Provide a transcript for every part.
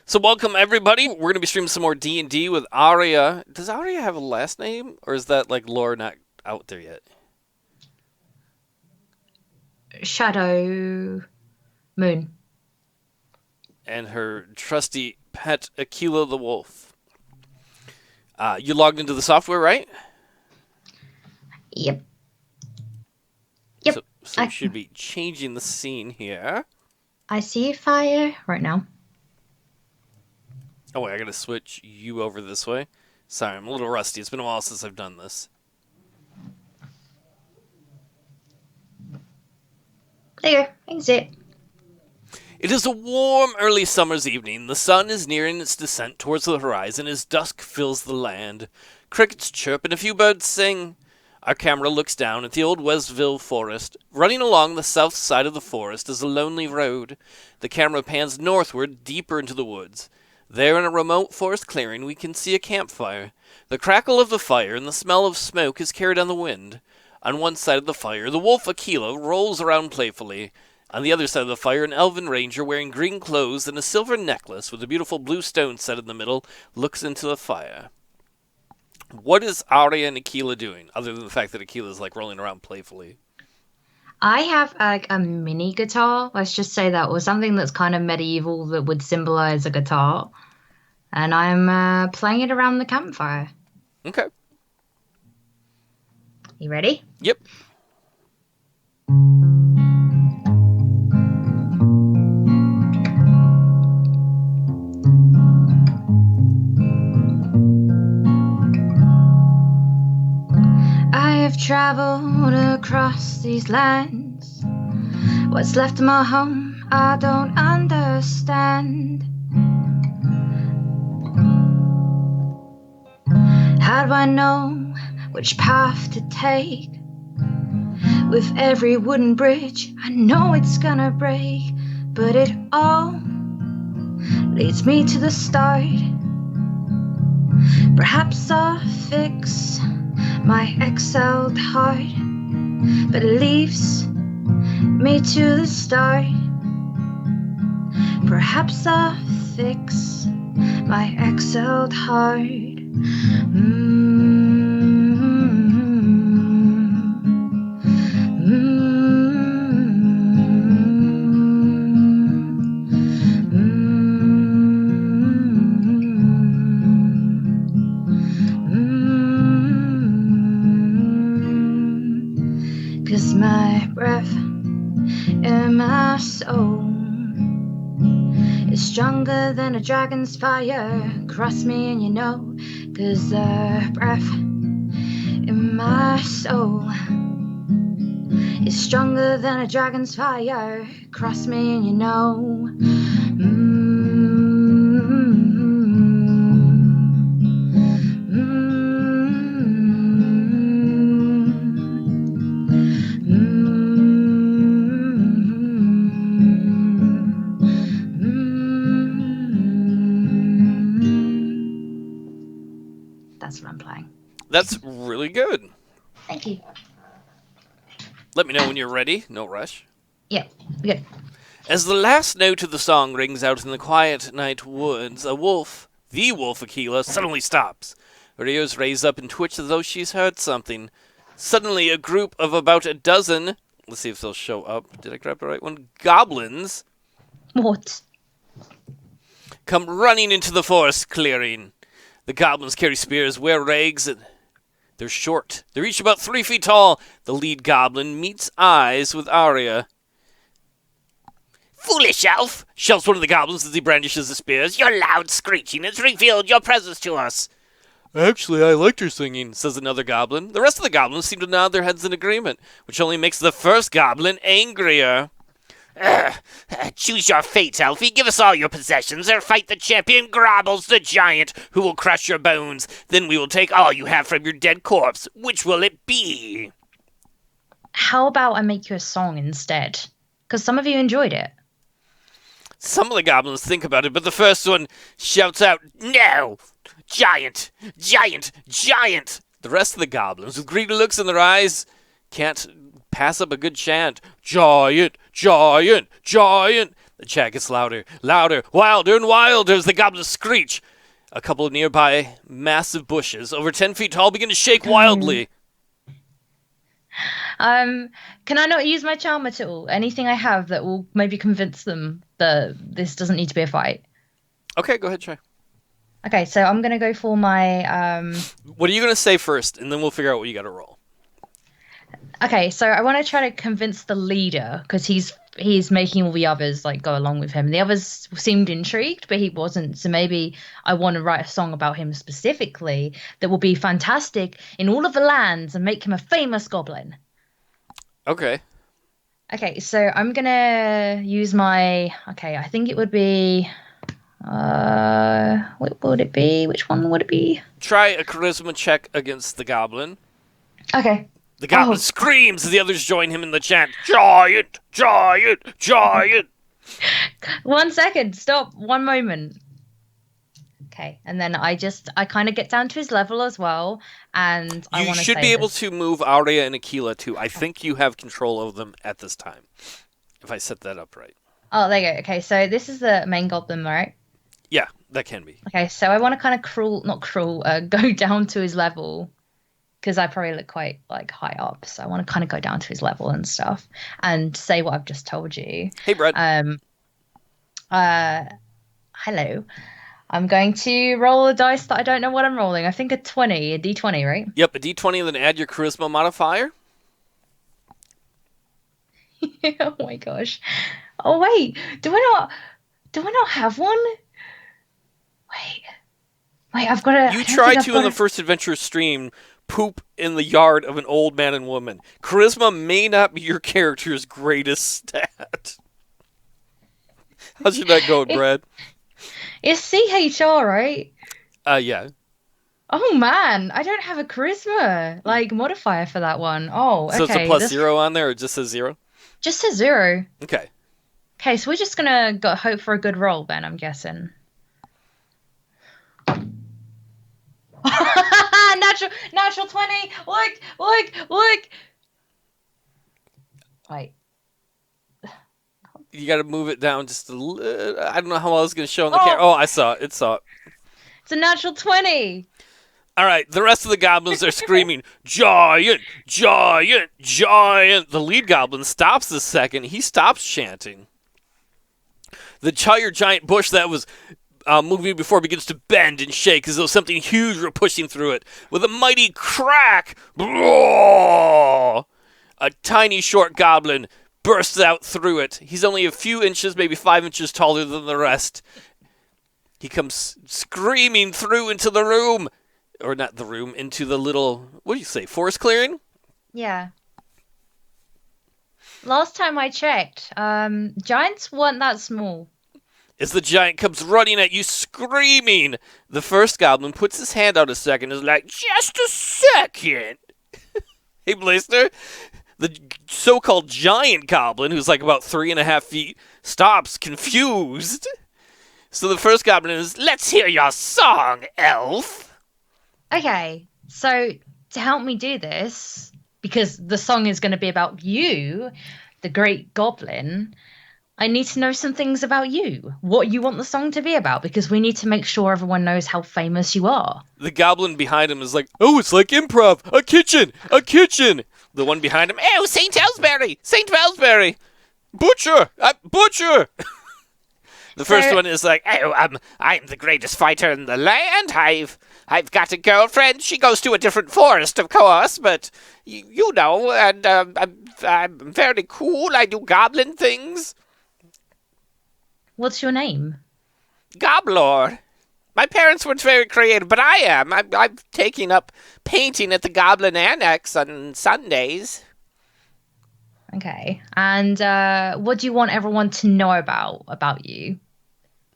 So welcome everybody. We're going to be streaming some more D&D with Arya. Does Arya have a last name? Or is that like lore not out there yet? Shadowmoon. And her trusty pet, Akela the wolf. You logged into the software, right? Yep. So you should be changing the scene here. I see a fire right now. Oh wait, I gotta switch you over this way. Sorry, I'm a little rusty. It's been a while since I've done this. There you go. Exit. It is a warm, early summer's evening. The sun is nearing its descent towards the horizon as dusk fills the land. Crickets chirp and a few birds sing. Our camera looks down at the old Westville forest. Running along the south side of the forest is a lonely road. The camera pans northward, deeper into the woods. There in a remote forest clearing we can see a campfire. The crackle of the fire and the smell of smoke is carried on the wind. On one side of the fire, the wolf Akela rolls around playfully. On the other side of the fire, an elven ranger wearing green clothes and a silver necklace with a beautiful blue stone set in the middle looks into the fire. What is Arya and Akela doing, other than the fact that Akela is like rolling around playfully? I have like a mini guitar, let's just say that, or something that's kind of medieval that would symbolize a guitar. And I'm playing it around the campfire. Okay. You ready? Yep. I've traveled across these lands. What's left of my home, I don't understand. How do I know which path to take? With every wooden bridge, I know it's gonna break, but it all leads me to the start. Perhaps I'll fix my exiled heart, but it leaves me to the start. Perhaps I'll fix my exiled heart. Cause my breath and my soul is stronger than a dragon's fire. Cross me and you know, cause the breath in my soul is stronger than a dragon's fire. Cross me and you know. That's what I'm playing. That's really good. Thank you. Let me know when you're ready. No rush. Yeah, good. As the last note of the song rings out in the quiet night woods, a wolf, the wolf Akela, suddenly stops. Her ears raise up and twitch as though she's heard something. Suddenly, a group of about a dozen, let's see if they'll show up. Did I grab the right one? Goblins What? come running into the forest clearing. The goblins carry spears, wear rags, and they're short. They're each about 3 feet tall. The lead goblin meets eyes with Arya. "Foolish elf!" shouts one of the goblins as he brandishes the spears. "Your loud screeching has revealed your presence to us." "Actually, I liked your singing," says another goblin. The rest of the goblins seem to nod their heads in agreement, which only makes the first goblin angrier. "Choose your fate, Elfie. Give us all your possessions, or fight the champion Grobbles the giant, who will crush your bones. Then we will take all you have from your dead corpse. Which will it be?" How about I make you a song instead? Because some of you enjoyed it. Some of the goblins think about it, but the first one shouts out, "No! Giant! Giant! Giant!" The rest of the goblins, with greedy looks in their eyes, can't pass up a good chant. "Giant! Giant! Giant!" The chat gets louder, louder, wilder and wilder as the goblins screech. A couple of nearby massive bushes, over 10 feet tall, begin to shake wildly. Can I not use my charm at all? Anything I have that will maybe convince them that this doesn't need to be a fight? Okay, go ahead, try. Okay, so I'm gonna go for my What are you going to say first, and then we'll figure out what you got to roll. Okay, so I want to try to convince the leader because he's making all the others like go along with him. The others seemed intrigued, but he wasn't. So maybe I want to write a song about him specifically that will be fantastic in all of the lands and make him a famous goblin. Okay. Okay, so I'm gonna use my. Okay, I think it would be. What would it be? Which one would it be? Try a charisma check against the goblin. Okay. The goblin screams as the others join him in the chant. Giant! Giant! Giant! 1 second. Stop. 1 moment. Okay, and then I kind of get down to his level as well, and I want to. You should be able to move Arya and Akela too. I think you have control of them at this time, if I set that up right. Oh, there you go. Okay, so this is the main goblin, right? Yeah, that can be. Okay, so I want to kind of go down to his level, because I probably look quite like high up, so I want to kind of go down to his level and stuff, and say what I've just told you. Hey, Brett. Hello. I'm going to roll a dice that I don't know what I'm rolling. I think a D20, right? Yep, a D20 and then add your charisma modifier. Oh my gosh. Oh wait, do I not have one? Wait, I've got to. You tried to in the first adventure stream poop in the yard of an old man and woman. Charisma may not be your character's greatest stat. How should that go, Brad? It's CHR, right? Yeah. Oh man, I don't have a charisma like modifier for that one. Oh, okay. So it's a plus 0 on there, or just a 0? Just a 0. Okay. Okay, so we're just gonna hope for a good roll then, I'm guessing. Natural 20. Look. Wait. You got to move it down just a little. I don't know how I was going to show on the camera. Oh, I saw it. It's a natural 20. All right, the rest of the goblins are screaming, giant, giant, giant. The lead goblin stops a second. He stops chanting. The entire giant bush that was moving before begins to bend and shake as though something huge were pushing through it. With a mighty crack, a tiny short goblin bursts out through it. He's only a few inches, maybe 5 inches taller than the rest. He comes screaming through into the room. Or not the room, into the little, what do you say, forest clearing? Yeah. Last time I checked, giants weren't that small. As the giant comes running at you, screaming, the first goblin puts his hand out a second and is like, just a second. Hey, Blaster, the so-called giant goblin, who's like about 3.5 feet, stops, confused. So the first goblin is, let's hear your song, elf. Okay, so to help me do this, because the song is going to be about you, the great goblin, I need to know some things about you. What you want the song to be about, because we need to make sure everyone knows how famous you are. The goblin behind him is like, oh, it's like improv. A kitchen. The one behind him, oh, St. Ellsbury. Butcher. Butcher. The first one is like, oh, I'm the greatest fighter in the land. I've got a girlfriend. She goes to a different forest, of course, but you know, and I'm very cool. I do goblin things. What's your name? GobLore. My parents weren't very creative, but I am. I'm taking up painting at the Goblin Annex on Sundays. Okay, and what do you want everyone to know about you?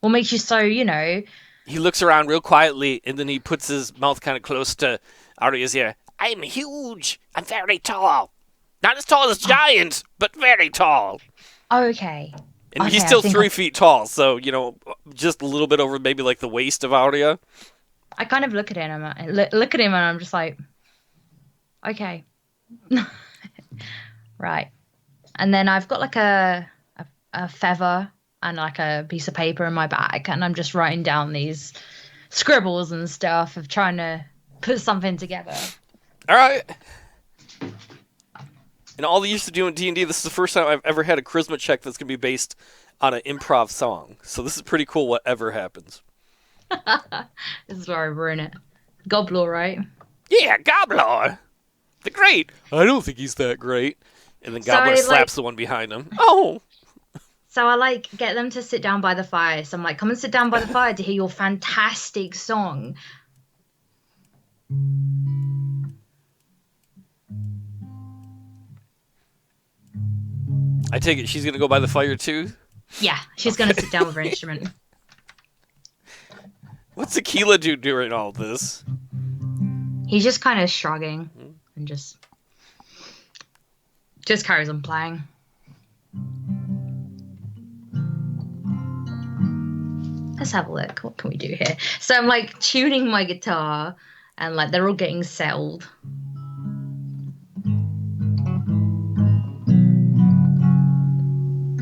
What makes you so, He looks around real quietly, and then he puts his mouth kind of close to Arya's ear. I'm huge. I'm very tall. Not as tall as giants, but very tall. Okay. And he's still 3 feet tall, so, just a little bit over maybe like the waist of Arya. I kind of look at him and I'm just like, okay. Right. And then I've got like a feather and like a piece of paper in my bag, and I'm just writing down these scribbles and stuff of trying to put something together. All right. In all the years of doing D&D, this is the first time I've ever had a charisma check that's going to be based on an improv song. So this is pretty cool whatever happens. This is where I ruin it. Goblor, right? Yeah, Goblor! The great! I don't think he's that great. And then Goblor slaps the one behind him. Oh! So I like get them to sit down by the fire. So I'm like, come and sit down by the fire to hear your fantastic song. I take it she's going to go by the fire too? Yeah, she's going to sit down with her instrument. What's Akela do during all this? He's just kind of shrugging and just carries on playing. Let's have a look. What can we do here? So I'm like tuning my guitar and like they're all getting settled.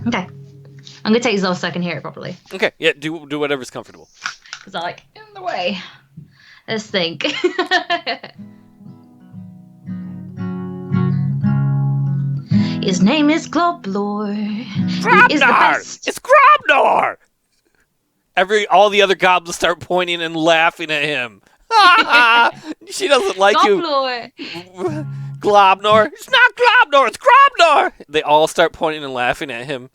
Okay. I'm going to take this off so I can hear it properly. Okay, yeah, do whatever's comfortable. Because I like in the way. Let's think. His name is Goblor. He is the best. It's Grobnar! All the other goblins start pointing and laughing at him. She doesn't like Goblor. you. Globnor. It's not Globnor, it's Grobnar! They all start pointing and laughing at him.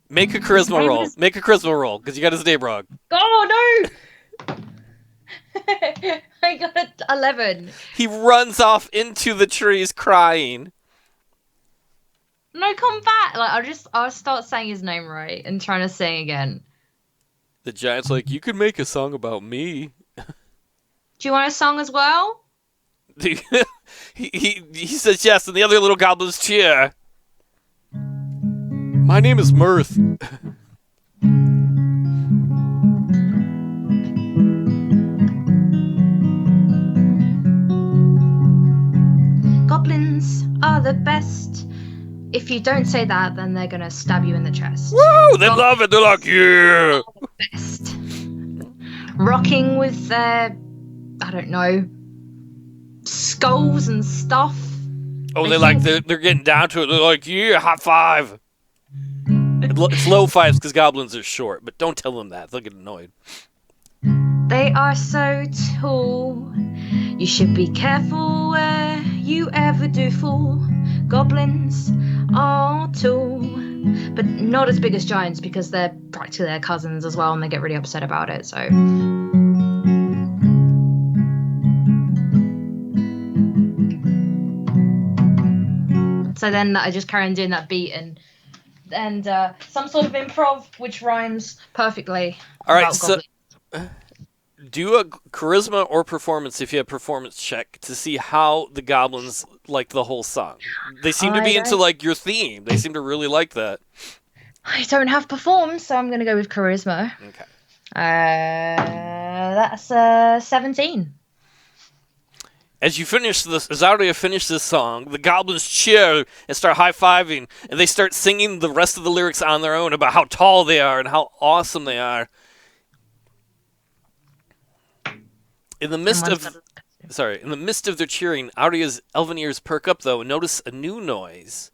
Make a charisma roll. Make a charisma roll, because you got his name wrong. Oh, no! I got an 11. He runs off into the trees crying. No, come back. Like I'll start saying his name right and trying to sing again. The giant's like, you could make a song about me. Do you want a song as well? he says yes, and the other little goblins cheer. My name is Mirth. Goblins are the best. If you don't say that, then they're gonna stab you in the chest. Woo! They love it. They're like, yeah. The best. Rocking with their, I don't know, skulls and stuff. Oh, they're getting down to it. They're like, yeah, high five. It's low fives because goblins are short, but don't tell them that. They'll get annoyed. They are so tall. You should be careful where you ever do fall. Goblins are tall, but not as big as giants because they're practically their cousins as well, and they get really upset about it. So then I just carry on doing that beat and some sort of improv which rhymes perfectly. All right, so do a charisma or performance if you have performance check to see how the goblins like the whole song. They seem to be into like your theme. They seem to really like that. I don't have perform, so I'm going to go with charisma. Okay. That's 17. As Arya finishes this song, the goblins cheer and start high-fiving, and they start singing the rest of the lyrics on their own about how tall they are and how awesome they are. In the midst of their cheering, Arya's elven ears perk up though and notice a new noise.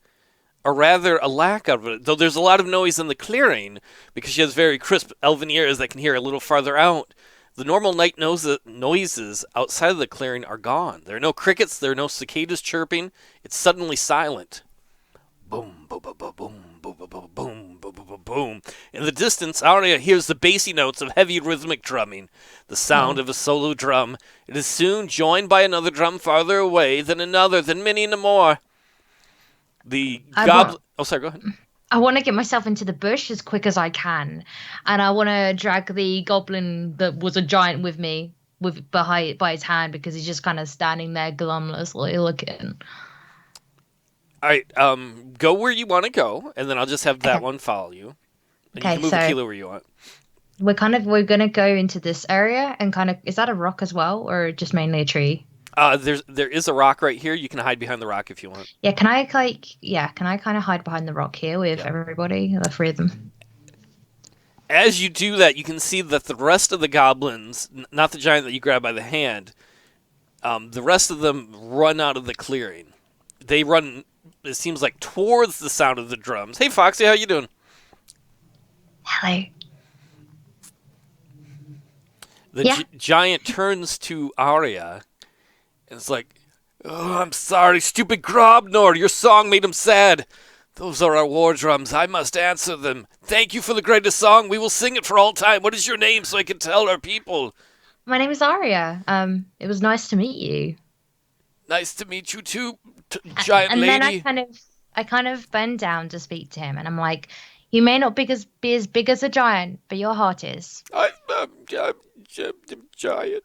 Or rather, a lack of it. Though there's a lot of noise in the clearing, because she has very crisp elven ears that can hear a little farther out. The normal night noises outside of the clearing are gone. There are no crickets, there are no cicadas chirping. It's suddenly silent. Boom, boom, boom, boom, boom, boom, boom, boom, boom, boom, boom, boom. In the distance, Arya hears the bassy notes of heavy rhythmic drumming, the sound of a solo drum. It is soon joined by another drum farther away, then another, then many more. The goblin... Oh, sorry, go ahead. I want to get myself into the bush as quick as I can, and I want to drag the goblin that was a giant with me by his hand because he's just kind of standing there glumlessly looking. All right, go where you want to go, and then I'll just have that one follow you. And you can move Akela where you want. We're gonna go into this area and is that a rock as well, or just mainly a tree? There is a rock right here. You can hide behind the rock if you want. Yeah, can I kind of hide behind the rock here with everybody, the three of them? As you do that, you can see that the rest of the goblins, not the giant that you grab by the hand, the rest of them run out of the clearing. They run, it seems like, towards the sound of the drums. Hey, Foxy, how you doing? Hello. The Yeah. giant turns to Arya and it's like, "Oh, I'm sorry, stupid Grobnor. Your song made him sad. Those are our war drums. I must answer them. Thank you for the greatest song. We will sing it for all time. What is your name so I can tell our people?" My name is Arya. It was nice to meet you. "Nice to meet you too, giant And then lady." I kind of bend down to speak to him, and I'm like, "You may not be as big as a giant, but your heart is." I'm giant.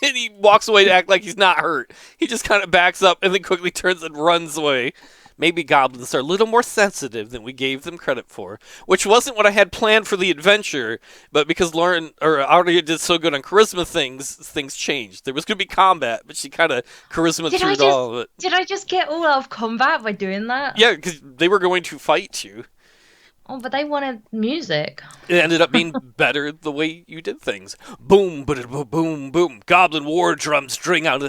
And he walks away to act like he's not hurt. He just kind of backs up and then quickly turns and runs away. Maybe goblins are a little more sensitive than we gave them credit for, which wasn't what I had planned for the adventure, but because Lauren or Arya did so good on charisma things changed. There was going to be combat, but she kind of charisma Did I through just all of it. did I just get all out of combat by doing that? Yeah, because they were going to fight you. Oh, but they wanted music. It ended up being better the way you did things. Boom, boom, boom. Goblin war drums ring out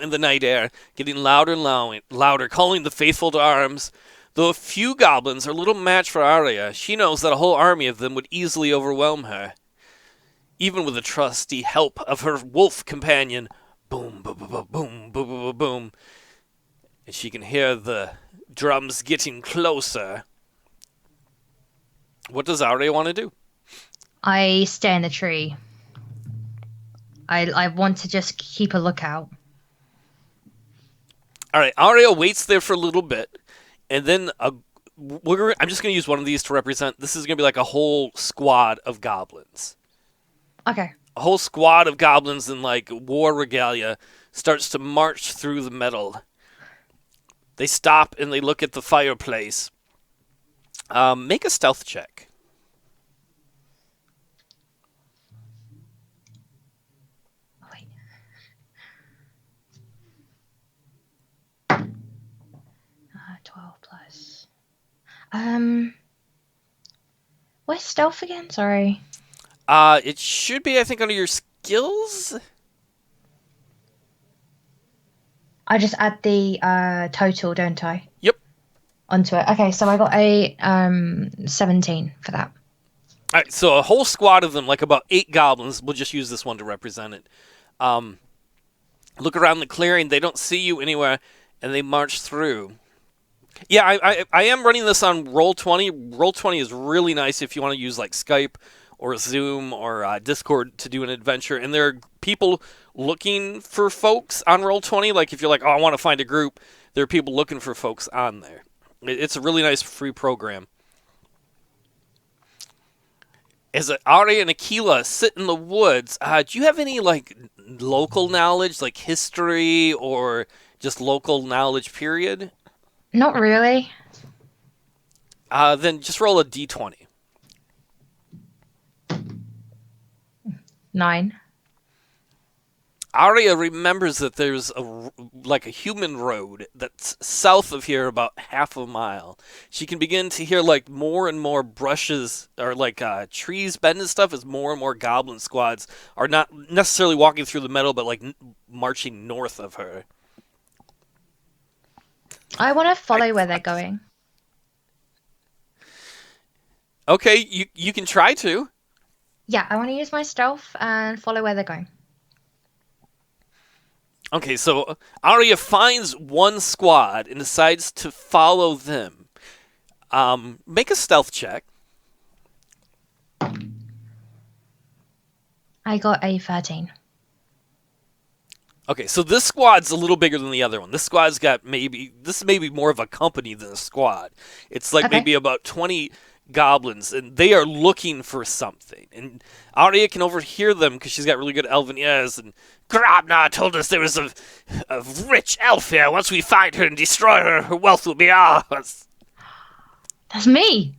in the night air, getting louder and louder, calling the faithful to arms. Though a few goblins are little match for Arya, she knows that a whole army of them would easily overwhelm her, even with the trusty help of her wolf companion. Boom, boom, boom, boom, boom, boom, boom, boom. And she can hear the drums getting closer. What does Arya want to do? I stay in the tree. I want to just keep a lookout. All right, Arya waits there for a little bit, and then I'm just going to use one of these to represent. This is going to be like a whole squad of goblins. Okay. A whole squad of goblins in like war regalia starts to march through the meadow. They stop and they look at the fireplace. Make a stealth check. Oh, wait. 12 plus. Where's stealth again? Sorry. It should be, I think, under your skills. I just add the total, don't I? Yep. Onto it. Okay, so I got a 17 for that. All right, so a whole squad of them, like about 8 goblins. We'll just use this one to represent it. Look around the clearing. They don't see you anywhere, and they march through. Yeah, I am running this on Roll20. Roll20 is really nice if you want to use like Skype or Zoom or Discord to do an adventure. And there are people looking for folks on Roll20. Like if you're like, oh, I want to find a group, there are people looking for folks on there. It's a really nice free program. As Arya and Akela sit in the woods, do you have any like local knowledge, like history or just local knowledge period? Not really. Then just roll a d20. 9. Arya remembers that there's a human road that's south of here about half a mile. She can begin to hear like more and more brushes or like trees bend and stuff as more and more goblin squads are not necessarily walking through the meadow but like marching north of her. I want to follow where they're going. Okay, you can try to. Yeah, I want to use my stealth and follow where they're going. Okay, so Arya finds one squad and decides to follow them. Make a stealth check. I got a 13. Okay, so this squad's a little bigger than the other one. This squad's got this may be more of a company than a squad. It's like Okay. maybe about 20 goblins, and they are looking for something. And Arya can overhear them because she's got really good elven ears. And Grabnar told us there was a rich elf here. Once we find her and destroy her, her wealth will be ours. That's me.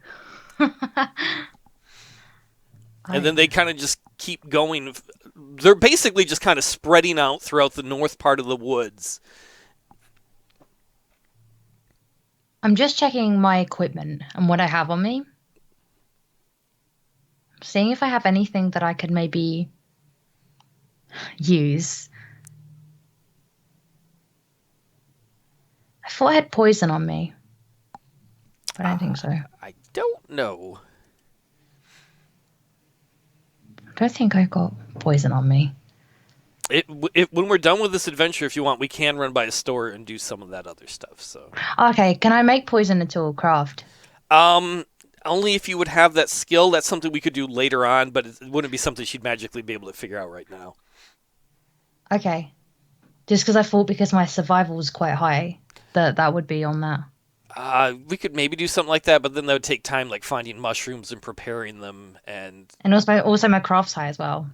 And then they kind of just keep going. They're basically just kind of spreading out throughout the north part of the woods. I'm just checking my equipment and what I have on me. Seeing if I have anything that I could maybe use. I thought I had poison on me, but I don't think so. I don't know. I don't think I got poison on me. When we're done with this adventure, if you want, we can run by a store and do some of that other stuff. So, Okay, can I make poison into a craft? only if you would have that skill. That's something we could do later on, but it wouldn't be something she'd magically be able to figure out right now. Okay. Just because I thought because my survival was quite high, that would be on that. We could maybe do something like that, but then that would take time, like finding mushrooms and preparing them, and And also my craft's high as well.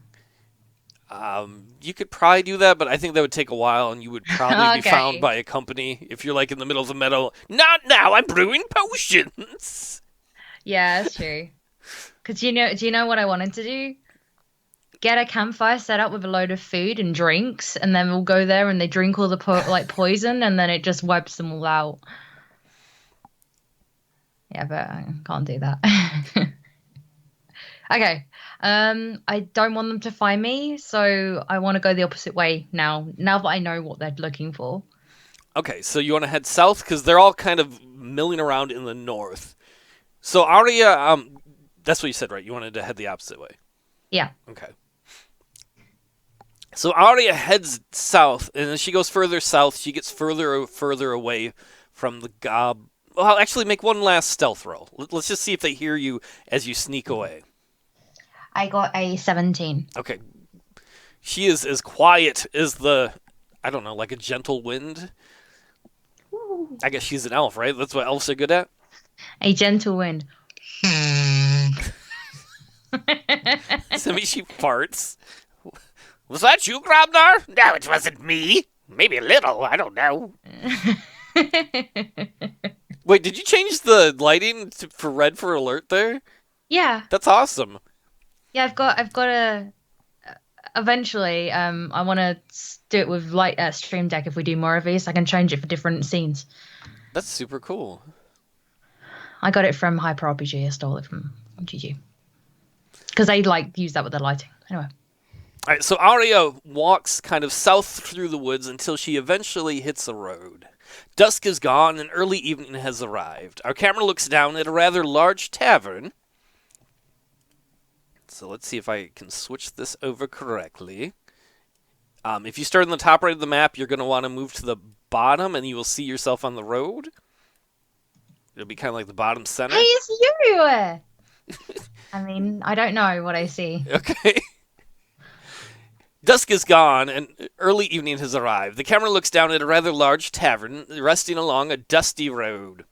you could probably do that, but I think that would take a while, and you would probably be Okay. found by a company if you're like in the middle of the meadow. Not now! I'm brewing potions. Yeah, that's true. Because do you know what I wanted to do? Get a campfire set up with a load of food and drinks, and then we'll go there and they drink all the poison, and then it just wipes them all out. Yeah, but I can't do that. Okay. I don't want them to find me, so I want to go the opposite way now. Now that I know what they're looking for. Okay, so you want to head south because they're all kind of milling around in the north. So Arya, that's what you said, right? You wanted to head the opposite way. Yeah. Okay. So Arya heads south, and as she goes further south, she gets further away from the gob. Well, I'll actually make one last stealth roll. Let's just see if they hear you as you sneak away. I got a 17. Okay. She is as quiet as I don't know, like a gentle wind. Ooh. I guess she's an elf, right? That's what elves are good at. A gentle wind. So she farts. Was that you, Grobnar? No, it wasn't me. Maybe a little. I don't know. Wait, did you change the lighting for red for alert there? Yeah. That's awesome. Yeah, I've got a. Eventually, I want to do it with light Stream Deck. If we do more of these, I can change it for different scenes. That's super cool. I got it from Hyper RPG. I stole it from GG because they use that with their lighting. Anyway. All right, so Arya walks kind of south through the woods until she eventually hits a road. Dusk is gone and early evening has arrived. Our camera looks down at a rather large tavern. So let's see if I can switch this over correctly. If you start on the top right of the map, you're going to want to move to the bottom, and you will see yourself on the road. It'll be kind of like the bottom center. Hey, it's you! I mean, I don't know what I see. Okay. Dusk is gone, and early evening has arrived. The camera looks down at a rather large tavern, resting along a dusty road.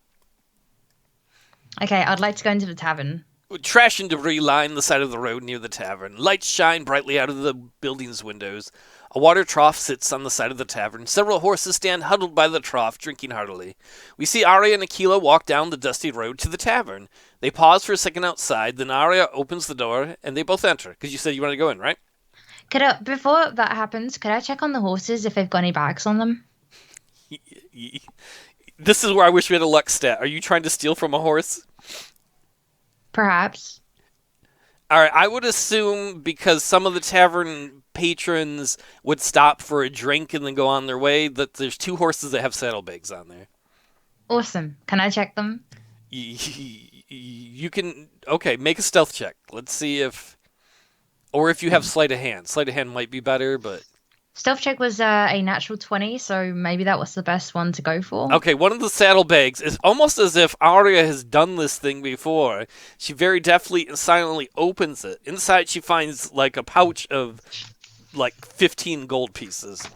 Okay, I'd like to go into the tavern. Trash and debris line the side of the road near the tavern. Lights shine brightly out of the building's windows. A water trough sits on the side of the tavern. Several horses stand huddled by the trough, drinking heartily. We see Arya and Akela walk down the dusty road to the tavern. They pause for a second outside, then Arya opens the door, and they both enter, because you said you wanted to go in, right? Before that happens, could I check on the horses if they've got any bags on them? This is where I wish we had a luck stat. Are you trying to steal from a horse? Perhaps. All right, I would assume because some of the tavern patrons would stop for a drink and then go on their way, that there's 2 horses that have saddlebags on there. Awesome. Can I check them? You can... Okay, make a stealth check. Let's see if... Or if you have sleight of hand. Sleight of hand might be better, but... Stealth check was a natural 20, so maybe that was the best one to go for. Okay, one of the saddlebags is almost as if Arya has done this thing before. She very deftly and silently opens it. Inside she finds like a pouch of like 15 gold pieces.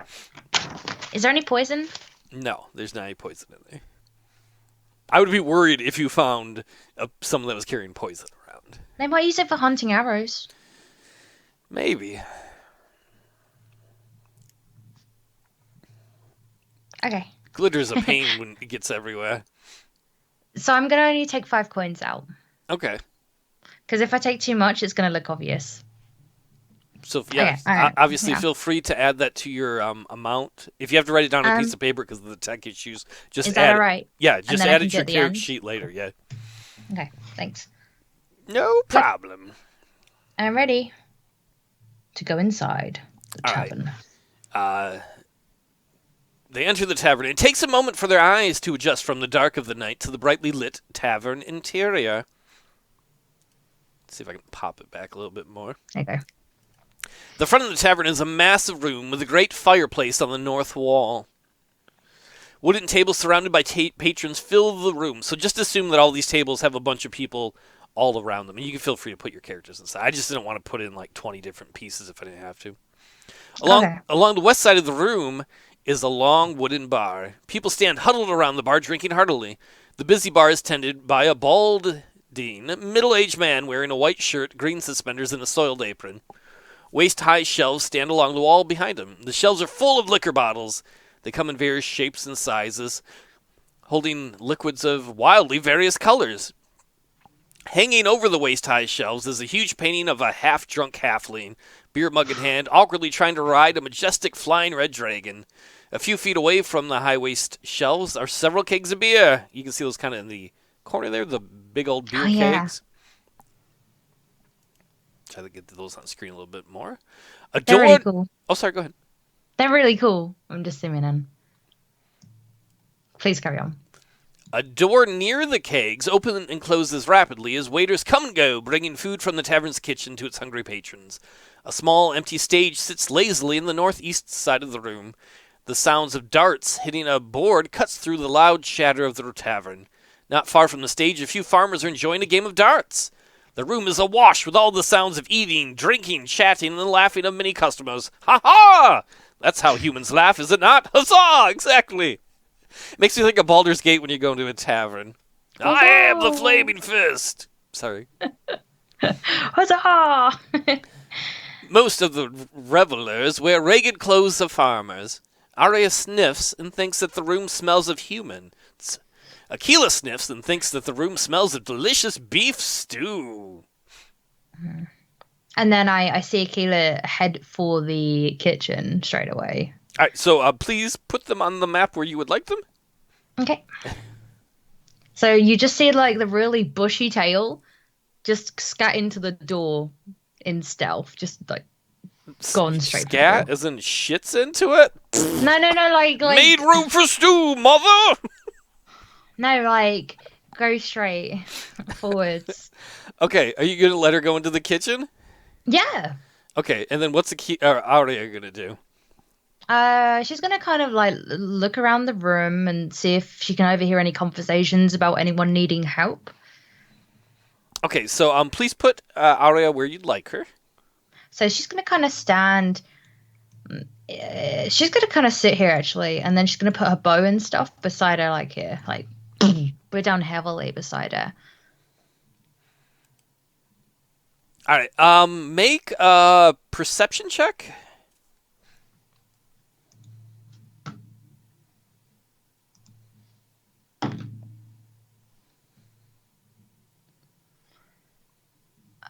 Is there any poison? No, there's not any poison in there. I would be worried if you found someone that was carrying poison around. They might use it for hunting arrows. Maybe. Okay. Glitter's a pain when it gets everywhere. So I'm going to only take 5 coins out. Okay. Because if I take too much, it's going to look obvious. So, yeah, okay, obviously yeah. feel free to add that to your amount. If you have to write it down on a piece of paper because of the tech issues, just is add that it. all right? Yeah, just add it to your at the character end? sheet later, yeah. Okay, thanks. No problem. I'm ready to go inside the All right. tavern. They enter the tavern. It takes a moment for their eyes to adjust from the dark of the night to the brightly lit tavern interior. Let's see if I can pop it back a little bit more. There you go. The front of the tavern is a massive room with a great fireplace on the north wall. Wooden tables surrounded by patrons fill the room, so just assume that all these tables have a bunch of people all around them. And you can feel free to put your characters inside. I just didn't want to put in like 20 different pieces if I didn't have to. Along the west side of the room is a long wooden bar. People stand huddled around the bar drinking heartily. The busy bar is tended by a balding, middle-aged man wearing a white shirt, green suspenders, and a soiled apron. Waist-high shelves stand along the wall behind him. The shelves are full of liquor bottles. They come in various shapes and sizes, holding liquids of wildly various colors. Hanging over the waist-high shelves is a huge painting of a half-drunk halfling, beer mug in hand, awkwardly trying to ride a majestic flying red dragon. A few feet away from the high-waist shelves are several kegs of beer. You can see those kind of in the corner there, the big old beer kegs. Try to get those on screen a little bit more. They're really cool. Oh, sorry, go ahead. They're really cool. I'm just zooming in. Please carry on. A door near the kegs opens and closes rapidly as waiters come and go, bringing food from the tavern's kitchen to its hungry patrons. A small, empty stage sits lazily in the northeast side of the room. The sounds of darts hitting a board cuts through the loud chatter of the tavern. Not far from the stage, a few farmers are enjoying a game of darts. The room is awash with all the sounds of eating, drinking, chatting, and the laughing of many customers. Ha-ha! That's how humans laugh, is it not? Huzzah! Exactly! Makes me think of Baldur's Gate when you go into a tavern. Oh, I am the Flaming Fist! Sorry. Huzzah! Most of the revelers wear ragged clothes of farmers. Arya sniffs and thinks that the room smells of humans. Akela sniffs and thinks that the room smells of delicious beef stew. And then I see Akela head for the kitchen straight away. All right, so please put them on the map where you would like them. Okay. So you just see like the really bushy tail just scat into the door in stealth, just like gone straight. Scat as in shits into it? No, like made room for stew, mother! No, like go straight forwards. Okay, are you gonna let her go into the kitchen? Yeah. Okay, and then what's Arya gonna do? She's gonna kind of like look around the room and see if she can overhear any conversations about anyone needing help. Okay, so please put Arya where you'd like her. So she's gonna kind of stand. She's gonna kind of sit here actually, and then she's gonna put her bow and stuff beside her, like here, like we're down heavily beside her. All right, make a perception check.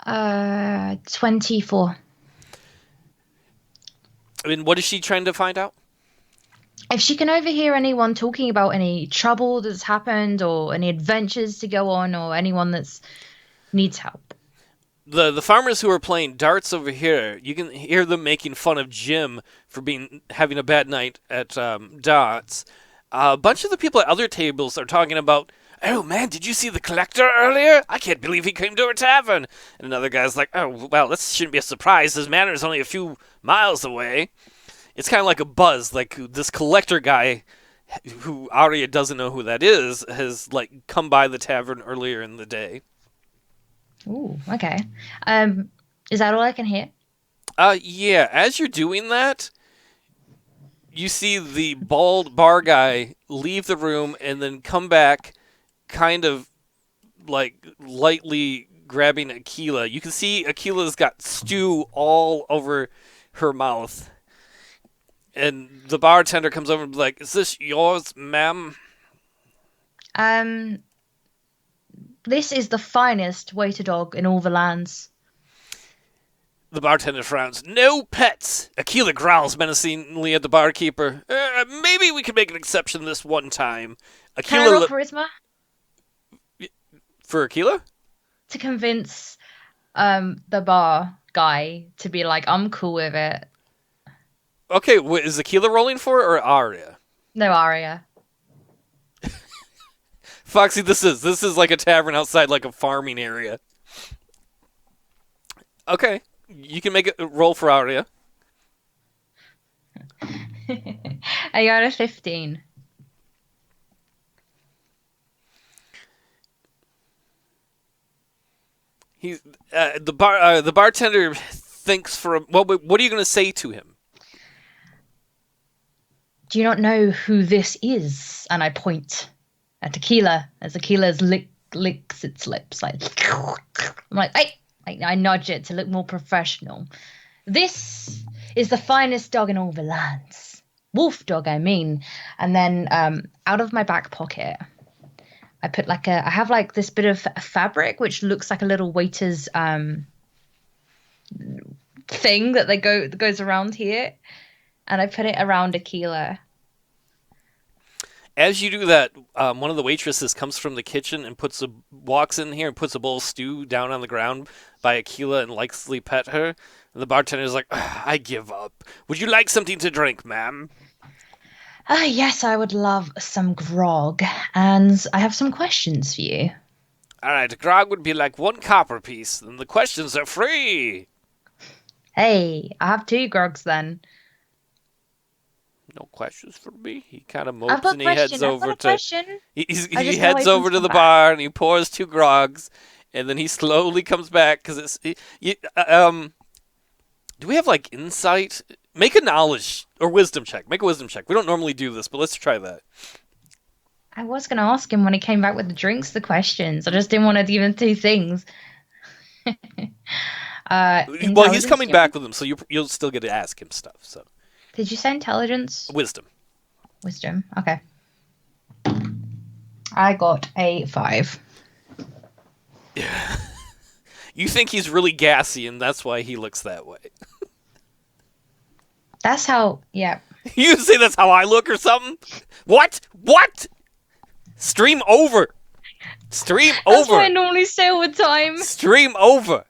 Uh, 24. I mean, what is she trying to find out? If she can overhear anyone talking about any trouble that's happened or any adventures to go on or anyone that's needs help. The farmers who are playing darts over here, you can hear them making fun of Jim for having a bad night at darts. A bunch of the people at other tables are talking about, oh man, did you see the collector earlier? I can't believe he came to our tavern. And another guy's like, oh, well, this shouldn't be a surprise. His manor is only a few miles away. It's kind of like a buzz, like this collector guy, who Arya doesn't know who that is, has like come by the tavern earlier in the day. Ooh, okay. Is that all I can hear? Yeah. As you're doing that, you see the bald bar guy leave the room and then come back, kind of like lightly grabbing Akela. You can see Akela's got stew all over her mouth. And the bartender comes over and be like, is this yours, ma'am? This is the finest waiter dog in all the lands. The bartender frowns. No pets! Akela growls menacingly at the barkeeper. Maybe we can make an exception this one time. Can I roll charisma? For Akela? To convince the bar guy to be like, I'm cool with it. Okay, is Akela rolling for it or Arya? No, Arya. Foxy, this is like a tavern outside like a farming area. Okay, you can make a roll for Arya. I got a 15. He's the bartender thinks for a. Well, what are you going to say to him? Do you not know who this is? And I point at Akela as Akela's licks its lips. Like, I'm like, hey! I nudge it to look more professional. This is the finest dog in all the lands. Wolf dog, I mean. And then out of my back pocket, I put I have like this bit of fabric which looks like a little waiter's thing that goes around here, and I put it around Akela. As you do that, one of the waitresses comes from the kitchen and walks in here and puts a bowl of stew down on the ground by Akela and likely pet her. And the bartender's like, I give up. Would you like something to drink, ma'am? Yes, I would love some grog, and I have some questions for you. All right, grog would be like 1 copper piece, and the questions are free. Hey, I have 2 grogs then. No questions for me. He kind of I've mopes got and he question. heads I've over got a to. question. He heads over to the bar and he pours 2 grogs, and then he slowly comes back because do we have like insight? Make a knowledge or wisdom check. Make a wisdom check. We don't normally do this, but let's try that. I was going to ask him when he came back with the drinks, the questions. I just didn't want to give him 2 things. Well, he's coming back with them, so you'll still get to ask him stuff. So. Did you say intelligence? Wisdom. Wisdom. Okay. I got a 5. Yeah. You think he's really gassy, and that's why he looks that way. That's how. Yeah. You say that's how I look or something? What? What? Stream over. Stream over. That's what I normally say all the time. Stream over.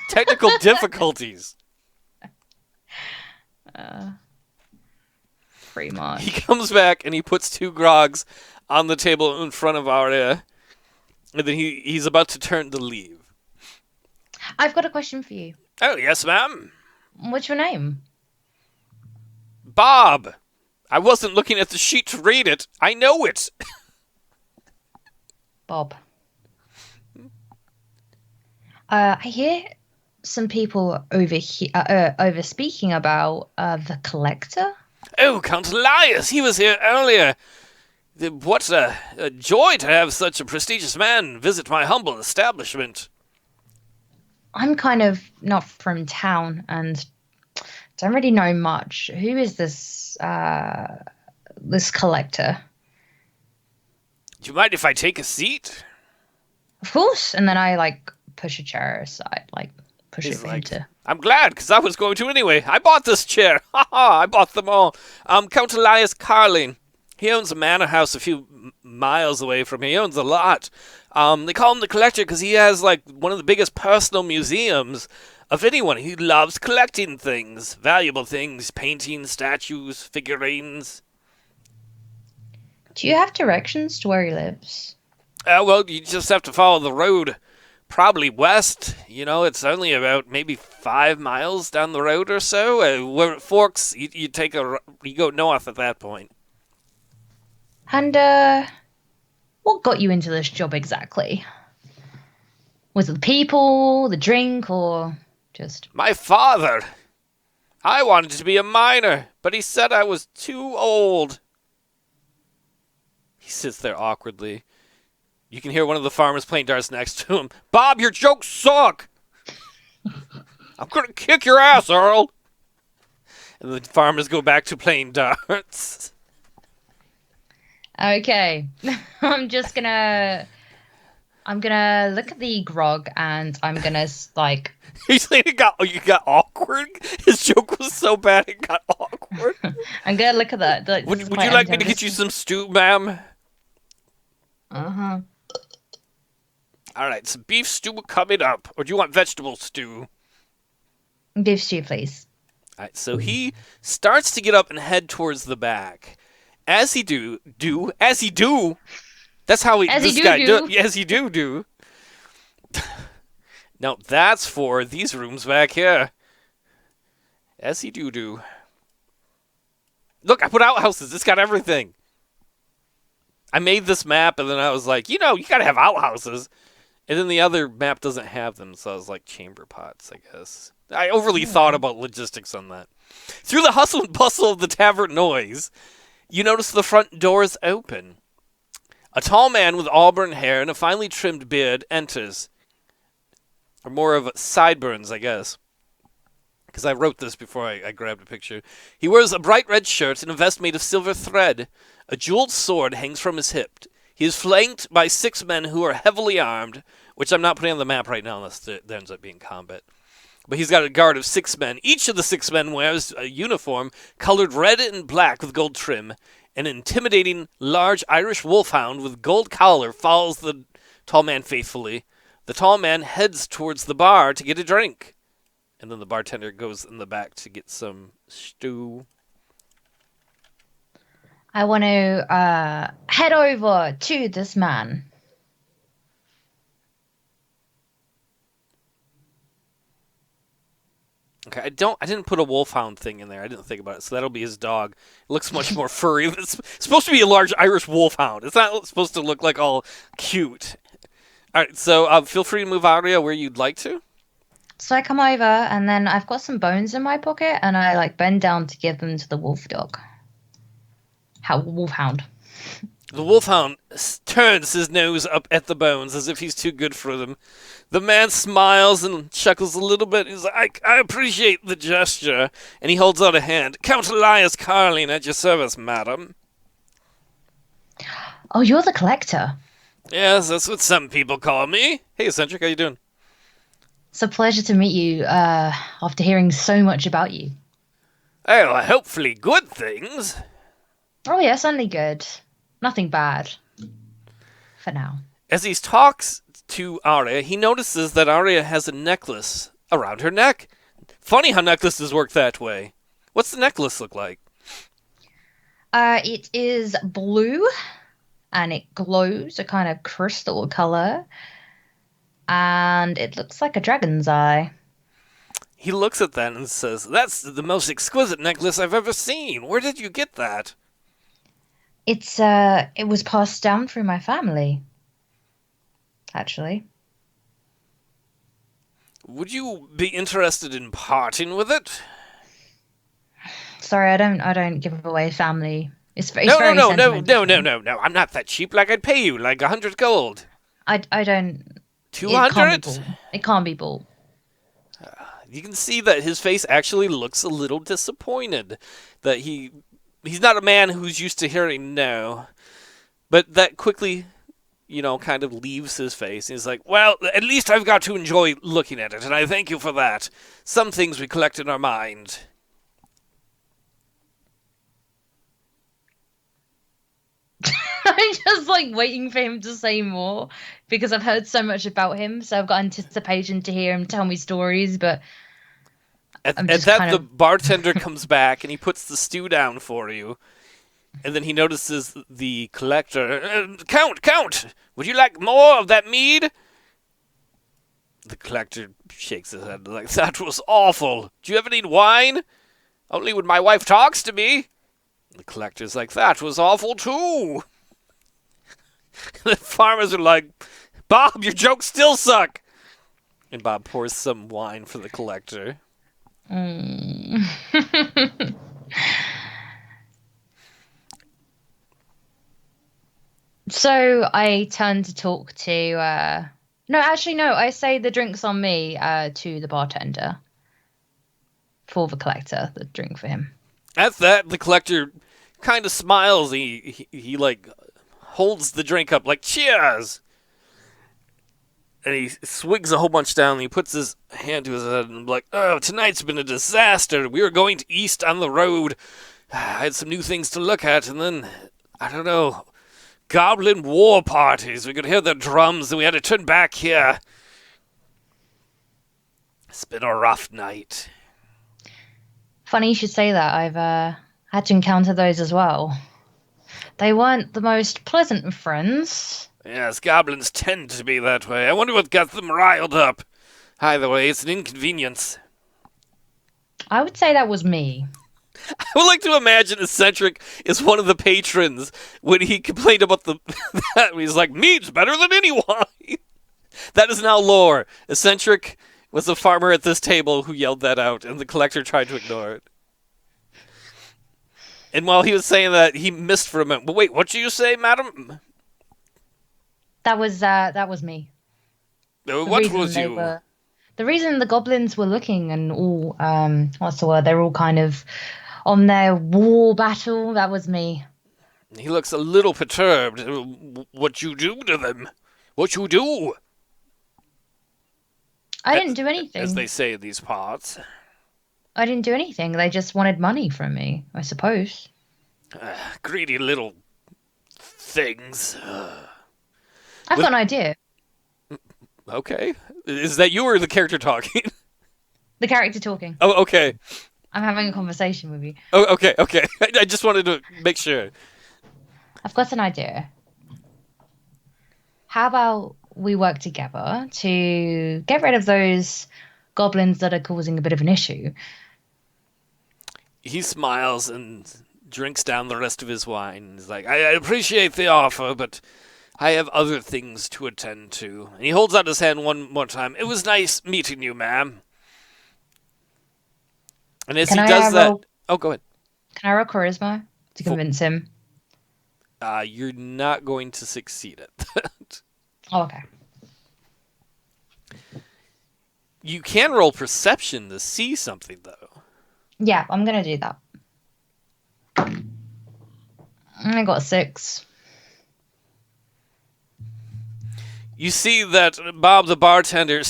Technical difficulties. Pretty much. He comes back and he puts 2 grogs on the table in front of Arya, and then he's about to turn to leave. I've got a question for you. Oh, yes, ma'am. What's your name? Bob. I wasn't looking at the sheet to read it. I know it. Bob. I hear some people over speaking about the collector. Oh, Count Elias. He was here earlier. What a joy to have such a prestigious man visit my humble establishment. I'm kind of not from town and don't really know much. Who is this this collector? Do you mind if I take a seat? Of course. And then I push a chair aside, push He's it for him to. I'm glad, because I was going to anyway. I bought this chair. Ha ha, I bought them all. Count Elias Carling. He owns a manor house a few miles away from here. He owns a lot. They call him the collector because he has, one of the biggest personal museums of anyone. He loves collecting things, valuable things, paintings, statues, figurines. Do you have directions to where he lives? Well, you just have to follow the road. Probably west. It's only about maybe 5 miles down the road or so. Where it forks, you go north at that point. And what got you into this job exactly? Was it the people, the drink, or just... My father. I wanted to be a miner, but he said I was too old. He sits there awkwardly. You can hear one of the farmers playing darts next to him. Bob, your jokes suck! I'm gonna kick your ass, Earl! And the farmers go back to playing darts. Okay. I'm gonna look at the grog and I'm gonna You saying you got awkward? His joke was so bad it got awkward. I'm gonna look at that. Would you like me to get you some stew, ma'am? Uh-huh. All right, so beef stew coming up. Or do you want vegetable stew? Beef stew, please. All right, so he starts to get up and head towards the back. As he do. That's how As this he guy do. As he do. Now that's for these rooms back here. As he do. Look, I put outhouses. It's got everything. I made this map, and then I was like, you gotta have outhouses. And then the other map doesn't have them, so I was like, chamber pots, I guess. I overly thought about logistics on that. Through the hustle and bustle of the tavern noise, you notice the front door is open. A tall man with auburn hair and a finely trimmed beard enters. Or more of sideburns, I guess. Because I wrote this before I grabbed a picture. He wears a bright red shirt and a vest made of silver thread. A jeweled sword hangs from his hip. He is flanked by 6 men who are heavily armed, which I'm not putting on the map right now unless there ends up being combat. But he's got a guard of 6 men. Each of the 6 men wears a uniform colored red and black with gold trim. An intimidating, large Irish wolfhound with gold collar follows the tall man faithfully. The tall man heads towards the bar to get a drink. And then the bartender goes in the back to get some stew. I want to head over to this man. Okay, I didn't put a wolfhound thing in there. I didn't think about it. So that'll be his dog. It looks much more furry. It's supposed to be a large Irish wolfhound. It's not supposed to look like all cute. All right, so feel free to move Arya where you'd like to. So I come over, and then I've got some bones in my pocket, and I bend down to give them to the wolf dog. Wolfhound. The wolfhound turns his nose up at the bones as if he's too good for them. The man smiles and chuckles a little bit. He's like, I appreciate the gesture. And he holds out a hand. Count Elias Carling at your service, madam. Oh, you're the collector. Yes, that's what some people call me. Hey, Eccentric, how you doing? It's a pleasure to meet you after hearing so much about you. Oh, hopefully good things. Oh, yes, only good. Nothing bad. For now. As he talks to Arya, he notices that Arya has a necklace around her neck. Funny how necklaces work that way. What's the necklace look like? It is blue, and it glows a kind of crystal color, and it looks like a dragon's eye. He looks at that and says, that's the most exquisite necklace I've ever seen. Where did you get that? It was passed down through my family, actually. Would you be interested in parting with it? Sorry, I don't give away family. It's very No. sentimental. I'm not that cheap. Like, I'd pay you like 100 gold. I don't. 200? It can't be bought. You can see that his face actually looks a little disappointed. That he's not a man who's used to hearing no. But that quickly, kind of leaves his face. He's like, well, at least I've got to enjoy looking at it, and I thank you for that. Some things we collect in our mind. I'm just waiting for him to say more because I've heard so much about him, so I've got anticipation to hear him tell me stories, but At that, the bartender comes back and he puts the stew down for you. And then he notices the collector. Count! Would you like more of that mead? The collector shakes his head like, that was awful. Do you ever need wine? Only when my wife talks to me. The collector's like, that was awful too. The farmers are like, Bob, your jokes still suck. And Bob pours some wine for the collector. So I turn to talk to I say the drink's on me to the bartender for the collector, the drink for him. At that, the collector kind of smiles. He holds the drink up like, cheers. And he swigs a whole bunch down, and he puts his hand to his head, and like, oh, tonight's been a disaster. We were going east on the road. I had some new things to look at, and then, I don't know, goblin war parties. We could hear the drums, and we had to turn back here. It's been a rough night. Funny you should say that. I've had to encounter those as well. They weren't the most pleasant of friends. Yes, goblins tend to be that way. I wonder what got them riled up. Either way, it's an inconvenience. I would say that was me. I would like to imagine Eccentric is one of the patrons when he complained about that. He's like, meat's better than any wine. That is now lore. Eccentric was a farmer at this table who yelled that out, and the collector tried to ignore it. And while he was saying that, he missed for a minute. But wait, what did you say, madam? That was me. What was you? The reason the goblins were looking and all, what's the word? They're all kind of on their war battle. That was me. He looks a little perturbed. What you do to them? What you do? I didn't do anything. As they say in these parts. I didn't do anything. They just wanted money from me, I suppose. Greedy little things. I've got an idea. Okay. Is that you or the character talking? The character talking. Oh, okay. I'm having a conversation with you. Oh, okay. I just wanted to make sure. I've got an idea. How about we work together to get rid of those goblins that are causing a bit of an issue? He smiles and drinks down the rest of his wine. He's like, I appreciate the offer, but I have other things to attend to. And he holds out his hand one more time. It was nice meeting you, ma'am. And as he does that... Oh, go ahead. Can I roll charisma to convince him? You're not going to succeed at that. Oh, okay. You can roll perception to see something, though. Yeah, I'm going to do that. I got a 6. You see that Bob the bartender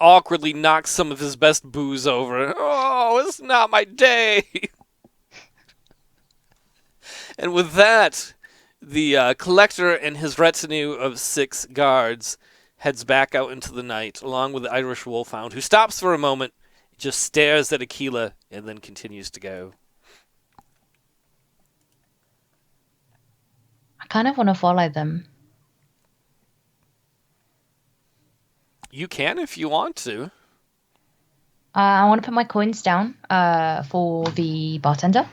awkwardly knocks some of his best booze over. Oh, it's not my day. And with that, the collector and his retinue of 6 guards heads back out into the night, along with the Irish wolfhound, who stops for a moment, just stares at Akela, and then continues to go. I kind of want to follow them. You can if you want to. I want to put my coins down for the bartender,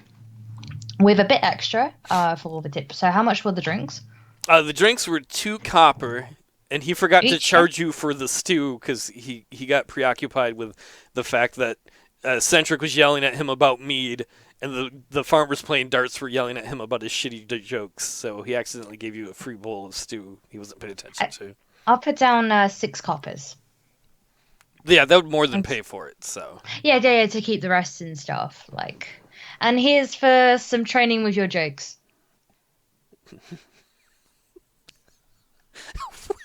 with a bit extra for the tip. So how much were the drinks? The drinks were 2 copper, and he forgot to Each? charge you for the stew because he got preoccupied with the fact that Centric was yelling at him about mead, and the farmers playing darts were yelling at him about his shitty jokes. So he accidentally gave you a free bowl of stew he wasn't paying attention to. I'll put down 6 coppers. Yeah, that would more than pay for it. So Yeah, to keep the rest and stuff. And here's for some training with your jokes.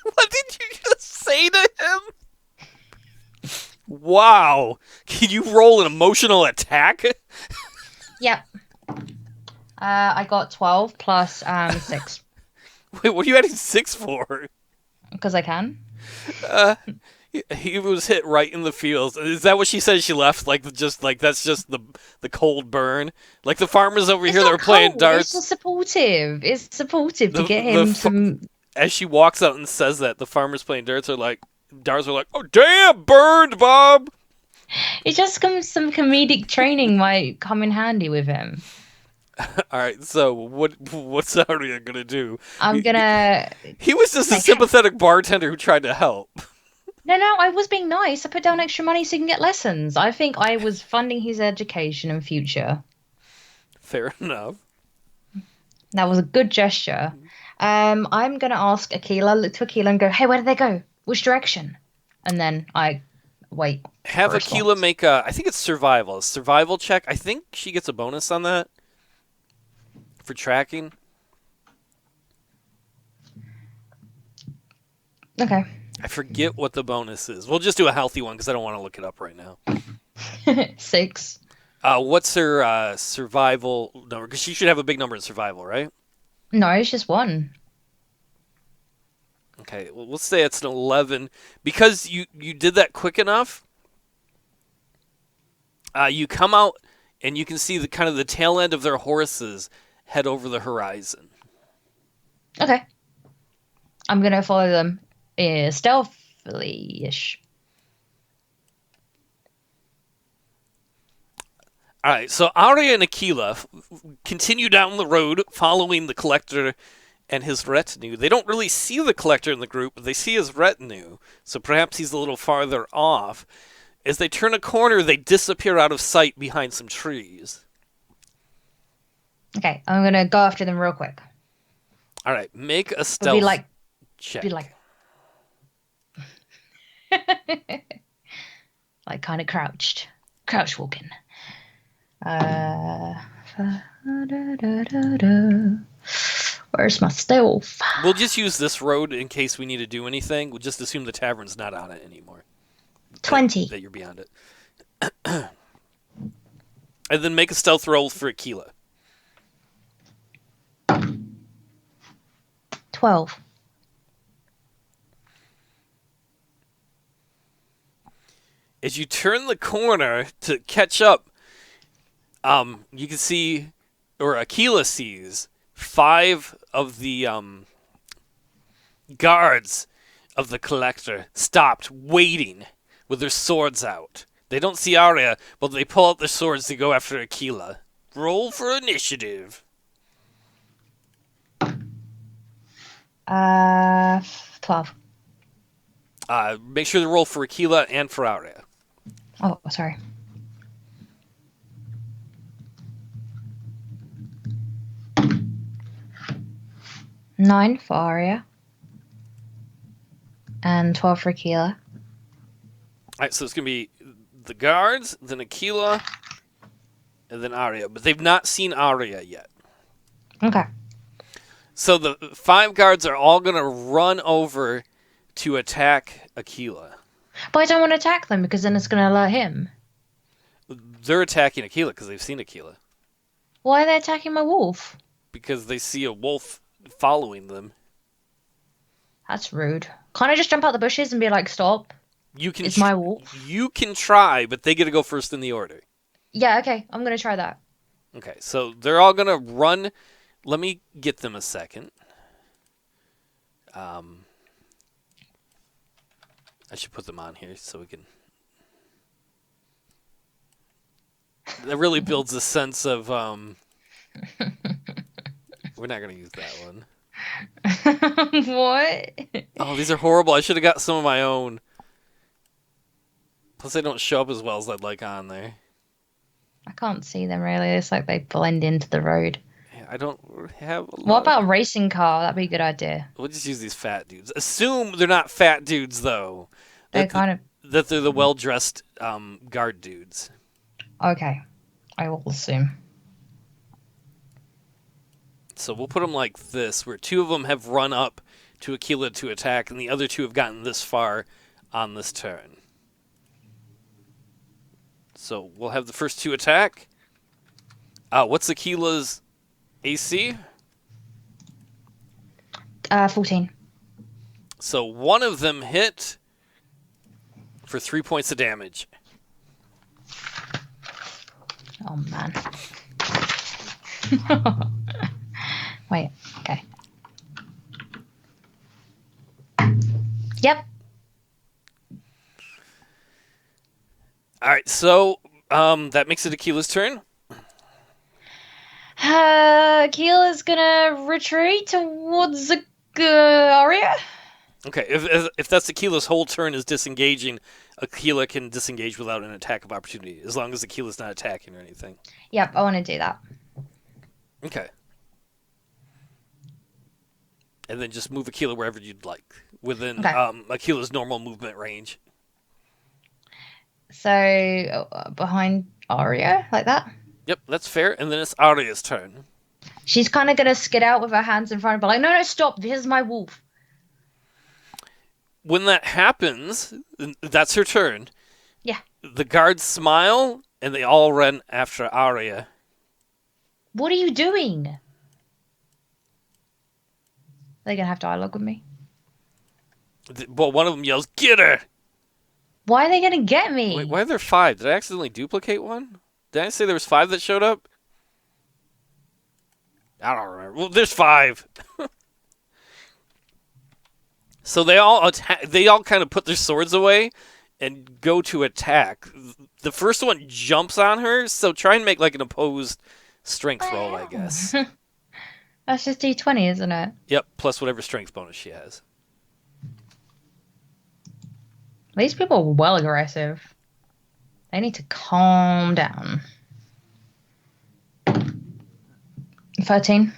What did you just say to him? Wow. Can you roll an emotional attack? Yep. I got 12 plus 6. Wait, what are you adding 6 for? Because I can. He was hit right in the feels. Is that what she said she left? That's just the cold burn? Like the farmers over here that were playing darts. It's supportive. It's supportive to get him some... As she walks out and says that, the farmers playing darts are like, oh damn, burned, Bob! It just comes some comedic training might come in handy with him. Alright, so what's Arya gonna do? He was just a sympathetic bartender who tried to help. No, I was being nice. I put down extra money so he can get lessons. I think I was funding his education and future. Fair enough. That was a good gesture. I'm going to ask Akela, look to Akela and go, hey, where did they go? Which direction? And then I wait. Have Akela make I think it's a survival check. I think she gets a bonus on that for tracking. Okay. I forget what the bonus is. We'll just do a healthy one because I don't want to look it up right now. 6. What's her survival number? Because she should have a big number in survival, right? No, it's just 1. Okay, well, we'll say it's an 11. Because you did that quick enough, you come out and you can see the kind of the tail end of their horses head over the horizon. Okay. I'm going to follow them stealthily-ish. All right, so Arya and Akela continue down the road following the Collector and his retinue. They don't really see the Collector in the group, but they see his retinue, so perhaps he's a little farther off. As they turn a corner, they disappear out of sight behind some trees. Okay, I'm going to go after them real quick. All right, make a stealth check. Be like... like kind of crouch walking. Where's my stealth? We'll just use this road in case we need to do anything. We'll just assume the tavern's not on it anymore. 20. That you're beyond it. And then make a stealth roll for Akela. 12. As you turn the corner to catch up, you can see, or Akela sees, 5 of the guards of the Collector stopped, waiting, with their swords out. They don't see Arya, but they pull out their swords to go after Akela. Roll for initiative. 12. Make sure to roll for Akela and for Arya. Oh, sorry. Nine for Arya. And 12 for Akela. Alright, so it's going to be the guards, then Akela, and then Arya. But they've not seen Arya yet. Okay. So the 5 guards are all going to run over to attack Akela. But I don't want to attack them because then it's going to alert him. They're attacking Akela because they've seen Akela. Why are they attacking my wolf? Because they see a wolf following them. That's rude. Can't I just jump out the bushes and be like, stop? It's my wolf. You can try, but they get to go first in the order. Yeah, okay. I'm going to try that. Okay, so they're all going to run. Let me get them a second. I should put them on here so we can... That really builds a sense of... We're not going to use that one. What? Oh, these are horrible. I should have got some of my own. Plus, they don't show up as well as I'd like on there. I can't see them really. It's like they blend into the road. Yeah, I don't have a lot. What about a racing car? That'd be a good idea. We'll just use these fat dudes. Assume they're not fat dudes, though. They're kind of... That they're the well-dressed guard dudes. Okay. I will assume. So we'll put them like this, where 2 of them have run up to Akela to attack, and the other 2 have gotten this far on this turn. So we'll have the first 2 attack. What's Akela's AC? 14. So one of them hit for 3 points of damage. Oh, man. Wait, okay. Yep. Alright, so that makes it Akela's turn. Akela's gonna retreat towards Arya. Okay, if that's Akela's whole turn is disengaging, Akela can disengage without an attack of opportunity, as long as Akela's not attacking or anything. Yep, I want to do that. Okay. And then just move Akela wherever you'd like, within Akela's normal movement range. So, behind Arya, like that? Yep, that's fair. And then it's Arya's turn. She's kind of going to skid out with her hands in front of her, like, no, stop, this is my wolf. When that happens, that's her turn. Yeah. The guards smile, and they all run after Arya. What are you doing? They're going to have dialogue with me. Well, one of them yells, "Get her!" Why are they gonna get me? Wait, why are there 5? Did I accidentally duplicate one? Did I say there was 5 that showed up? I don't remember. Well, there's 5. So they all attack. They all kind of put their swords away and go to attack. The first one jumps on her, so try and make like an opposed strength roll, I guess. That's just D20, isn't it? Yep, plus whatever strength bonus she has. These people are well aggressive. They need to calm down. 13.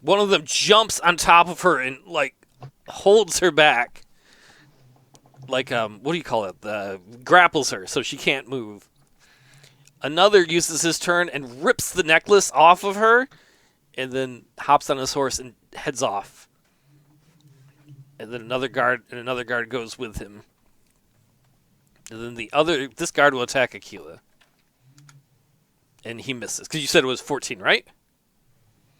One of them jumps on top of her and like holds her back. Like what do you call it? Grapples her so she can't move. Another uses his turn and rips the necklace off of her, and then hops on his horse and heads off. And then another guard goes with him. And then this guard will attack Akela. And he misses. Because you said it was 14, right?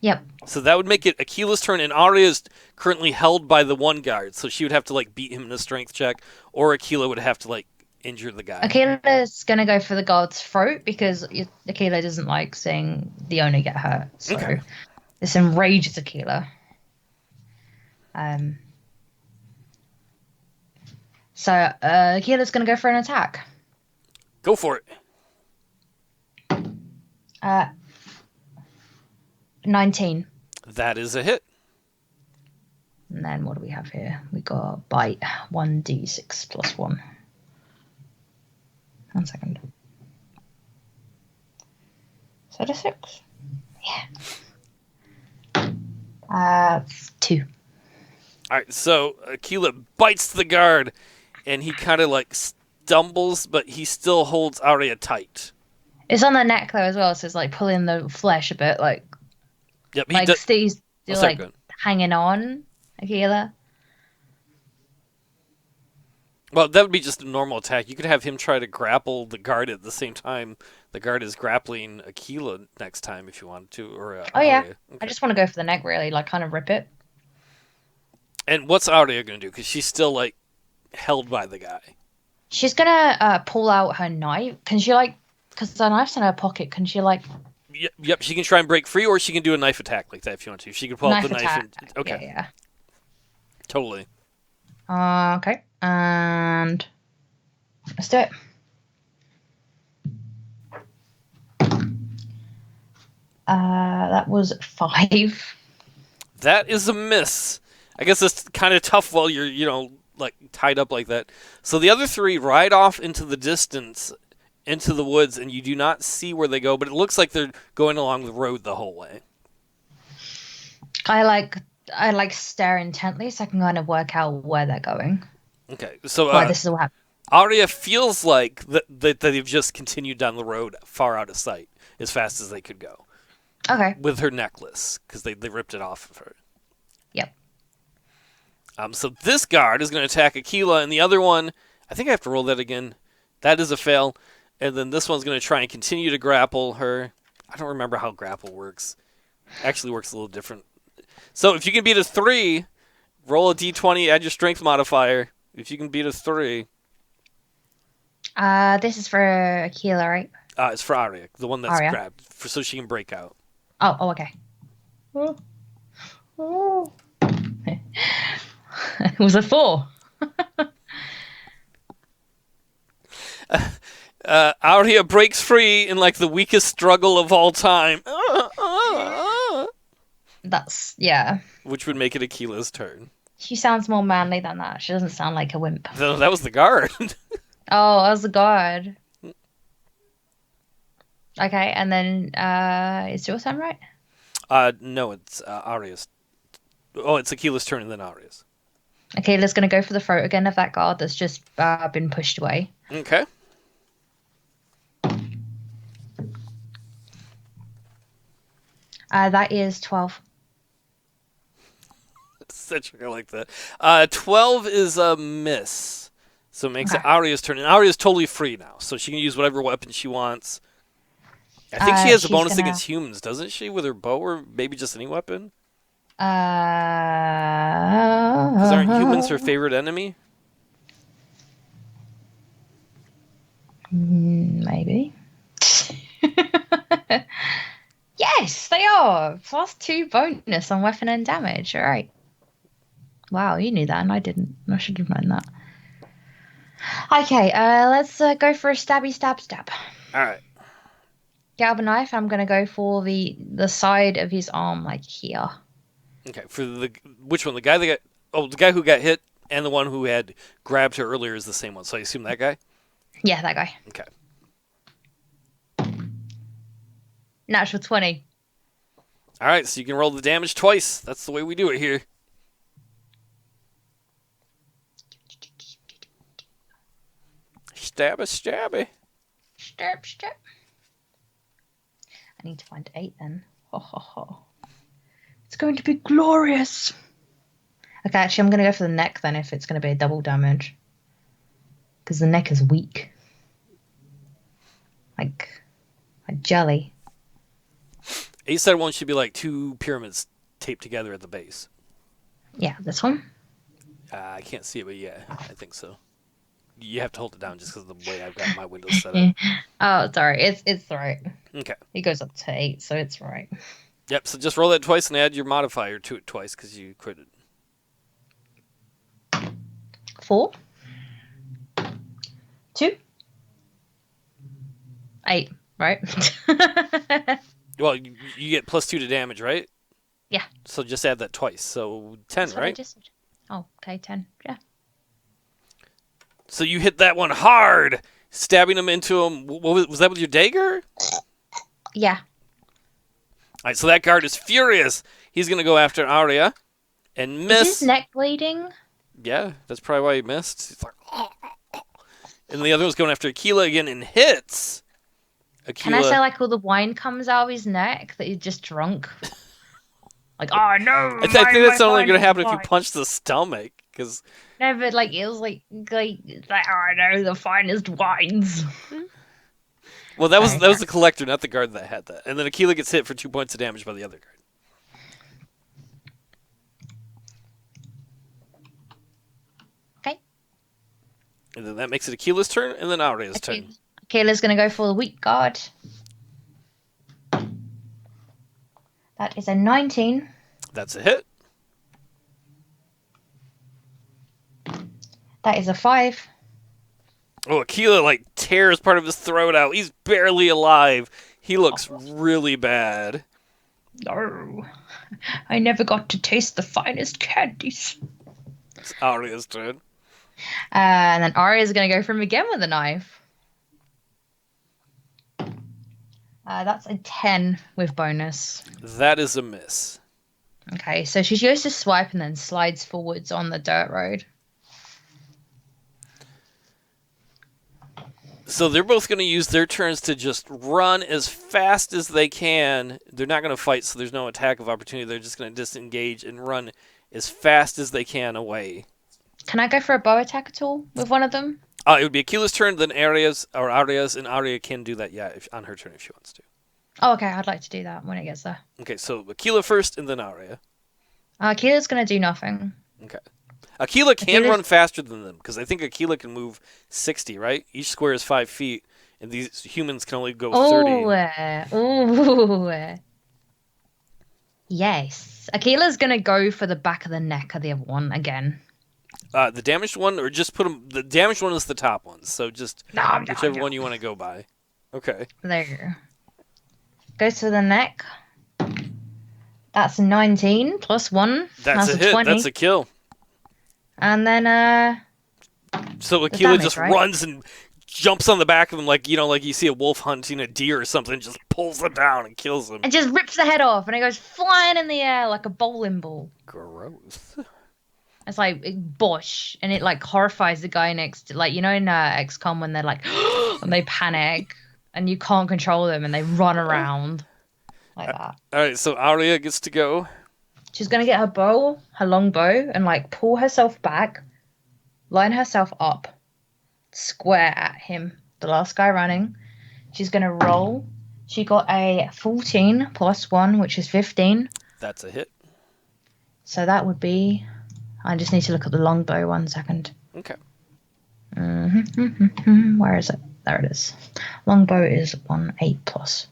Yep. So that would make it Akela's turn, and Arya is currently held by the one guard. So she would have to like beat him in a strength check, or Akela would have to like injure the guy. Akela's going to go for the guard's throat because Akela doesn't like seeing the owner get hurt. So this enrages Akela. So Akela's going to go for an attack. Go for it. 19. That is a hit. And then what do we have here? We got bite. 1d6 plus 1. 1 second. Is that a 6? Yeah. 2. All right, so Akela bites the guard, and he kind of like stumbles, but he still holds Arya tight. It's on the neck though as well, so it's like pulling the flesh a bit, like. Yep, like Steve's still like good. hanging on, Akela. Well, that would be just a normal attack. You could have him try to grapple the guard at the same time the guard is grappling Akela next time if you wanted to. Or yeah, okay. I just want to go for the neck really, like kind of rip it. And what's Arya going to do? Because she's still like held by the guy. She's gonna pull out her knife. Can she like? Because the knife's in her pocket. Can she like? Yep, she can try and break free, or she can do a knife attack like that if you want to. She can pull out the knife. And, okay. Yeah. Totally. Okay. And let's do it. That was 5. That is a miss. I guess it's kind of tough while you're, like tied up like that. So the other 3 ride off into the distance, into the woods, and you do not see where they go, but it looks like they're going along the road the whole way. I like stare intently so I can kind of work out where they're going. Okay, so this is what happened. Arya feels like that they've just continued down the road far out of sight as fast as they could go. Okay. With her necklace, because they ripped it off of her. Yep. So this guard is going to attack Akela, and the other one, I think I have to roll that again. That is a fail. And then this one's going to try and continue to grapple her. I don't remember how grapple works. Actually works a little different. So if you can beat a 3, roll a d20, add your strength modifier. If you can beat a 3. This is for Akela, right? It's for Arya, the one that's Arya. grabbed, so she can break out. Oh, okay. It was a 4. Arya breaks free in like the weakest struggle of all time. That's, yeah. Which would make it Akela's turn. She sounds more manly than that. She doesn't sound like a wimp. No, that was the guard. Oh, that was the guard. Okay, and then it's your turn, right? No, it's Arya's. Oh, it's Akela's turn and then Arya's. Akela's going to go for the throat again of that guard that's just been pushed away. Okay. That is 12. Such a like that. 12 is a miss. So it makes it Arya's turn. And Arya's totally free now, so she can use whatever weapon she wants. I think she has a bonus against humans, doesn't she? With her bow or maybe just any weapon? Because aren't humans her favorite enemy? Maybe. Yes, they are. +2 bonus on weapon and damage. All right. Wow, you knew that and I didn't. I should have known that. Okay, let's go for a stabby stab. All right. Grab a knife. I'm gonna go for the side of his arm, like here. Okay. For which one? The guy that got the guy who got hit and the one who had grabbed her earlier is the same one. So I assume that guy. Yeah, that guy. Okay. Natural 20. All right. So you can roll the damage twice. That's the way we do it here. Stabby, stabby. Stab. I need to find 8 then. Ho ho ho. It's going to be glorious. Okay, actually, I'm going to go for the neck then if it's going to be a double damage. Because the neck is weak. Like jelly. A-side one should be like 2 pyramids taped together at the base. Yeah, this one? I can't see it, but yeah, I think so. You have to hold it down just because of the way I've got my windows set up. Oh, sorry. It's right. Okay. It goes up to 8, so it's right. Yep, so just roll that twice and add your modifier to it twice because you critted. 4. 2. 8, right? Well, you get +2 to damage, right? Yeah. So just add that twice. So 10, That's what I right? just said. Oh, okay, 10. Yeah. So you hit that one hard, stabbing him into him. What was that with your dagger? Yeah. All right, so that guard is furious. He's going to go after Arya and miss. Is his neck bleeding? Yeah, that's probably why he missed. He's like, and the other one's going after Akela again and hits. Akela. Can I say, like, all the wine comes out of his neck that he's just drunk? Like, oh, no! I think that's only going to happen if you punch the stomach. Cause... No, but, like, it was like, oh, no, the finest wines. Well, that was the collector, not the guard that had that. And then Akela gets hit for 2 points of damage by the other guard. Okay. And then that makes it Akela's turn, and then Arya's turn. Akela's going to go for the weak guard. That is a 19. That's a hit. That is a 5. Oh, Akela, like, tears part of his throat out. He's barely alive. He looks really bad. No. I never got to taste the finest candies. It's Arya's turn. And then Arya's going to go for him again with a knife. That's a 10 with bonus. That is a miss. Okay, so she goes to swipe and then slides forwards on the dirt road. So they're both going to use their turns to just run as fast as they can. They're not going to fight, so there's no attack of opportunity. They're just going to disengage and run as fast as they can away. Can I go for a bow attack at all with one of them? It would be Akela's turn, then Arya's, and Arya can do that, on her turn if she wants to. Oh, okay, I'd like to do that when it gets there. Okay, so Akela first, and then Arya. Akela's going to do nothing. Okay. Akela can run faster than them, because I think Akela can move 60, right? Each square is 5 feet, and these humans can only go 30. Ooh. Yes. Akela's going to go for the back of the neck of the other one again. The damaged one, or just put them... The damaged one is the top one, so just whichever one you want to go by. Okay. There you go. Goes for the neck. That's a 19 plus 1. That's a hit. 20. That's a kill. And then, so Akela just runs and jumps on the back of him like you see a wolf hunting a deer or something, and just pulls him down and kills him. And just rips the head off, and it goes flying in the air like a bowling ball. Gross. It's like, bosh, and it, like, horrifies the guy next to, like, in XCOM when they're like, and they panic, and you can't control them, and they run around like that. All right, so Arya gets to go. She's going to get her long bow, and, like, pull herself back, line herself up, square at him, the last guy running. She's going to roll. She got a 14 plus 1, which is 15. That's a hit. So that would be... I just need to look at the longbow 1 second. Okay. Where is it? There it is. Longbow is 1d8 plus.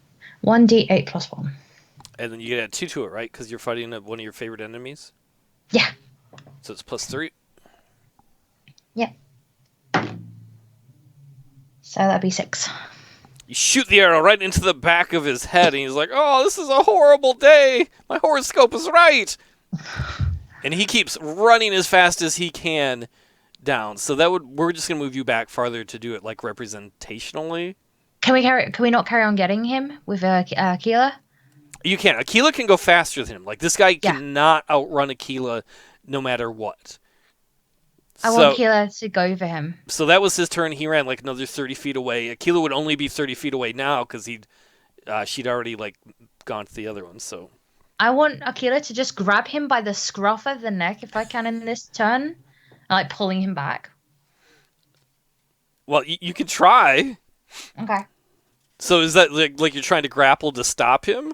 1d8 plus 1. And then you get add 2 to it, right? Because you're fighting one of your favorite enemies? Yeah. So it's plus 3? Yep. So that'd be 6. You shoot the arrow right into the back of his head, and he's like, oh, this is a horrible day. My horoscope is right. And he keeps running as fast as he can down. So we're just going to move you back farther to do it, like, representationally. Can we not carry on getting him with Akela? You can. Akela can go faster than him. Like, this guy cannot outrun Akela no matter what. I want Akela to go for him. So that was his turn. He ran like another 30 feet away. Akela would only be 30 feet away now because she'd already like gone to the other one. So I want Akela to just grab him by the scruff of the neck if I can in this turn, and, like pulling him back. Well, you can try. Okay. So is that like you're trying to grapple to stop him?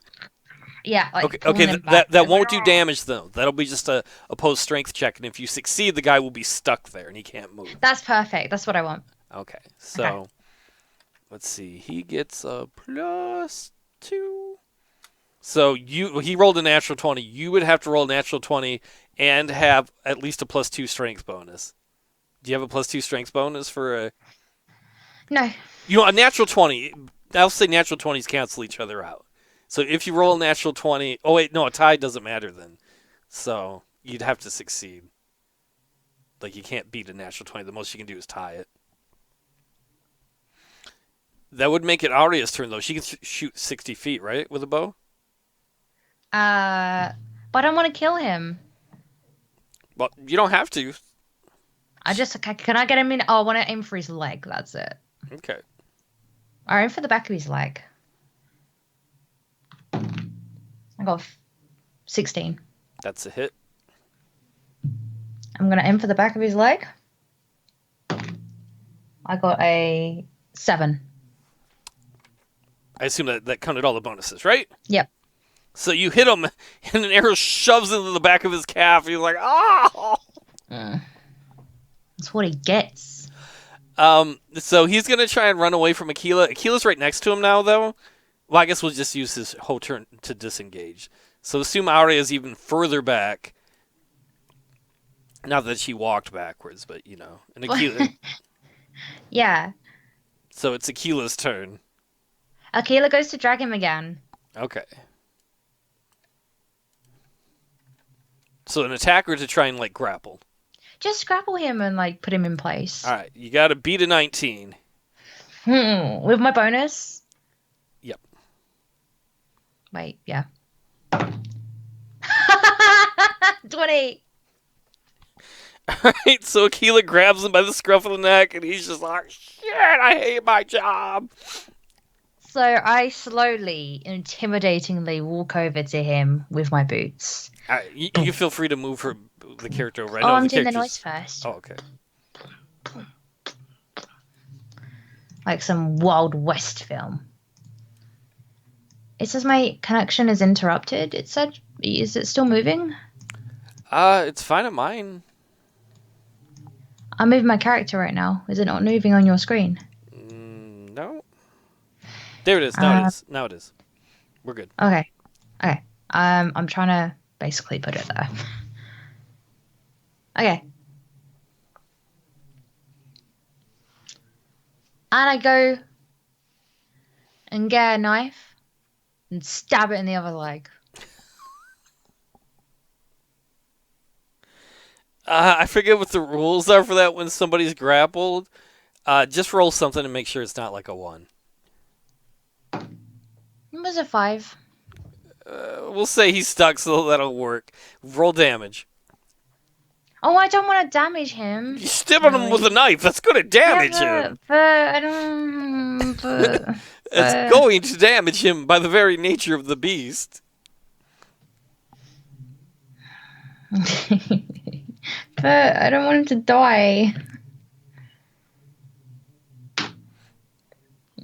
Yeah. Like okay. That won't do damage though. That'll be just a opposed strength check, and if you succeed, the guy will be stuck there and he can't move. That's perfect. That's what I want. Okay. So let's see. He gets a +2. So he rolled a natural 20. You would have to roll a natural 20 and have at least a +2 strength bonus. Do you have a +2 strength bonus for a? No. You know, a natural 20. I'll say natural 20s cancel each other out. So if you roll a natural 20... Oh, wait, no, a tie doesn't matter then. So you'd have to succeed. Like, you can't beat a natural 20. The most you can do is tie it. That would make it Arya's turn, though. She can shoot 60 feet, right, with a bow? But I don't want to kill him. Well, you don't have to. Can I get him in? Oh, I want to aim for his leg. That's it. Okay. I aim for the back of his leg. I got 16. That's a hit. I'm going to aim for the back of his leg. I got a 7. I assume that counted all the bonuses, right? Yep. So you hit him, and an arrow shoves into the back of his calf. He's like, oh! That's what he gets. So he's going to try and run away from Akela. Akela's right next to him now, though. Well, I guess we'll just use his whole turn to disengage. So assume Arya is even further back. Not that she walked backwards, but, you know. And Akela... Yeah. So it's Akela's turn. Akela goes to drag him again. Okay. So an attacker to try and, like, grapple. Just grapple him and, like, put him in place. All right. You got to beat a 19. With my bonus? Yep. Wait, yeah. 20. All right, so Akela grabs him by the scruff of the neck, and he's just like, shit, I hate my job. So I slowly, intimidatingly walk over to him with my boots. All right, you feel free to move the character over. I'm doing the noise first. Oh, okay. Like some Wild West film. It says my connection is interrupted. It said, is it still moving? It's fine at mine. I'm moving my character right now. Is it not moving on your screen? No. There it is. Now it is. We're good. Okay. I'm trying to basically put it there. Okay. And I go and get a knife and stab it in the other leg. I forget what the rules are for that when somebody's grappled. Just roll something and make sure it's not like a 1. It was a 5. We'll say he's stuck, so that'll work. Roll damage. Oh, I don't want to damage him. You stab at him with a knife. That's going to damage him. But I don't... It's going to damage him by the very nature of the beast. But I don't want him to die. I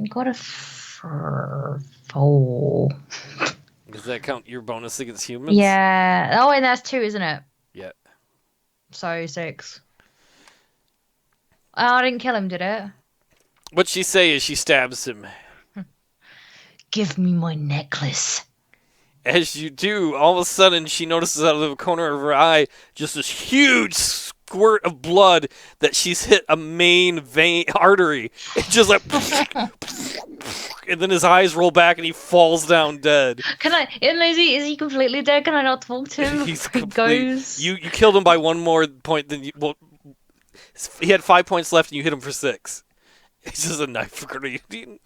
got a 4. Does that count your bonus against humans? Yeah. Oh, and that's 2, isn't it? Yeah. So 6. Oh, I didn't kill him, did it? What she say is she stabs him. Give me my necklace. As you do, all of a sudden she notices out of the corner of her eye just this huge squirt of blood that she's hit a main vein artery. It's just like, and then his eyes roll back and he falls down dead. Can I? Is he completely dead? Can I not talk to him? He's before he complete. goes. You killed him by 1 more point than you. Well, he had 5 points left and you hit him for 6. It's just a knife grenade.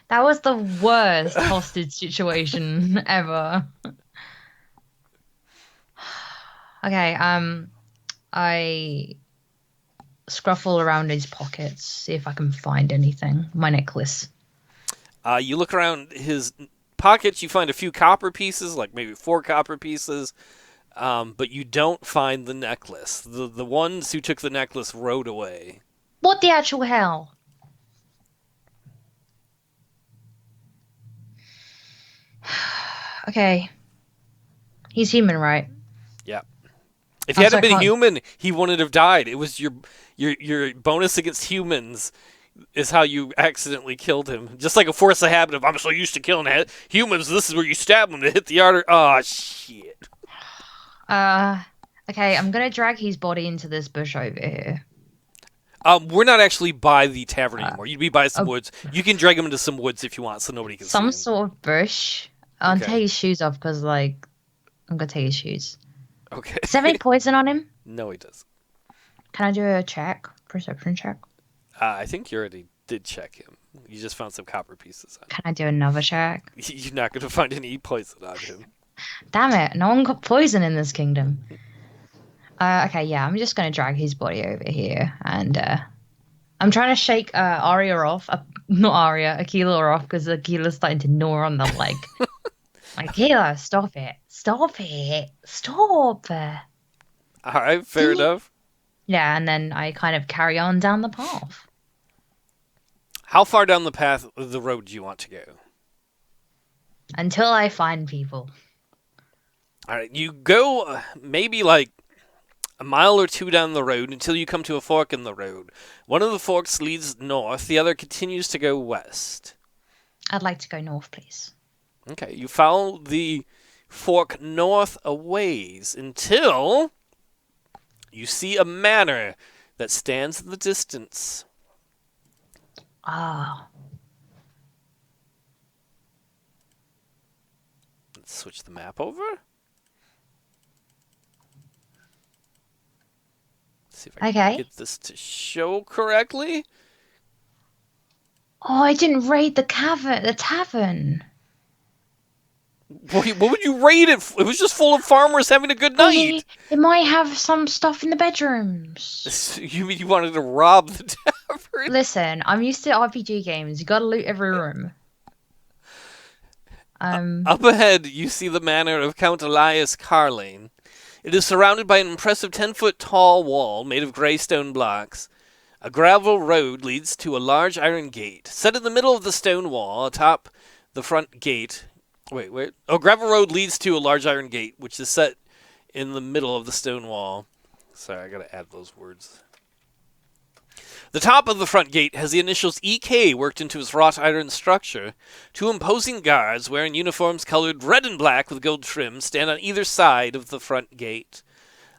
That was the worst hostage situation ever. Okay, I scruffle around his pockets, see if I can find anything. My necklace. You look around his pockets, you find a few copper pieces, like maybe 4 copper pieces, but you don't find the necklace. The ones who took the necklace rode away. What the actual hell? Okay. He's human, right? Yeah. If he hadn't been human, he wouldn't have died. It was your bonus against humans is how you accidentally killed him. Just like a force of habit of, I'm so used to killing humans, this is where you stab them to hit the artery. Oh, shit. Okay, I'm gonna drag his body into this bush over here. We're not actually by the tavern anymore. You'd be by some woods. You can drag him into some woods if you want, so nobody can see him. Some sort of bush. I'll take his shoes off because, like, I'm gonna take his shoes. Okay. Does that have any poison on him? No, he doesn't. Can I do a check? Perception check? I think you already did check him. You just found some copper pieces on him. Can I do another check? You're not going to find any poison on him. Damn it, no one got poison in this kingdom. Okay, yeah, I'm just gonna drag his body over here, and I'm trying to shake Arya off. Not Arya, Akela off, because Akela's starting to gnaw on the leg. Akela, stop it. Stop it. Stop. Alright, fair enough. Yeah, and then I kind of carry on down the path. How far down the path of the road do you want to go? Until I find people. Alright, you go maybe like a mile or 2 down the road until you come to a fork in the road. One of the forks leads north, the other continues to go west. I'd like to go north, please. Okay, you follow the fork north a ways until you see a manor that stands in the distance. Ah. Let's switch the map over. See if I can get this to show correctly. Oh, I didn't raid the tavern. What would you raid it? It was just full of farmers having a good night. It might have some stuff in the bedrooms. You mean you wanted to rob the tavern? Listen, I'm used to RPG games. You gotta loot every room. Up ahead, you see the manor of Count Elias Carlane. It is surrounded by an impressive 10-foot tall wall made of gray stone blocks. A gravel road leads to a large iron gate. Set in the middle of the stone wall, atop the front gate... Wait. Oh, gravel road leads to a large iron gate, which is set in the middle of the stone wall. Sorry, I gotta add those words. The top of the front gate has the initials EK worked into its wrought iron structure. 2 imposing guards wearing uniforms colored red and black with gold trim stand on either side of the front gate.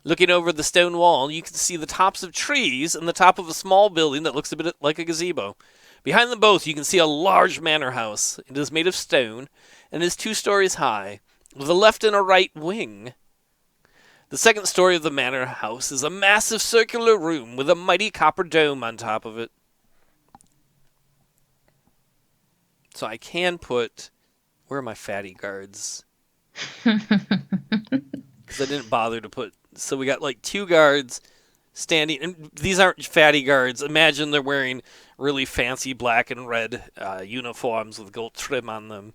Looking over the stone wall, you can see the tops of trees and the top of a small building that looks a bit like a gazebo. Behind them both, you can see a large manor house. It is made of stone and is 2 stories high, with a left and a right wing. The second story of the manor house is a massive circular room with a mighty copper dome on top of it. So I can put... Where are my fatty guards? Because I didn't bother to put... So we got like 2 guards standing... And these aren't fatty guards. Imagine they're wearing really fancy black and red uniforms with gold trim on them.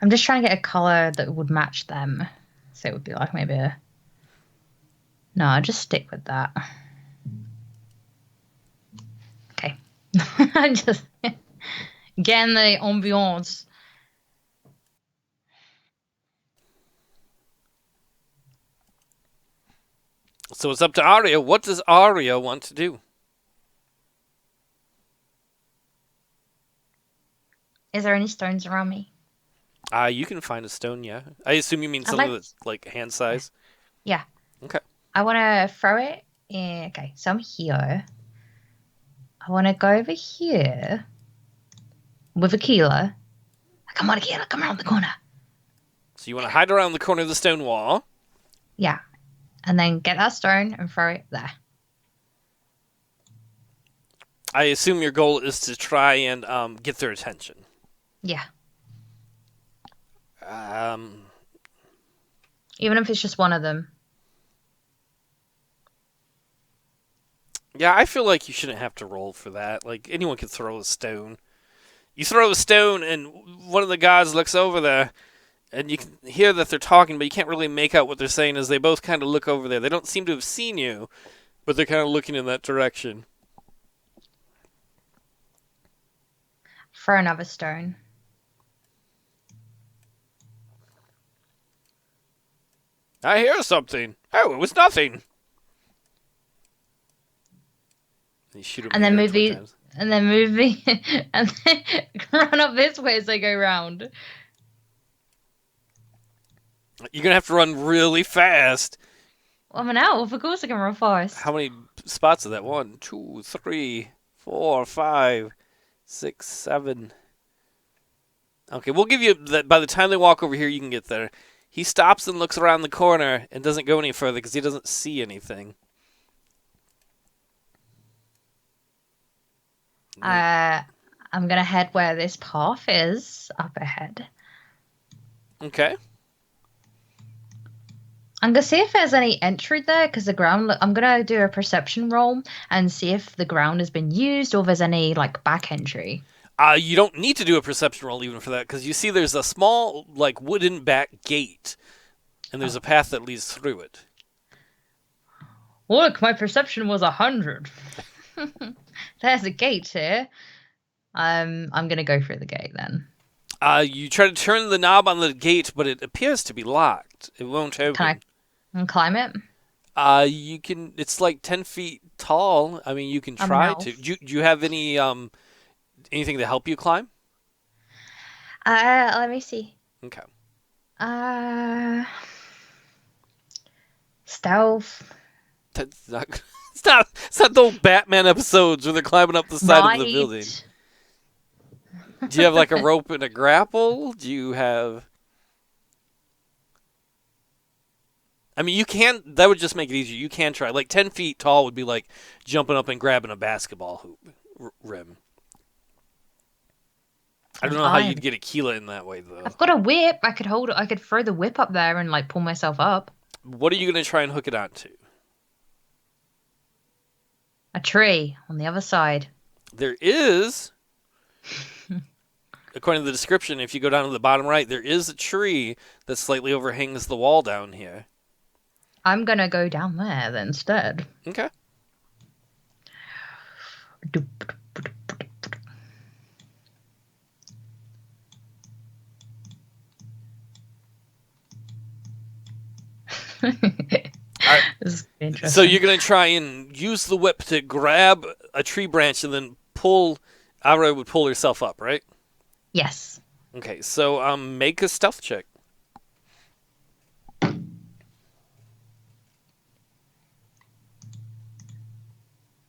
I'm just trying to get a color that would match them. So it would be like maybe a... No, I'll just stick with that. Okay. I'm just getting the ambiance. So it's up to Arya. What does Arya want to do? Is there any stones around me? You can find a stone, yeah. I assume you mean I'd something like. that's like hand Yeah. size. Yeah. Okay. I want to throw it in. Okay, so I'm here. I want to go over here with Akela. Come on, Akela, come around the corner. So you want to hide around the corner of the stone wall. Yeah. And then get that stone and throw it there. I assume your goal is to try and get their attention. Yeah. Um, Even if it's just one of them. yeah, I feel like you shouldn't have to roll for that. Like, anyone can throw a stone. You throw a stone, and one of the gods looks over there, and you can hear that they're talking, but you can't really make out what they're saying as they both kind of look over there. They don't seem to have seen you, but they're kind of looking in that direction. Throw another stone. I hear something. Oh, it was nothing. You shoot him And then in the air move 20 the times. and then move the and then run up this way as they go round. You're going to have to run really fast. Well, I'm an elf, of course I can run fast. How many spots is that? 1, 2, 3, 4, 5, 6, 7. Okay, we'll give you that. By the time they walk over here, you can get there. He stops and looks around the corner and doesn't go any further because he doesn't see anything. I'm gonna head where this path is up ahead. Okay. I'm gonna see if there's any entry there because the ground. I'm gonna do a perception roll and see if the ground has been used or there's any like back entry. You don't need to do a perception roll even for that because you see there's a small like wooden back gate, and there's a path that leads through it. Look, my perception was 100. There's a gate here. I'm gonna go through the gate then. You try to turn the knob on the gate, but it appears to be locked. It won't open. Can I climb it? You can. It's like 10 feet tall. I mean, you can I'm an try elf. to. Do you have any anything to help you climb? Let me see. Okay. Uh, Stealth. That's not. It's not. It's not the old Batman episodes where they're climbing up the side of the building. Do you have like a rope and a grapple? Do you have? I mean, you can. That would just make it easier. You can try. Like 10 feet tall would be like jumping up and grabbing a basketball hoop rim. I don't know how you'd get Akela in that way though. I've got a whip. I could hold it. I could throw the whip up there and like pull myself up. What are you going to try and hook it onto? A tree on the other side. There is, according to the description, if you go down to the bottom right, there is a tree that slightly overhangs the wall down here. I'm gonna go down there then instead. Okay. This is interesting. So you're going to try and use the whip to grab a tree branch and then pull. Ara would pull herself up, right? Yes. Okay, so make a stealth check.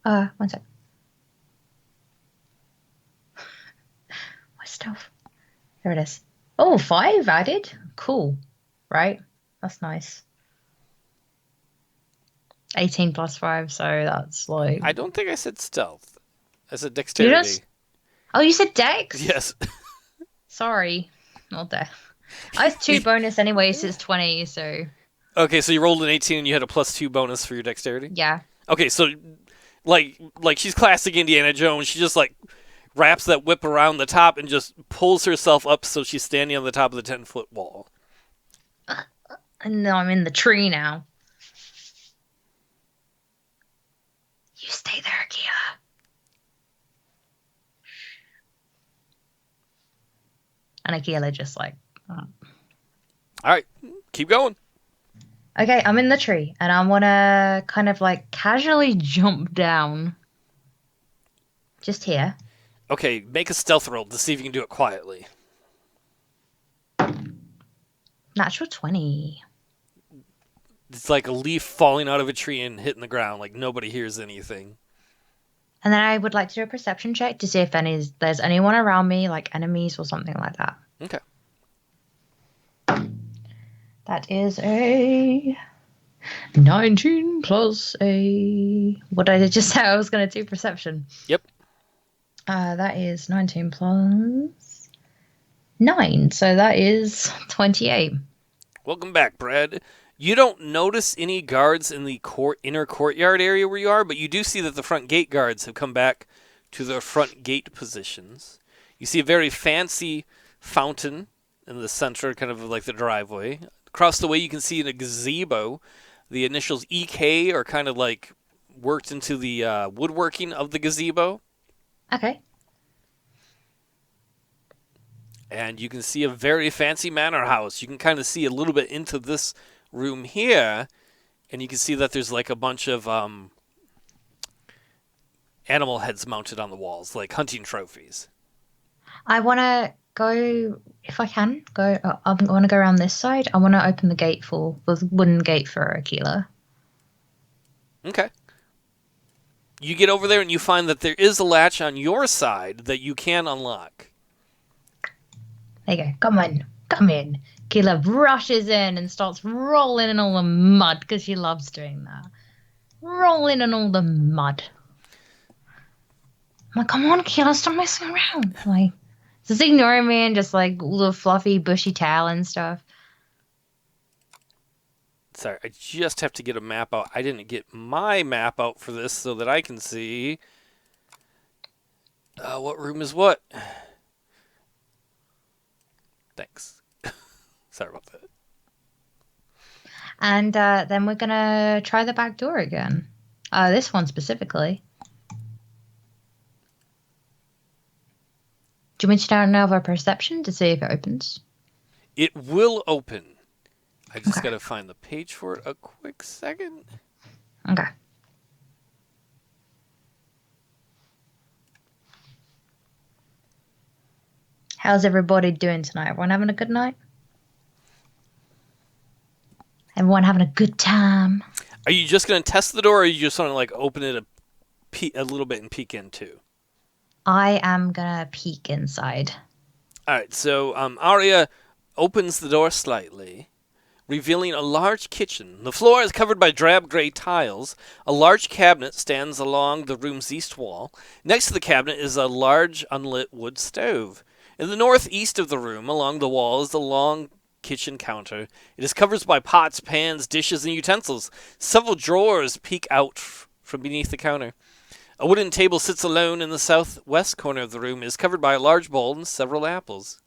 One sec. My stealth. There it is. Oh, 5 added. Cool. Right? That's nice. 18 plus 5, so that's like... I don't think I said stealth. I said dexterity. Oh, you said dex? Yes. Sorry. Not dex. I have 2 bonus anyway, so it's 20, so... Okay, so you rolled an 18 and you had a +2 bonus for your dexterity? Yeah. Okay, so like she's classic Indiana Jones. She just like wraps that whip around the top and just pulls herself up so she's standing on the top of the 10-foot wall. And now I'm in the tree now. You stay there, Akela. And Akela just like... All right, keep going. Okay, I'm in the tree, and I want to kind of like casually jump down. Just here. Okay, make a stealth roll to see if you can do it quietly. Natural 20. It's like a leaf falling out of a tree and hitting the ground, like nobody hears anything. And then I would like to do a perception check to see if there's anyone around me, like enemies or something like that. Okay. That is a 19 plus a... What did I just say? I was going to do perception. Yep. That is 19 plus 9, so that is 28. Welcome back, Brad. You don't notice any guards in the inner courtyard area where you are, but you do see that the front gate guards have come back to their front gate positions. You see a very fancy fountain in the center, kind of like the driveway. Across the way, you can see in a gazebo. The initials EK are kind of like worked into the woodworking of the gazebo. Okay. And you can see a very fancy manor house. You can kind of see a little bit into this room here, and you can see that there's like a bunch of animal heads mounted on the walls, like hunting trophies. I want to go, if I can, I want to go around this side. I want to open the wooden gate for Akela. Okay. You get over there and you find that there is a latch on your side that you can unlock. There you go. Come in. Akela rushes in and starts rolling in all the mud because she loves doing that. Rolling in all the mud. I'm like, come on, Akela, stop messing around. Like, just ignoring me and just like all the fluffy, bushy tail and stuff. Sorry, I just have to get a map out. I didn't get my map out for this so that I can see what room is what. Thanks. Sorry about that. And then we're going to try the back door again. This one specifically. Do you want me to do another perception to see if it opens? It will open. I just Okay. got to find the page for it a quick second. Okay. How's everybody doing tonight? Everyone having a good night? Everyone having a good time? Are you just going to test the door, or are you just going to like open it a little bit and peek in too? I am gonna peek inside. All right, so Arya opens the door slightly, revealing a large kitchen. The floor is covered by drab gray tiles. A large cabinet stands along the room's east wall. Next to the cabinet is a large unlit wood stove. In the northeast of the room, along the wall, is the long kitchen counter. It is covered by pots, pans, dishes, and utensils. Several drawers peek out from beneath the counter. A wooden table sits alone in the southwest corner of the room. It is covered by a large bowl and several apples.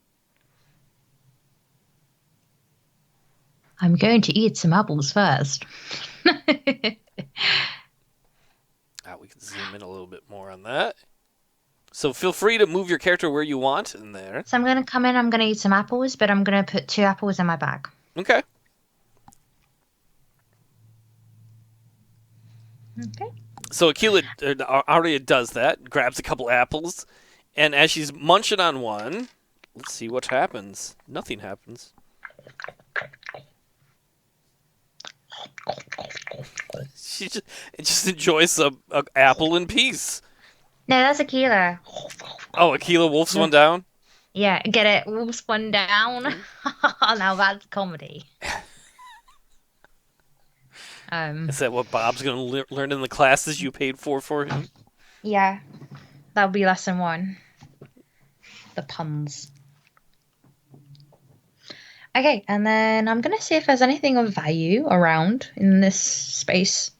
I'm going to eat some apples first. We can zoom in a little bit more on that. So feel free to move your character where you want in there. So I'm gonna come in, I'm gonna eat some apples, but I'm gonna put 2 apples in my bag. Okay. Okay. So Akela, Arya does that, grabs a couple apples, and as she's munching on one, let's see what happens. Nothing happens. She just enjoys some apple in peace. No, that's Akela. Oh, Akela wolfs one down? Yeah, get it? Wolf's one down. Now that's comedy. Is that what Bob's going to learn in the classes you paid for him? Yeah, that'll be lesson 1. The puns. Okay, and then I'm gonna see if there's anything of value around in this space.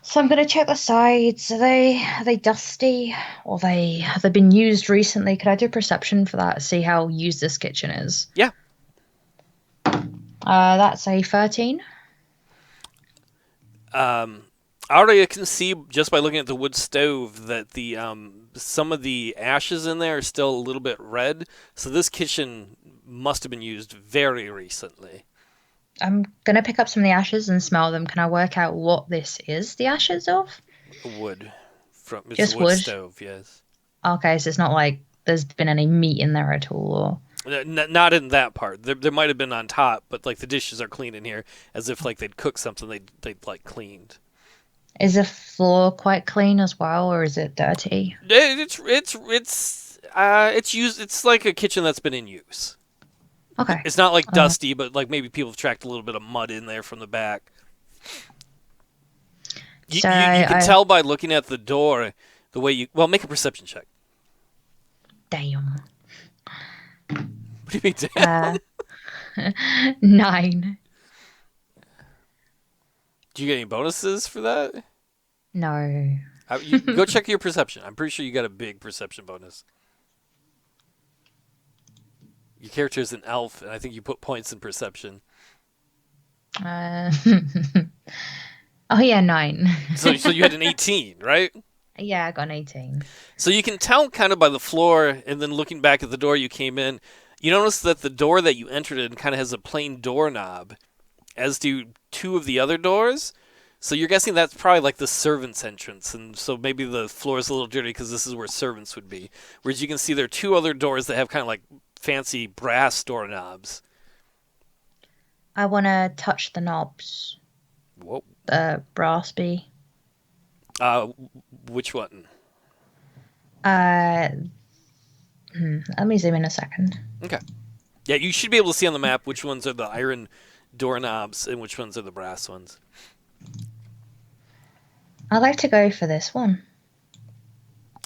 So I'm gonna check the sides. Are they dusty, or have they been used recently? Could I do perception for that? See how used this kitchen is. Yeah. That's a 13. Arya can see just by looking at the wood stove that the some of the ashes in there are still a little bit red. So this kitchen must have been used very recently. I'm gonna pick up some of the ashes and smell them. Can I work out what this is? The ashes of? Wood. It's a Just wood wood. stove, yes. Okay, so it's not like there's been any meat in there at all, Not in that part. There might have been on top, but like the dishes are clean in here, as if like they'd cooked something they'd like cleaned. Is the floor quite clean as well, or is it dirty? It's used. It's like a kitchen that's been in use. Okay. It's not like Uh, dusty, but like maybe people have tracked a little bit of mud in there from the back. so You can I tell by looking at the door the way you. Well, make a perception check. damn. What do you mean, Uh, damn? 9. Do you get any bonuses for that? No. You go check your perception. I'm pretty sure you got a big perception bonus. Your character is an elf, and I think you put points in perception. Uh, oh yeah, 9. So you had an 18, right? Yeah, I got an 18. So you can tell kind of by the floor, and then looking back at the door you came in, you notice that the door that you entered in kind of has a plain doorknob, as do two of the other doors. So you're guessing that's probably like the servants' entrance, and so maybe the floor is a little dirty because this is where servants would be. Whereas you can see there are two other doors that have kind of like fancy brass doorknobs. I want to touch the knobs. Whoa. The brassby. Uh, which one? Uh, Let me zoom in a second. Okay. Yeah, you should be able to see on the map which ones are the iron doorknobs and which ones are the brass ones. I'd like to go for this one.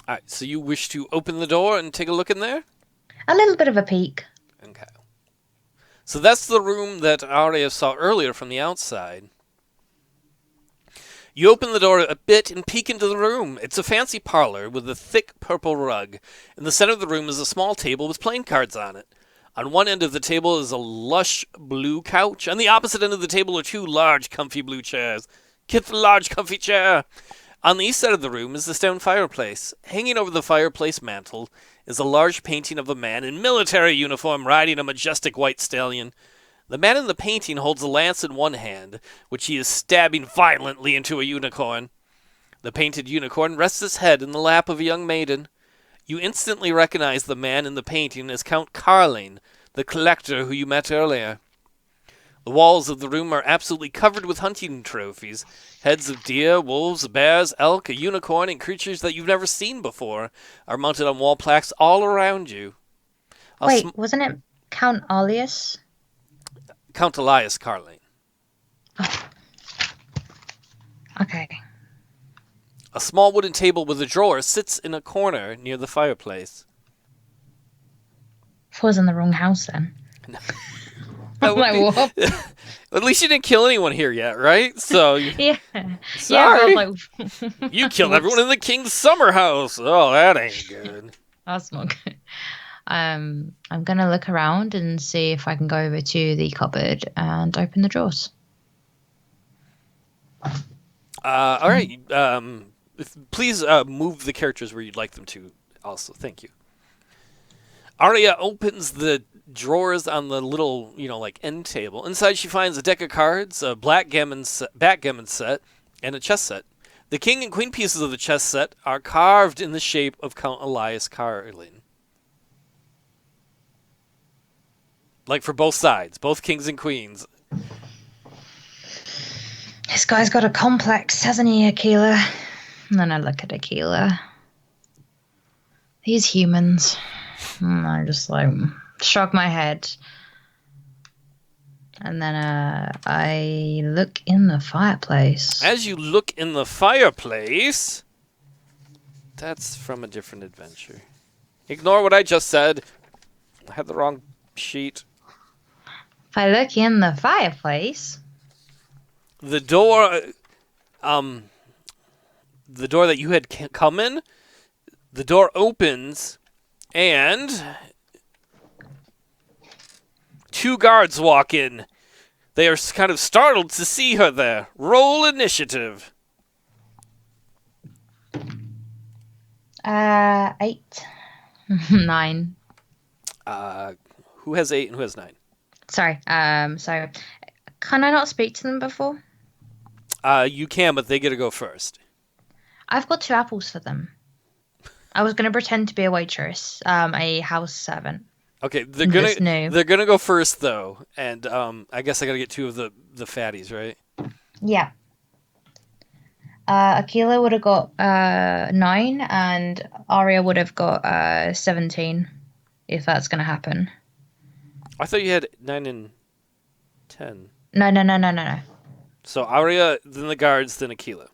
All right, so you wish to open the door and take a look in there? A little bit of a peek. Okay. So that's the room that Arya saw earlier from the outside. You open the door a bit and peek into the room. It's a fancy parlor with a thick purple rug. In the center of the room is a small table with playing cards on it. On one end of the table is a lush blue couch. On the opposite end of the table are two large, comfy blue chairs. Get the large, comfy chair. On the east side of the room is the stone fireplace. Hanging over the fireplace mantel is a large painting of a man in military uniform riding a majestic white stallion. The man in the painting holds a lance in one hand, which he is stabbing violently into a unicorn. The painted unicorn rests its head in the lap of a young maiden. You instantly recognize the man in the painting as Count Carling, the collector who you met earlier. The walls of the room are absolutely covered with hunting trophies. Heads of deer, wolves, bears, elk, a unicorn, and creatures that you've never seen before are mounted on wall plaques all around you. Wait, wasn't it Count Alias? Count Elias Carling. Oh. Okay. A small wooden table with a drawer sits in a corner near the fireplace. I was in the wrong house then. I'm like, what? At least you didn't kill anyone here yet, right? So yeah. Sorry. Yeah, like, you killed everyone in the king's summer house. Oh, that ain't good. That's not good. I'm gonna look around and see if I can go over to the cupboard and open the drawers. All right. Please move the characters where you'd like them to. Also, thank you. Arya opens the drawers on the little, like end table. Inside, she finds a deck of cards, a backgammon set, and a chess set. The king and queen pieces of the chess set are carved in the shape of Count Elias Carling. Like for both sides, both kings and queens. This guy's got a complex, hasn't he, Akela? And then I look at Akela. These humans. And I just shrug my head. And then I look in the fireplace. As you look in the fireplace, that's from a different adventure. Ignore what I just said. I had the wrong sheet. If I look in the fireplace, the door that you had come in, the door opens, and two guards walk in. They are kind of startled to see her there. Roll initiative. 8. 9. Who has 8 and who has 9? Sorry. So Can I not speak to them before? You can, but they get to go first. I've got 2 apples for them. I was going to pretend to be a waitress, a house servant. Okay, they're gonna go first though, and I guess I gotta get 2 of the fatties, right? Yeah. Akela would have got 9, and Arya would have got 17, if that's going to happen. I thought you had 9 and 10. No. So Arya, then the guards, then Akela.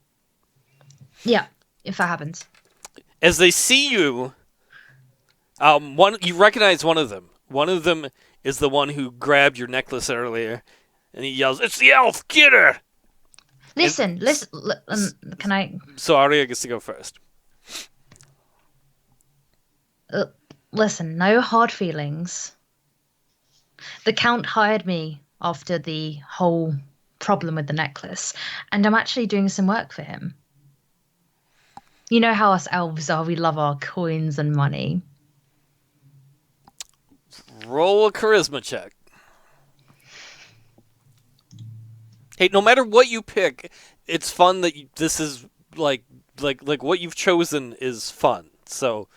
Yeah, if that happens. As they see you, you recognize one of them. One of them is the one who grabbed your necklace earlier, and he yells, "It's the elf! Get her!" Listen. Can I? So Arya gets to go first. Listen, no hard feelings. The Count hired me after the whole problem with the necklace, and I'm actually doing some work for him. You know how us elves are, we love our coins and money. Roll a charisma check. Hey, no matter what you pick, it's fun that this is like what you've chosen is fun. So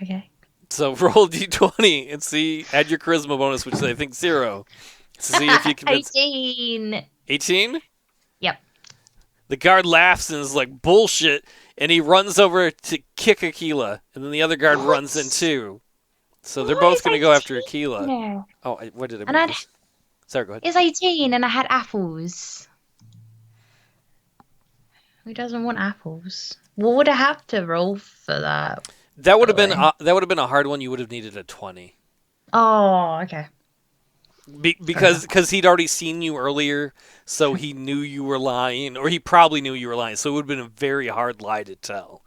Okay. So roll d20 and see, add your charisma bonus, which is I think 0. To see if you convince 18. 18? Yep. The guard laughs and is like, bullshit, and he runs over to kick Akela, and then the other guard runs in too. So they're both going to go after Akela. No. Oh, what did I And make? Sorry, go ahead. It's 18 and I had apples. Who doesn't want apples? What would I have to roll for that? That would have been a hard one. You would have needed a 20. Oh, okay. Because he'd already seen you earlier, so he knew you were lying, or he probably knew you were lying. So it would have been a very hard lie to tell.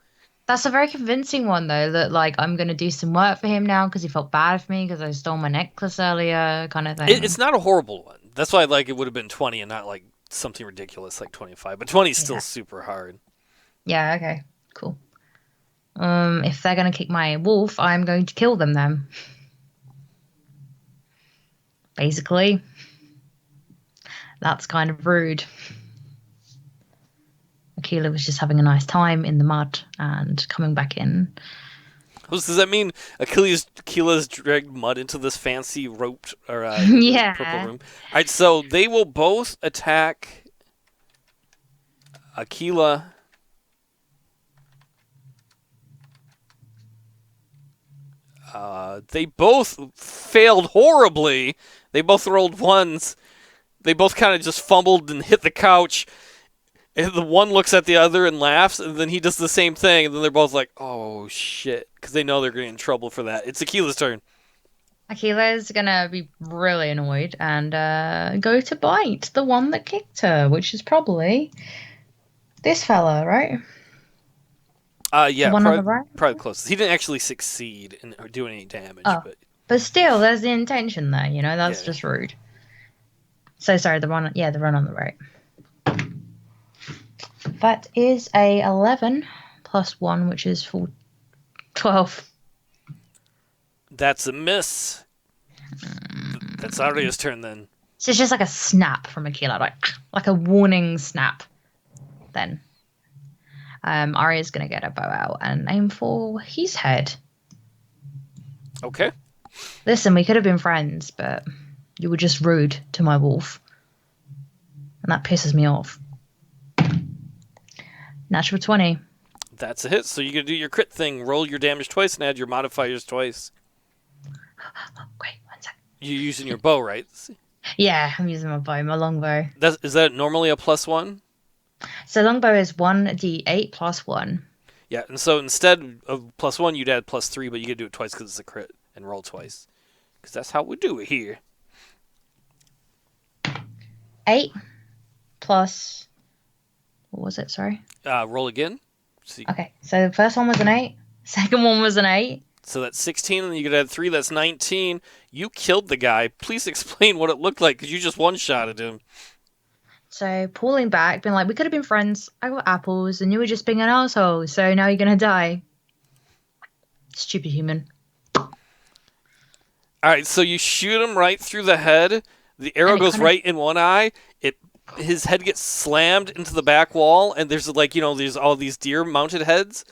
That's a very convincing one, though, that, like, I'm going to do some work for him now because he felt bad for me because I stole my necklace earlier, kind of thing. It's not a horrible one. That's why it would have been 20 and not, like, something ridiculous like 25. But 20 is still super hard. Yeah, okay. Cool. If they're going to kick my wolf, I'm going to kill them then. Basically. That's kind of rude. Akela was just having a nice time in the mud and coming back in. Does that mean Akela's dragged mud into this fancy roped or yeah. purple room? All right, so they will both attack Akela. They both failed horribly. They both rolled 1s. They both kind of just fumbled and hit the couch. And the one looks at the other and laughs, and then he does the same thing, and then they're both like, oh, shit, because they know they're getting in trouble for that. It's Akela's turn. Akela's going to be really annoyed and go to bite the one that kicked her, which is probably this fella, right? Yeah, the one on the right? Probably closest. He didn't actually succeed in doing any damage. Oh, but still, there's the intention there, you know? That's just rude. So sorry, the one on the right. That is a 11 plus 1, which is 12. That's a miss. That's Arya's turn then. So it's just like a snap from Akela, like a warning snap. Then Arya's going to get a bow out and aim for his head. Okay. Listen, we could have been friends, but you were just rude to my wolf. And that pisses me off. Natural 20. That's a hit. So you can do your crit thing. Roll your damage twice and add your modifiers twice. Wait, 1 sec. You're using your bow, right? Yeah, I'm using my bow, my longbow. Is that normally a +1? So longbow is 1d8 plus 1. Yeah, and so instead of +1, you'd add +3, but you could do it twice because it's a crit and roll twice. Because that's how we do it here. 8 plus... What was it? Sorry. Roll again. Okay, so the first one was an 8. Second one was an 8. So that's 16, and you could add 3. That's 19. You killed the guy. Please explain what it looked like, because you just one-shotted him. So pulling back, being like, we could have been friends. I got apples, and you were just being an asshole. So now you're gonna die. Stupid human. All All right, so you shoot him right through the head. The arrow And it goes kinda- right in one eye. His head gets slammed into the back wall, and there's there's all these deer mounted heads.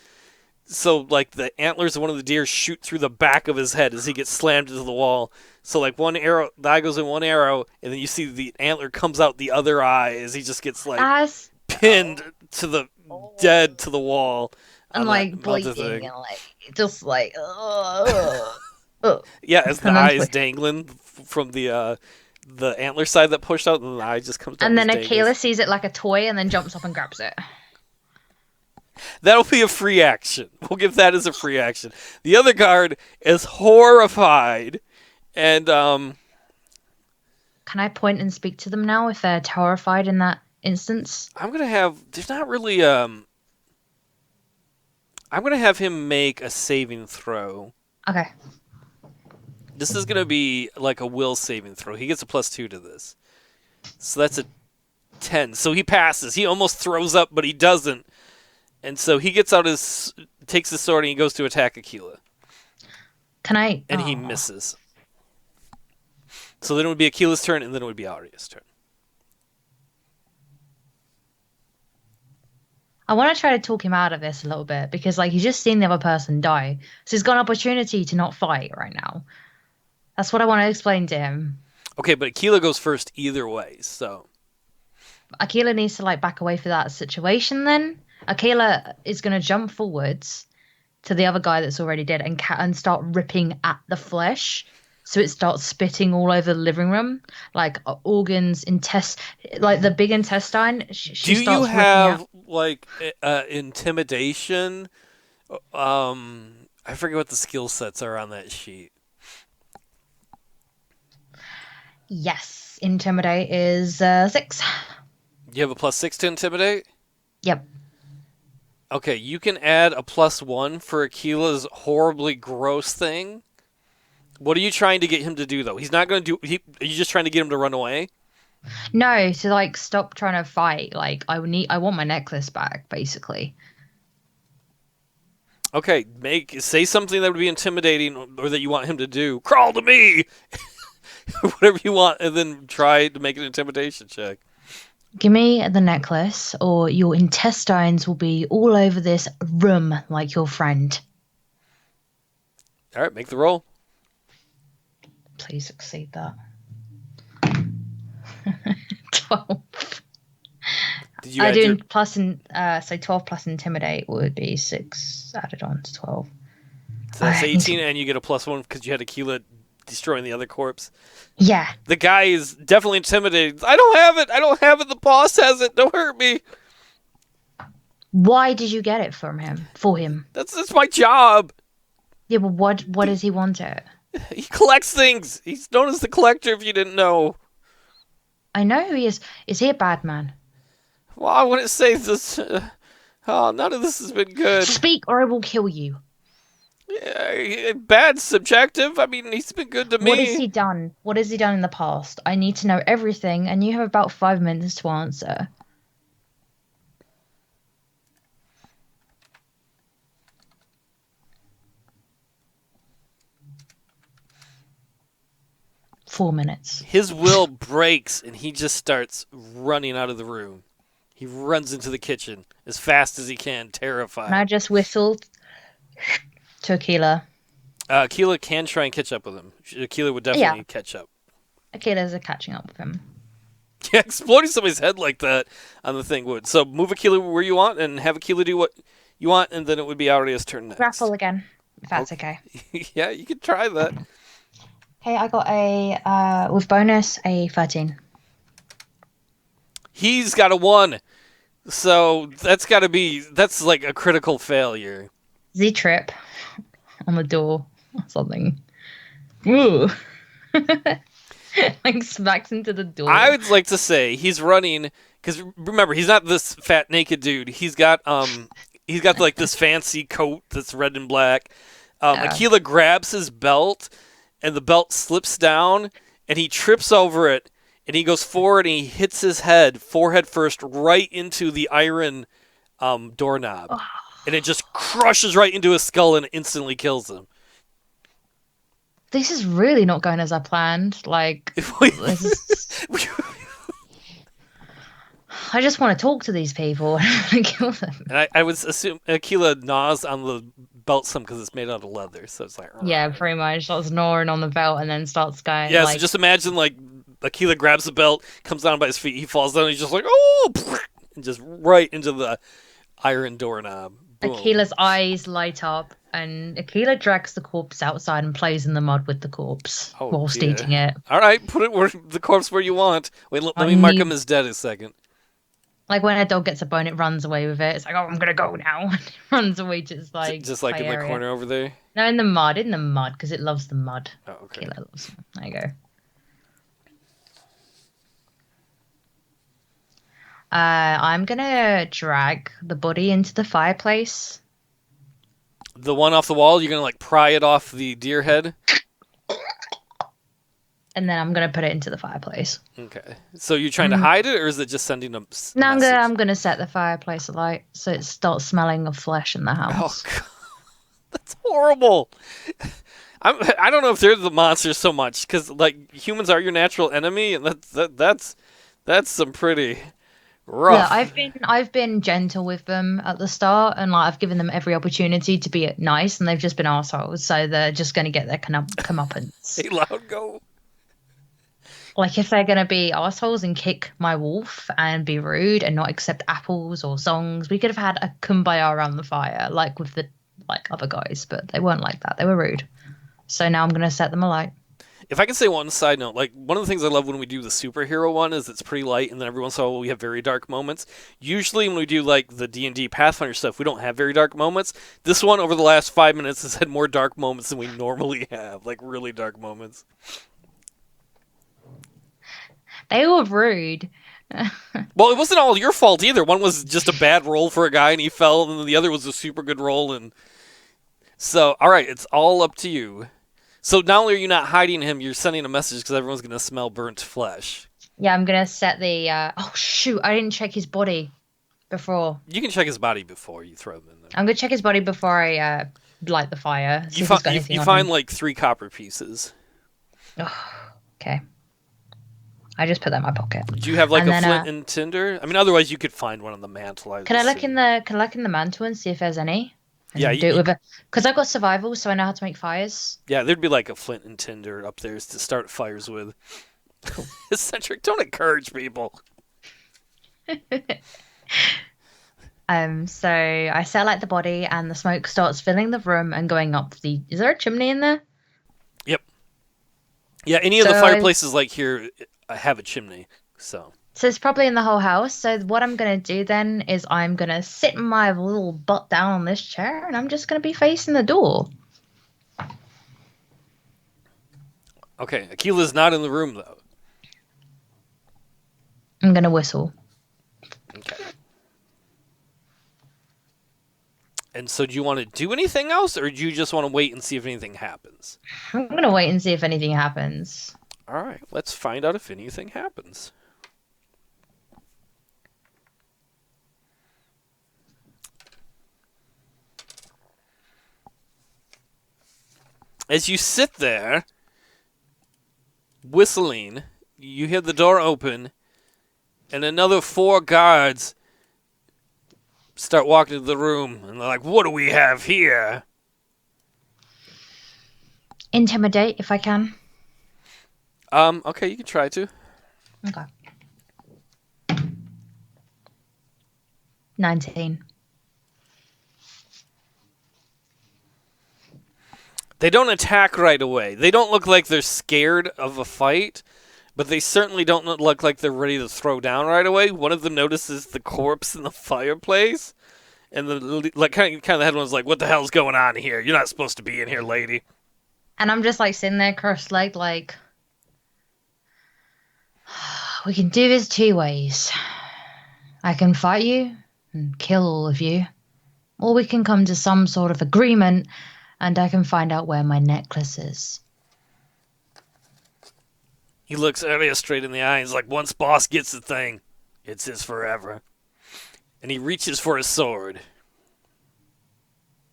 So like the antlers of one of the deer shoot through the back of his head as he gets slammed into the wall. So like one arrow, the eye goes in one arrow, and then you see the antler comes out the other eye as he just gets like That's pinned to the dead to the wall. and on like that melted bleeding thing. and like just like ugh. Yeah, as the And then eye is dangling from the antler side that pushed out, and the eye just comes down. And then as Akela dangles. sees it like a toy and then jumps up and grabs it. That'll be a free action. We'll give that as a free action. The other guard is horrified, and Can I point and speak to them now if they're terrified in that instance? I'm gonna have. There's not really. I'm gonna have him make a saving throw. Okay. This is gonna be like a will saving throw. He gets a +2 to this, so that's a 10. So he passes. He almost throws up, but he doesn't. And so he takes his sword and he goes to attack Akela. Can I? And he misses. So then it would be Akela's turn, and then it would be Arya's turn. I want to try to talk him out of this a little bit because, like, he's just seen the other person die, so he's got an opportunity to not fight right now. That's what I want to explain to him. Okay, but Akela goes first either way, so. Akela needs to like back away for that situation. Then Akela is going to jump forwards to the other guy that's already dead and start ripping at the flesh. So it starts spitting all over the living room, like organs, like the big intestine. She Do starts you ripping have out. like intimidation? I forget what the skill sets are on that sheet. Yes, intimidate is 6. You have a +6 to intimidate? Yep. Okay, you can add a +1 for Akela's horribly gross thing. What are you trying to get him to do, though? He's not going to do... Are you just trying to get him to run away? No, to like stop trying to fight. Like I want my necklace back, basically. Okay, say something that would be intimidating or that you want him to do. Crawl to me! Whatever you want, and then try to make an intimidation check. Give me the necklace, or your intestines will be all over this room like your friend. All right, make the roll. Please exceed that. 12. Did you I add do your... plus in so 12 plus intimidate would be 6 added on to 12. So that's 18, and you get a +1 because you had Akela destroying the other corpse. Yeah. The guy is definitely intimidated. I don't have it. I don't have it. The boss has it. Don't hurt me. Why did you get it from him? For him? That's my job. Yeah, but what does he want it? He collects things. He's known as the collector. If you didn't know. I know who he is. Is he a bad man? Well, I wouldn't say this. None of this has been good. Speak, or I will kill you. Bad subjective. I mean, he's been good to me. What has he done? What has he done in the past? I need to know everything, and you have about 5 minutes to answer. Four minutes. His will breaks, and he just starts running out of the room. He runs into the kitchen as fast as he can, terrified. And I just whistled to Akela. Akela can try and catch up with him. Akela would definitely catch up. Akela's catching up with him. Yeah, exploding somebody's head like that on the thing would. So move Akela where you want and have Akela do what you want, and then it would be Arya's turn next. Grapple again, if that's okay. Yeah, you could try that. Okay, I got a, with bonus, a 13. He's got a 1. So that's like a critical failure. Z-trip on the door or something. Ooh. Like smacks into the door. I would like to say he's running because remember he's not this fat naked dude. He's got like this fancy coat that's red and black. Akela grabs his belt and the belt slips down and he trips over it and he goes forward and he hits his head forehead first right into the iron doorknob and it just crushes right into his skull and instantly kills him. This is really not going as I planned. Like, If we, this is... I just want to talk to these people and kill them. and I would assume Akela gnaws on the belt some because it's made out of leather, so it's like. Yeah, pretty much. Starts gnawing on the belt and then starts going Yeah, like... so just imagine like Akela grabs the belt, comes down by his feet, he falls down, and he's just like, oh, and just right into the iron doorknob. Boom. Akela's eyes light up, and Akela drags the corpse outside and plays in the mud with the corpse whilst dear. eating it. All right, put the corpse where you want. Wait, let me mark him as dead a second. Like when a dog gets a bone, it runs away with it. It's like, oh, I'm gonna go now. And it runs away to its like just like in the corner over there. No, in the mud, because it loves the mud. Oh, okay. Akela loves it. There you go. I'm gonna drag the body into the fireplace. The one off the wall, you're gonna like pry it off the deer head. And then I'm gonna put it into the fireplace. Okay. So you're trying to hide it, or is it just sending a message? No, I'm gonna set the fireplace alight so it starts smelling of flesh in the house. Oh, God. That's horrible. I don't know if they're the monsters so much, because like humans are your natural enemy, and that's some pretty rough. Yeah, I've been gentle with them at the start, and like I've given them every opportunity to be nice, and they've just been assholes. So they're just gonna get their comeuppance. Hey, loud go. Like if they're gonna be assholes and kick my wolf and be rude and not accept apples or songs, we could have had a kumbaya around the fire, like with the other guys, but they weren't like that. They were rude. So now I'm gonna set them alight. If I can say one side note, like one of the things I love when we do the superhero one is it's pretty light, and then every once in a while we have very dark moments. Usually when we do like the D&D Pathfinder stuff, we don't have very dark moments. This one over the last 5 minutes has had more dark moments than we normally have, like really dark moments. They were rude. Well, it wasn't all your fault either. One was just a bad roll for a guy and he fell, and then the other was a super good roll. And so, all right, it's all up to you. So not only are you not hiding him, you're sending a message because everyone's going to smell burnt flesh. Yeah, I'm going to set the... Oh, shoot, I didn't check his body before. You can check his body before you throw him in there. I'm going to check his body before I light the fire. You find like 3 copper pieces. Oh, okay. I just put that in my pocket. Do you have like a flint and tinder? I mean, otherwise you could find one on the mantle. Can I look in the mantle and see if there's any? Yeah, do it with because I've got survival, so I know how to make fires. Yeah, there'd be like a flint and tinder up there to start fires with. Cool. Eccentric, don't encourage people. So I set light the body, and the smoke starts filling the room and going up the. Is there a chimney in there? Yep. Yeah, any of the fireplaces like here have a chimney, so it's probably in the whole house. So what I'm going to do then is I'm going to sit my little butt down on this chair, and I'm just going to be facing the door. Okay, Akela's not in the room, though. I'm going to whistle. Okay. And so do you want to do anything else, or do you just want to wait and see if anything happens? I'm going to wait and see if anything happens. All right, let's find out if anything happens. As you sit there, whistling, you hear the door open, and another 4 guards start walking to the room, and they're like, "What do we have here?" Intimidate, if I can. Okay, you can try to. Okay. 19. They don't attack right away. They don't look like they're scared of a fight, but they certainly don't look like they're ready to throw down right away. One of them notices the corpse in the fireplace, and the kind of the head one's like, "What the hell's going on here? You're not supposed to be in here, lady." And I'm just like sitting there cross-legged, like, we can do this 2 ways. I can fight you and kill all of you, or we can come to some sort of agreement, and I can find out where my necklace is. He looks Arya straight in the eye. He's like, "Once boss gets the thing, it's his forever." And he reaches for his sword.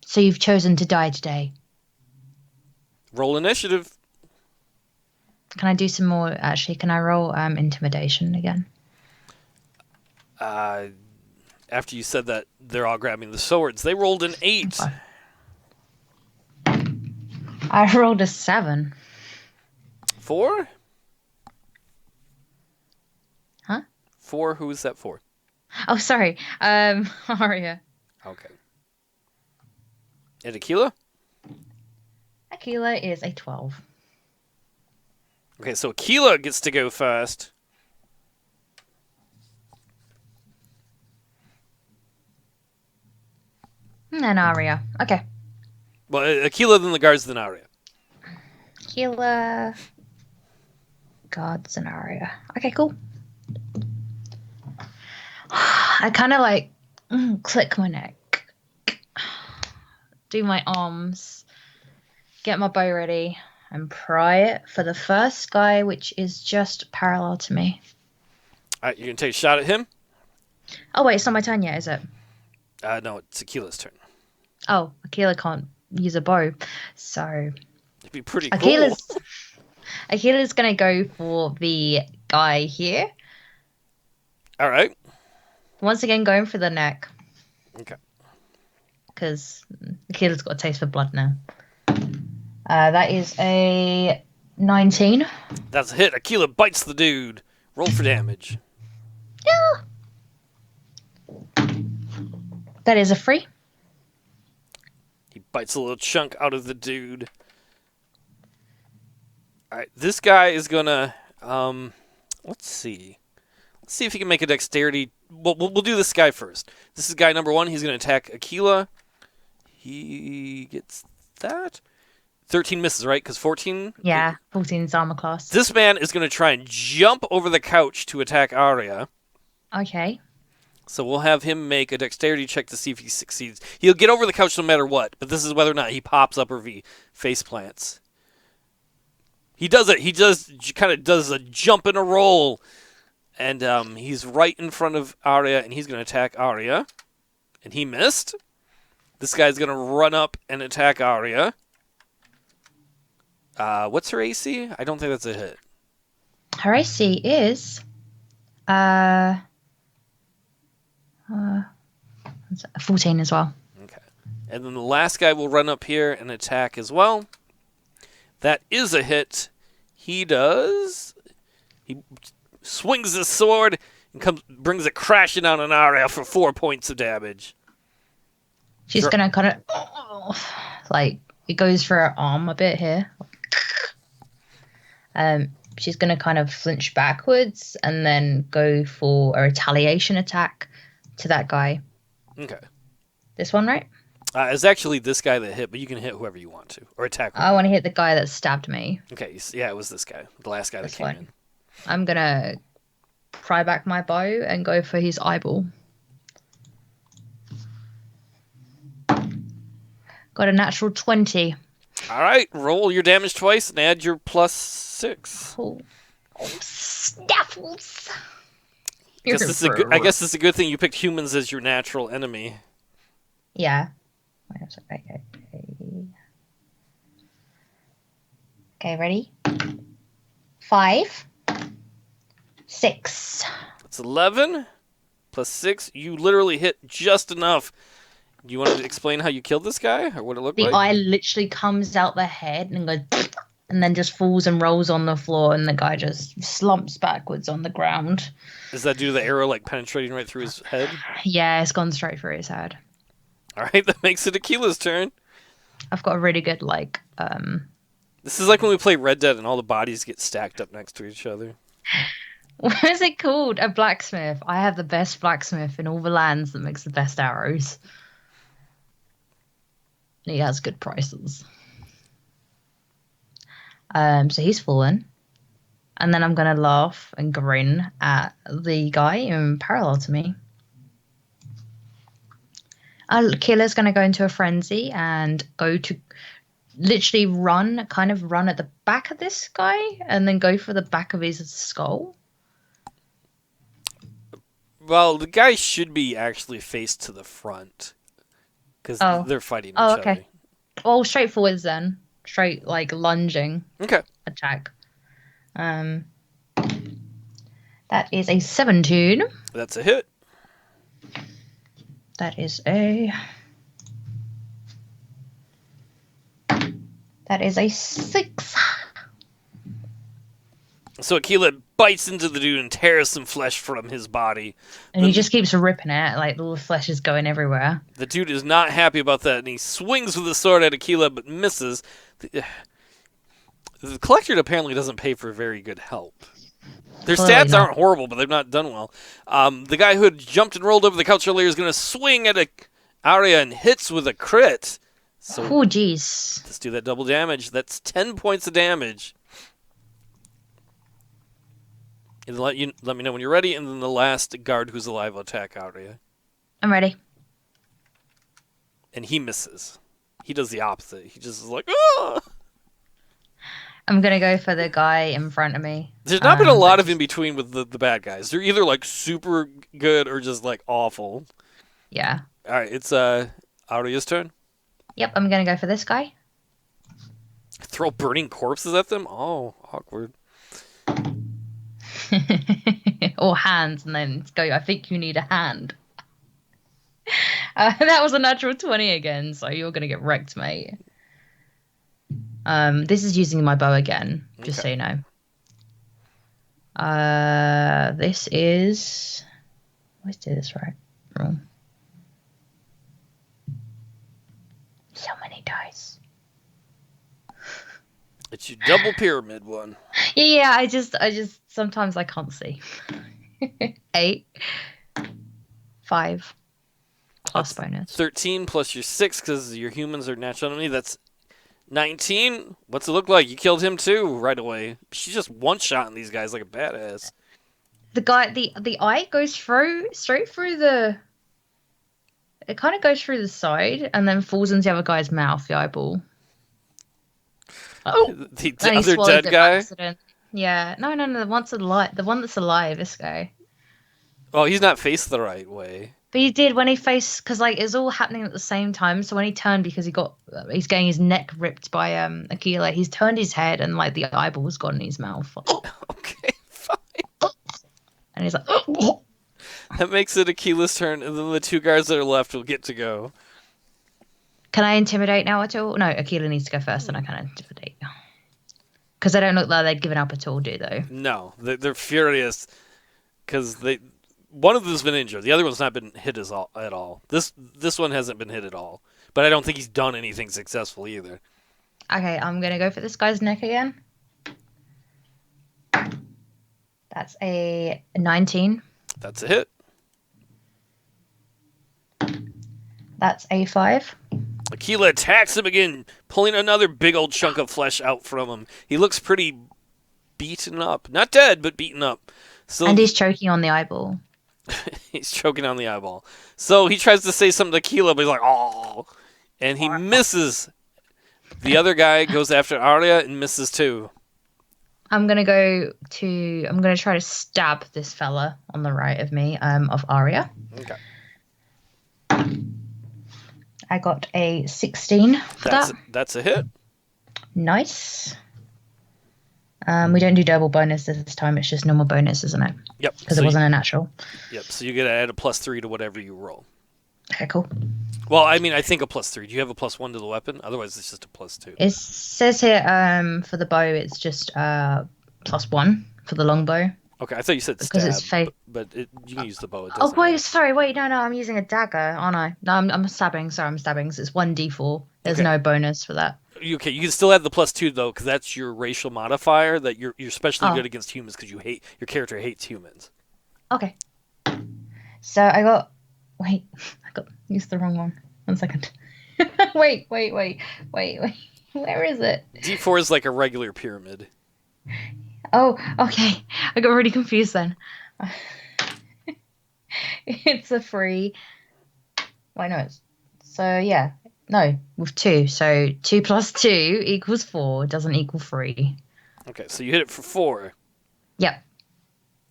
So you've chosen to die today? Roll initiative. Can I do some more? Actually, can I roll intimidation again? After you said that they're all grabbing the swords, they rolled an 8. Okay. I rolled a 7. 4? Huh? 4? Who is that for? Oh, sorry. Arya. Okay. And Akela? Akela is a 12. Okay, so Akela gets to go first. And Arya. Okay. Well, Akela, then the guards, then Arya. Akela. Guards and Arya. Okay, cool. I kind of like click my neck. Do my arms. Get my bow ready. And pry it for the first guy, which is just parallel to me. Alright, you're going to take a shot at him? Oh, wait, it's not my turn yet, is it? No, it's Akela's turn. Oh, Akela can't use a bow. So It'd be pretty cool. Akela's going to go for the guy here. Alright. Once again, going for the neck. Okay. Because Akela's got a taste for blood now. That is a 19. That's a hit. Akela bites the dude. Roll for damage. Yeah. That is a 3. He bites a little chunk out of the dude. Alright, this guy is gonna, let's see. Let's see if he can make a dexterity. We'll do this guy first. This is guy number 1. He's gonna attack Akela. He gets that. 13 misses, right? Because 14? Yeah, 14 is armor class. This man is going to try and jump over the couch to attack Arya. Okay. So we'll have him make a dexterity check to see if he succeeds. He'll get over the couch no matter what, but this is whether or not he pops up or if he face plants. He does it. He just kind of does a jump and a roll. And he's right in front of Arya, and he's going to attack Arya. And he missed. This guy's going to run up and attack Arya. What's her AC? I don't think that's a hit. Her AC is 14 as well. Okay. And then the last guy will run up here and attack as well. That is a hit. He swings his sword and brings it crashing down on Arya for 4 points of damage. She's going to kind of, like, it goes for her arm a bit here. She's going to kind of flinch backwards and then go for a retaliation attack to that guy. Okay. This one, right? It's actually this guy that hit, but you can hit whoever you want to, or attack whoever. I want to hit the guy that stabbed me. Okay, yeah, it was this guy, the last guy that came in. I'm going to pry back my bow and go for his eyeball. Got a natural 20. All right, roll your damage twice and add your +6. Oh snaffles! I guess it's a good thing you picked humans as your natural enemy. Yeah. Okay, ready? 5, 6. It's 11 +6. You literally hit just enough. Do you want to explain how you killed this guy or what it looked like? The eye literally comes out the head and goes, and then just falls and rolls on the floor, and the guy just slumps backwards on the ground. Is that due to the arrow like penetrating right through his head? Yeah, it's gone straight through his head. All right, that makes it Akela's turn. I've got a really good This is like when we play Red Dead and all the bodies get stacked up next to each other. What is it called? A blacksmith. I have the best blacksmith in all the lands that makes the best arrows. He has good prices. So he's fallen. And then I'm going to laugh and grin at the guy in parallel to me. Killer's going to go into a frenzy and go to literally run at the back of this guy and then go for the back of his skull. Well, the guy should be actually faced to the front because they're fighting each other. Well, straight forwards then. Straight, like, lunging. Okay. Attack. That is a 17. That's a hit. That is a 6. So Akela bites into the dude and tears some flesh from his body. And he just keeps ripping it, like all the flesh is going everywhere. The dude is not happy about that, and he swings with the sword at Akela, but misses. The collector apparently doesn't pay for very good help. Their stats aren't horrible, but they've not done well. The guy who had jumped and rolled over the couch earlier is going to swing at Arya and hits with a crit. So, oh, jeez. Let's do that double damage. That's 10 points of damage. And let me know when you're ready, and then the last guard who's alive will attack Arya. I'm ready. And he misses. He does the opposite. He just is like, ah! I'm going to go for the guy in front of me. There's not been a lot of in between with the bad guys. They're either like super good or just like awful. Yeah. All right, it's Arya's turn. Yep, I'm going to go for this guy. Throw burning corpses at them? Oh, awkward. Or hands, and then go, I think you need a hand. That was a natural 20 again, so you're going to get wrecked, mate. This is using my bow again, just so you know. This is... Let's do this right. Wrong. So many dice. It's your double pyramid one. Yeah, I just sometimes I can't see. 8, 5 plus bonus. 13 plus your 6 because your humans are natural enemy. That's 19. What's it look like? You killed him too right away. She's just one-shotting these guys like a badass. The guy, the eye goes straight through the. It kind of goes through the side and then falls into the other guy's mouth. The eyeball. Oh, the other dead guy. Yeah, no. The one's alive. The one that's alive. This guy. Oh, he's not faced the right way. But he did when he faced, because like it's all happening at the same time. So when he turned, because he's getting his neck ripped by Akela, he's turned his head and like the eyeball's gone in his mouth. Okay, fine. And he's like, oh. That makes it Akela's turn, and then the two guards that are left will get to go. Can I intimidate now at all? No, Akela needs to go first, and I can intimidate. Because they don't look like they've given up at all, do they? No, they're furious because one of them's been injured. The other one's not been hit at all. This one hasn't been hit at all. But I don't think he's done anything successful either. Okay, I'm going to go for this guy's neck again. That's a 19. That's a hit. That's a 5. Akela attacks him again, pulling another big old chunk of flesh out from him. He looks pretty beaten up. Not dead, but beaten up. So, and he's choking on the eyeball. He's choking on the eyeball. So he tries to say something to Akela, but he's like, oh. And he misses. The other guy goes after Arya and misses too. I'm going to try to stab this fella on the right of me, of Arya. Okay. I got a 16 for that. That's a hit. Nice. We don't do double bonus this time. It's just normal bonus, isn't it? Yep. Because it wasn't a natural. Yep. So you get to add a +3 to whatever you roll. Okay, cool. Well, I mean, I think a +3. Do you have a +1 to the weapon? Otherwise, it's just a +2. It says here for the bow, it's just +1 for the longbow. Okay, I thought you said because stab, it's but you can use the bow. Oh, wait, sorry, wait, no, I'm using a dagger, aren't I? No, I'm stabbing. Sorry, I'm stabbing. So it's 1d4. There's no bonus for that. Okay, you can still add the +2 though, because that's your racial modifier. That you're especially good against humans because your character hates humans. Okay. So I got used the wrong one. 1 second. wait. Where is it? D4 is like a regular pyramid. Oh, okay. I got really confused then. It's a 3. Why not? So yeah. No, with 2. So 2 plus 2 equals 4. It doesn't equal 3. Okay, so you hit it for 4. Yep.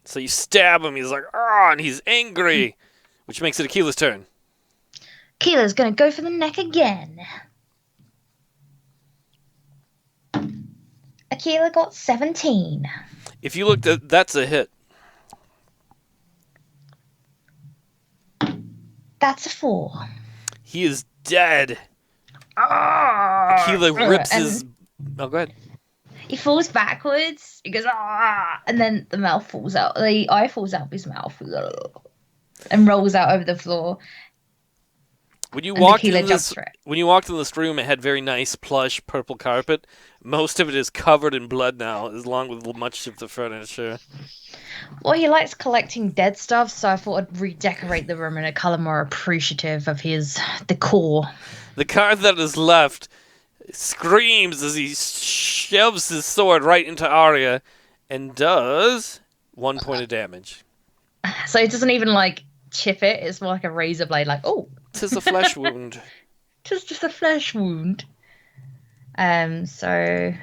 So you stab him. He's like, ah, and he's angry, which makes it Akela's turn. Akela's gonna go for the neck again. Akela got 17. If you looked at, that's a hit. That's a 4. He is dead. Ah! Akela rips his... Oh, go ahead. He falls backwards. He goes, ah! And then the mouth falls out. The eye falls out of his mouth and rolls out over the floor. When you walked in jumps for it. when you walked in this room, it had very nice plush purple carpet. Most of it is covered in blood now, along with much of the furniture. Well, he likes collecting dead stuff, so I thought I'd redecorate the room in a color more appreciative of his decor. The card that is left screams as he shoves his sword right into Arya and does 1 point of damage. So it doesn't even like chip it, it's more like a razor blade, like, oh. 'Tis a flesh wound. 'Tis just a flesh wound. So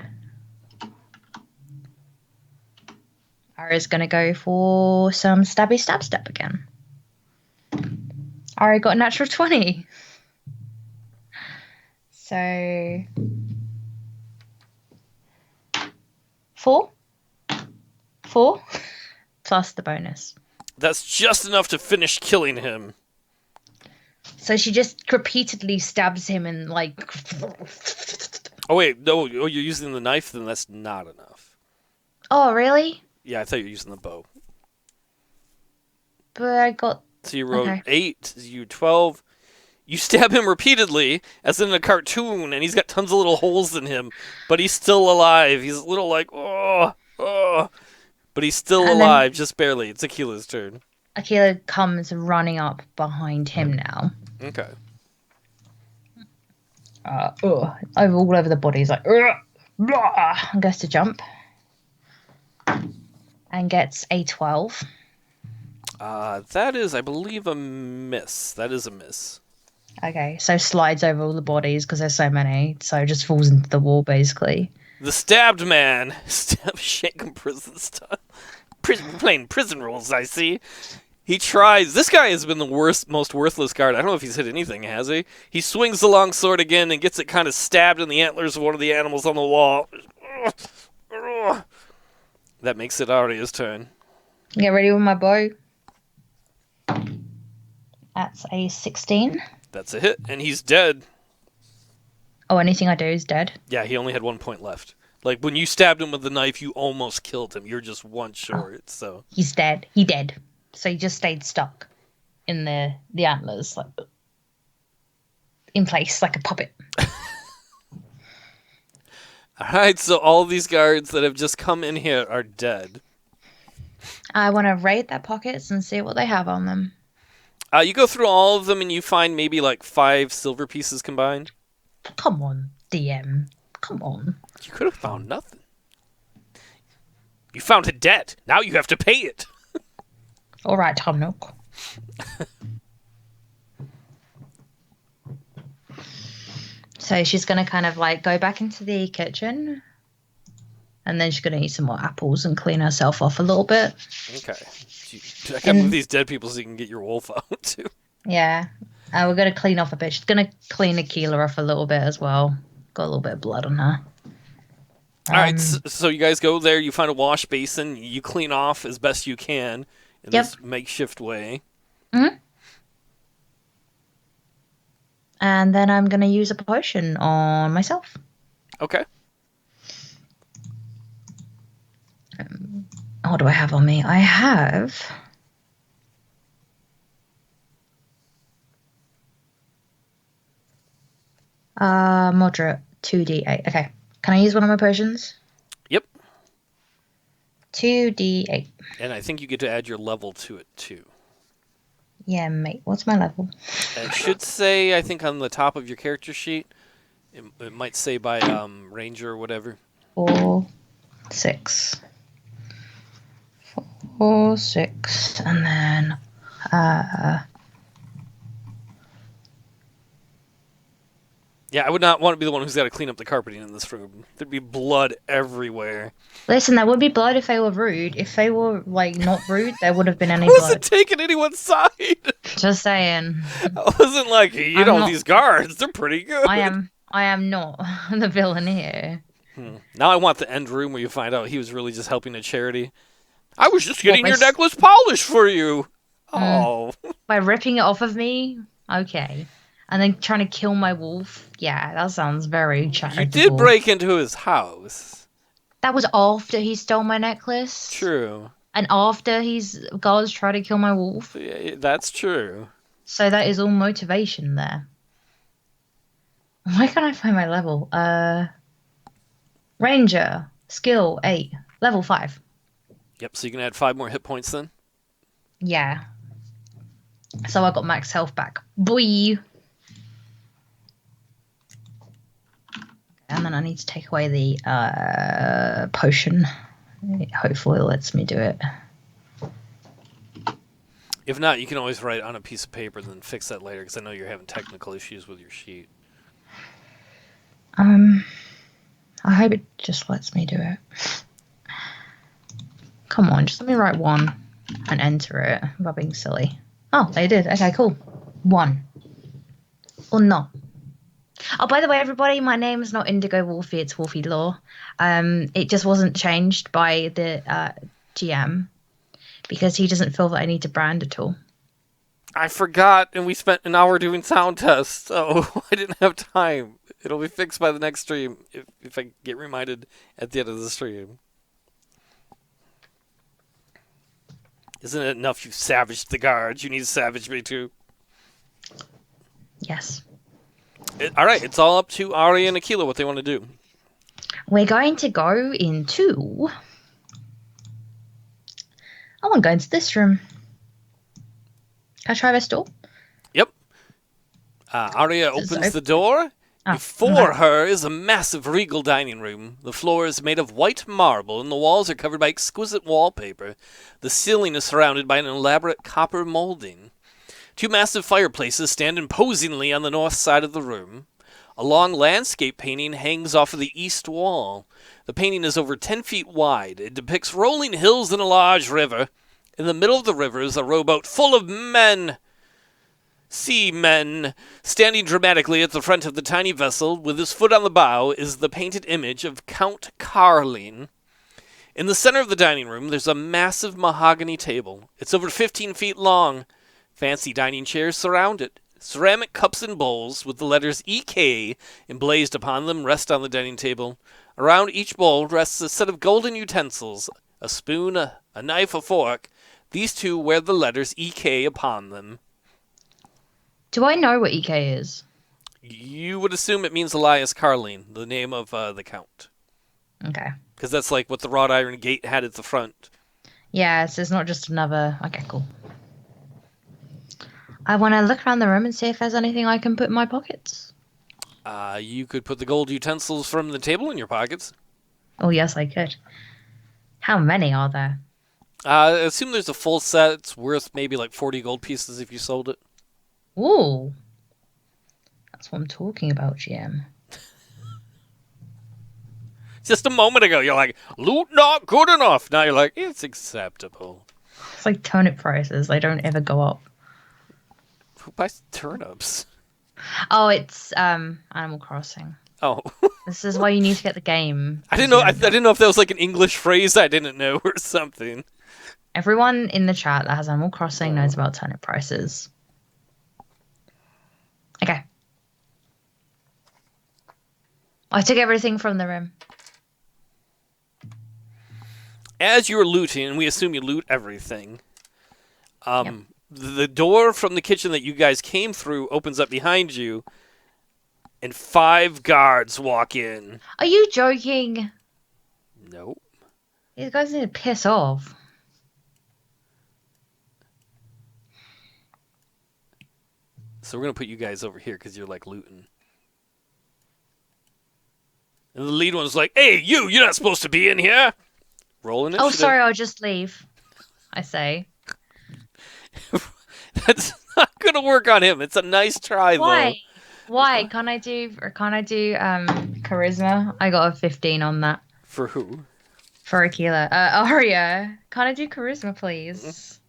Arya's gonna go for some stabby stab step again. Arya got a natural 20. So 4 plus the bonus. That's just enough to finish killing him. So she just repeatedly stabs him and like... Oh, wait. No, you're using the knife? Then that's not enough. Oh, really? Yeah, I thought you were using the bow. But I got... So you rolled 8, you 12. You stab him repeatedly, as in a cartoon, and he's got tons of little holes in him, but he's still alive. He's a little like, oh. But he's still alive, just barely. It's Akela's turn. Akela comes running up behind him now. Okay. All over the body. He's like, blah, and goes to jump. And gets a 12. That is, I believe, a miss. That is a miss. Okay, so slides over all the bodies because there's so many, so just falls into the wall, basically. The stabbed man. Shaken prison style. Playing prison rules, I see. He tries. This guy has been the most worthless guard. I don't know if he's hit anything, has he? He swings the long sword again and gets it kind of stabbed in the antlers of one of the animals on the wall. That makes it Arya's turn. Get ready with my bow. That's a 16. That's a hit, and he's dead. Oh, anything I do is dead? Yeah, he only had 1 point left. Like, when you stabbed him with the knife, you almost killed him. You're just one short, so... He's dead. He dead. So he just stayed stuck in the antlers, like, in place, like a puppet. Alright, so all these guards that have just come in here are dead. I want to raid their pockets and see what they have on them. You go through all of them and you find maybe like 5 silver pieces combined. Come on, DM. Come on. You could have found nothing. You found a debt. Now you have to pay it. All right, Tom Nook. So she's going to kind of like go back into the kitchen. And then she's going to eat some more apples and clean herself off a little bit. Okay. I can't move these dead people so you can get your wolf out, too. Yeah. We're going to clean off a bit. She's going to clean Akela off a little bit as well. Got a little bit of blood on her. Alright, so you guys go there. You find a wash basin. You clean off as best you can in this makeshift way. Mm-hmm. And then I'm going to use a potion on myself. Okay. What do I have on me? I have... moderate 2d8. Okay. Can I use one of my potions? Yep. 2d8. And I think you get to add your level to it, too. Yeah, mate. What's my level? It should say, I think, on the top of your character sheet. It might say by Ranger or whatever. 4, 6. 4, 6. And then... Yeah, I would not want to be the one who's got to clean up the carpeting in this room. There'd be blood everywhere. Listen, there would be blood if they were rude. If they were, like, not rude, there would have been any I blood. wasn't taking anyone's side. Just saying. I wasn't like, these guards, they're pretty good. I am not the villain here. Now I want the end room where you find out he was really just helping a charity. I was just getting What, your necklace polished for you. Oh. by ripping it off of me? Okay. And then trying to kill my wolf? Yeah, that sounds very charitable. You did break into his house. That was after he stole my necklace. True. And after guards tried to kill my wolf. Yeah, that's true. So that is all motivation there. Why can't I find my level? Ranger, skill 8, level 5. Yep, so you can add 5 more hit points then? Yeah. So I got max health back. Boy! And then I need to take away the potion. Hopefully it lets me do it. If not, you can always write on a piece of paper and then fix that later, because I know you're having technical issues with your sheet. I hope it just lets me do it. Come on, just let me write 1 and enter it without being silly. Oh, they did. Okay, cool. 1. Or not. Oh, by the way, everybody, my name is not Indigo Wolfie, it's WolfieeLore. It just wasn't changed by the GM because he doesn't feel that I need to brand at all. I forgot, and we spent an hour doing sound tests, so I didn't have time. It'll be fixed by the next stream if I get reminded at the end of the stream. Isn't it enough you've savaged the guards? You need to savage me too. Yes. Alright, it's all up to Arya and Akela what they want to do. We're going to go into... I want to go into this room. Can I try this door? Yep. Arya opens the door. Before her is a massive regal dining room. The floor is made of white marble and the walls are covered by exquisite wallpaper. The ceiling is surrounded by an elaborate copper molding. 2 massive fireplaces stand imposingly on the north side of the room. A long landscape painting hangs off of the east wall. The painting is over 10 feet wide. It depicts rolling hills and a large river. In the middle of the river is a rowboat full of men. Seamen. Standing dramatically at the front of the tiny vessel, with his foot on the bow, is the painted image of Count Carling. In the center of the dining room, there's a massive mahogany table. It's over 15 feet long. Fancy dining chairs surround it. Ceramic cups and bowls with the letters EK emblazoned upon them rest on the dining table. Around each bowl rests a set of golden utensils, a spoon, a knife, a fork. These 2 wear the letters EK upon them. Do I know what EK is? You would assume it means Elias Carling, the name of the Count. Okay. Because that's like what the wrought iron gate had at the front. Yeah, so it's not just another... Okay, cool. I want to look around the room and see if there's anything I can put in my pockets. You could put the gold utensils from the table in your pockets. Oh, yes, I could. How many are there? Assume there's a full set. It's worth maybe like 40 gold pieces if you sold it. Ooh. That's what I'm talking about, GM. Just a moment ago, you're like, loot not good enough. Now you're like, it's acceptable. It's like turnip prices. They don't ever go up. Who buys turnips? Oh, it's Animal Crossing. Oh. This is why you need to get the game. I didn't know. I didn't know if that was like an English phrase I didn't know or something. Everyone in the chat that has Animal Crossing knows about turnip prices. Okay. I took everything from the room. As you're looting, and we assume you loot everything, Yep. the door from the kitchen that you guys came through opens up behind you, and 5 guards walk in. Are you joking? Nope. These guys need to piss off. So we're going to put you guys over here because you're like looting. And the lead one's like, hey, you're not supposed to be in here. Roll initiative. Oh, sorry, I'll just leave. I say. That's not going to work on him. It's a nice try, Why? though. Why? Can't I do charisma? I got a 15 on that. For who? For Akela. Arya, can't I do charisma, please?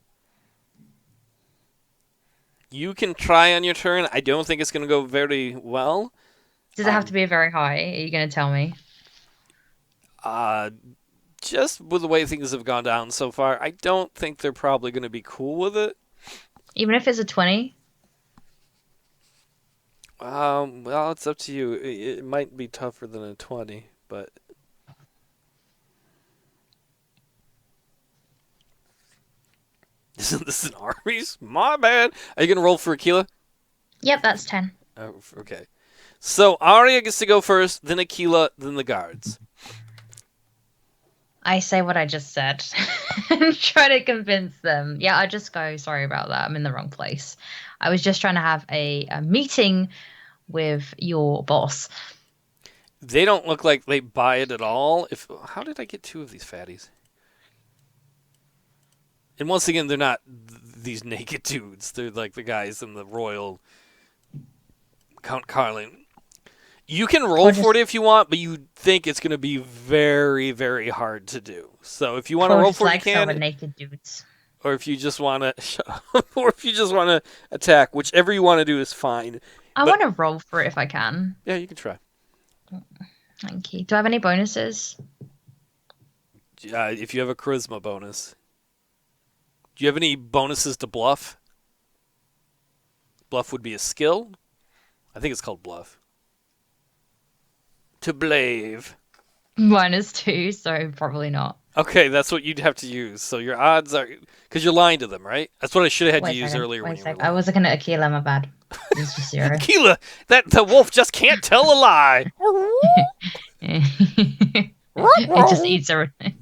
You can try on your turn. I don't think it's going to go very well. Does it have to be a very high? Are you going to tell me? Just with the way things have gone down so far, I don't think they're probably going to be cool with it. Even if it's a 20? Well, it's up to you. It might be tougher than a 20, but... Isn't this an armies? My bad. Are you going to roll for Akela? Yep, that's 10. Oh, okay. So, Arya gets to go first, then Akela, then the guards. I say what I just said and try to convince them. Yeah, I just go, sorry about that. I'm in the wrong place. I was just trying to have a meeting with your boss. They don't look like they buy it at all. How did I get 2 of these fatties? And once again, they're not these naked dudes. They're like the guys in the Royal Count Carlin. You can roll for it if you want, but you think it's going to be very, very hard to do. So if you want to roll for it, you can. Naked dudes. Or if you just want to, or if you just want to attack, whichever you want to do is fine. I want to roll for it if I can. Yeah, you can try. Thank you. Do I have any bonuses? If you have a charisma bonus. Do you have any bonuses to bluff? Bluff would be a skill. I think it's called bluff. To blave. -2, so probably not. Okay, that's what you'd have to use. So your odds are... Because you're lying to them, right? That's what I should have had to use earlier when you were lying. I wasn't going to Akela, my bad. It's just 0. Akela! The wolf just can't tell a lie! It just eats everything.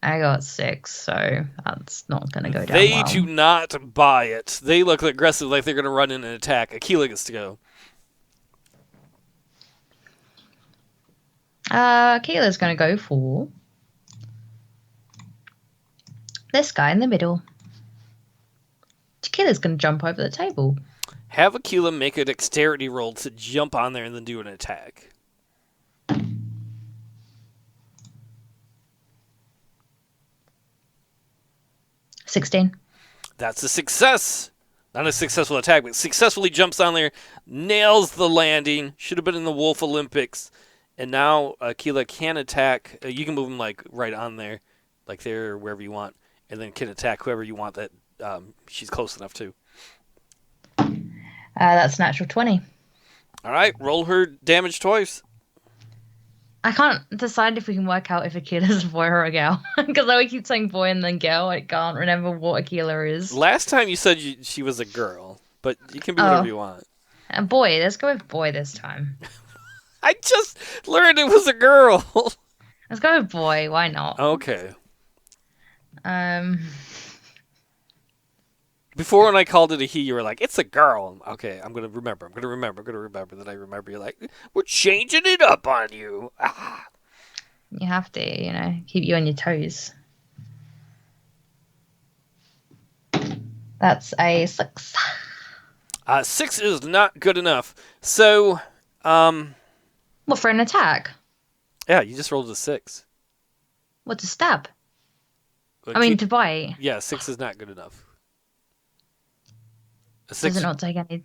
I got 6, so that's not going to go down well. They do not buy it. They look aggressive, like they're going to run in and attack. Akela gets to go. Akela's going to go for this guy in the middle. Akela's going to jump over the table. Have Akela make a dexterity roll to jump on there and then do an attack. 16. That's a success. Not a successful attack, but successfully jumps on there, nails the landing. Should have been in the Wolf Olympics. And now Akela can attack. You can move him like right on there, like there or wherever you want, and then can attack whoever you want that she's close enough to. That's natural 20. All right, roll her damage twice. I can't decide if we can work out if Akela's a boy or a girl. Because I keep saying boy and then girl. I can't remember what Akela is. Last time you said she was a girl, but you can be whatever you want. A boy. Let's go with boy this time. I just learned it was a girl. Let's go with boy. Why not? Okay. Before when I called it a he, you were like, it's a girl. Okay, I'm going to remember. I'm going to remember that I remember. You're like, we're changing it up on you. Ah. You have to, keep you on your toes. That's a 6. 6 is not good enough. So, What, for an attack? Yeah, you just rolled a 6. What, to stab? To bite? Yeah, 6 is not good enough. A 6, does it not take any?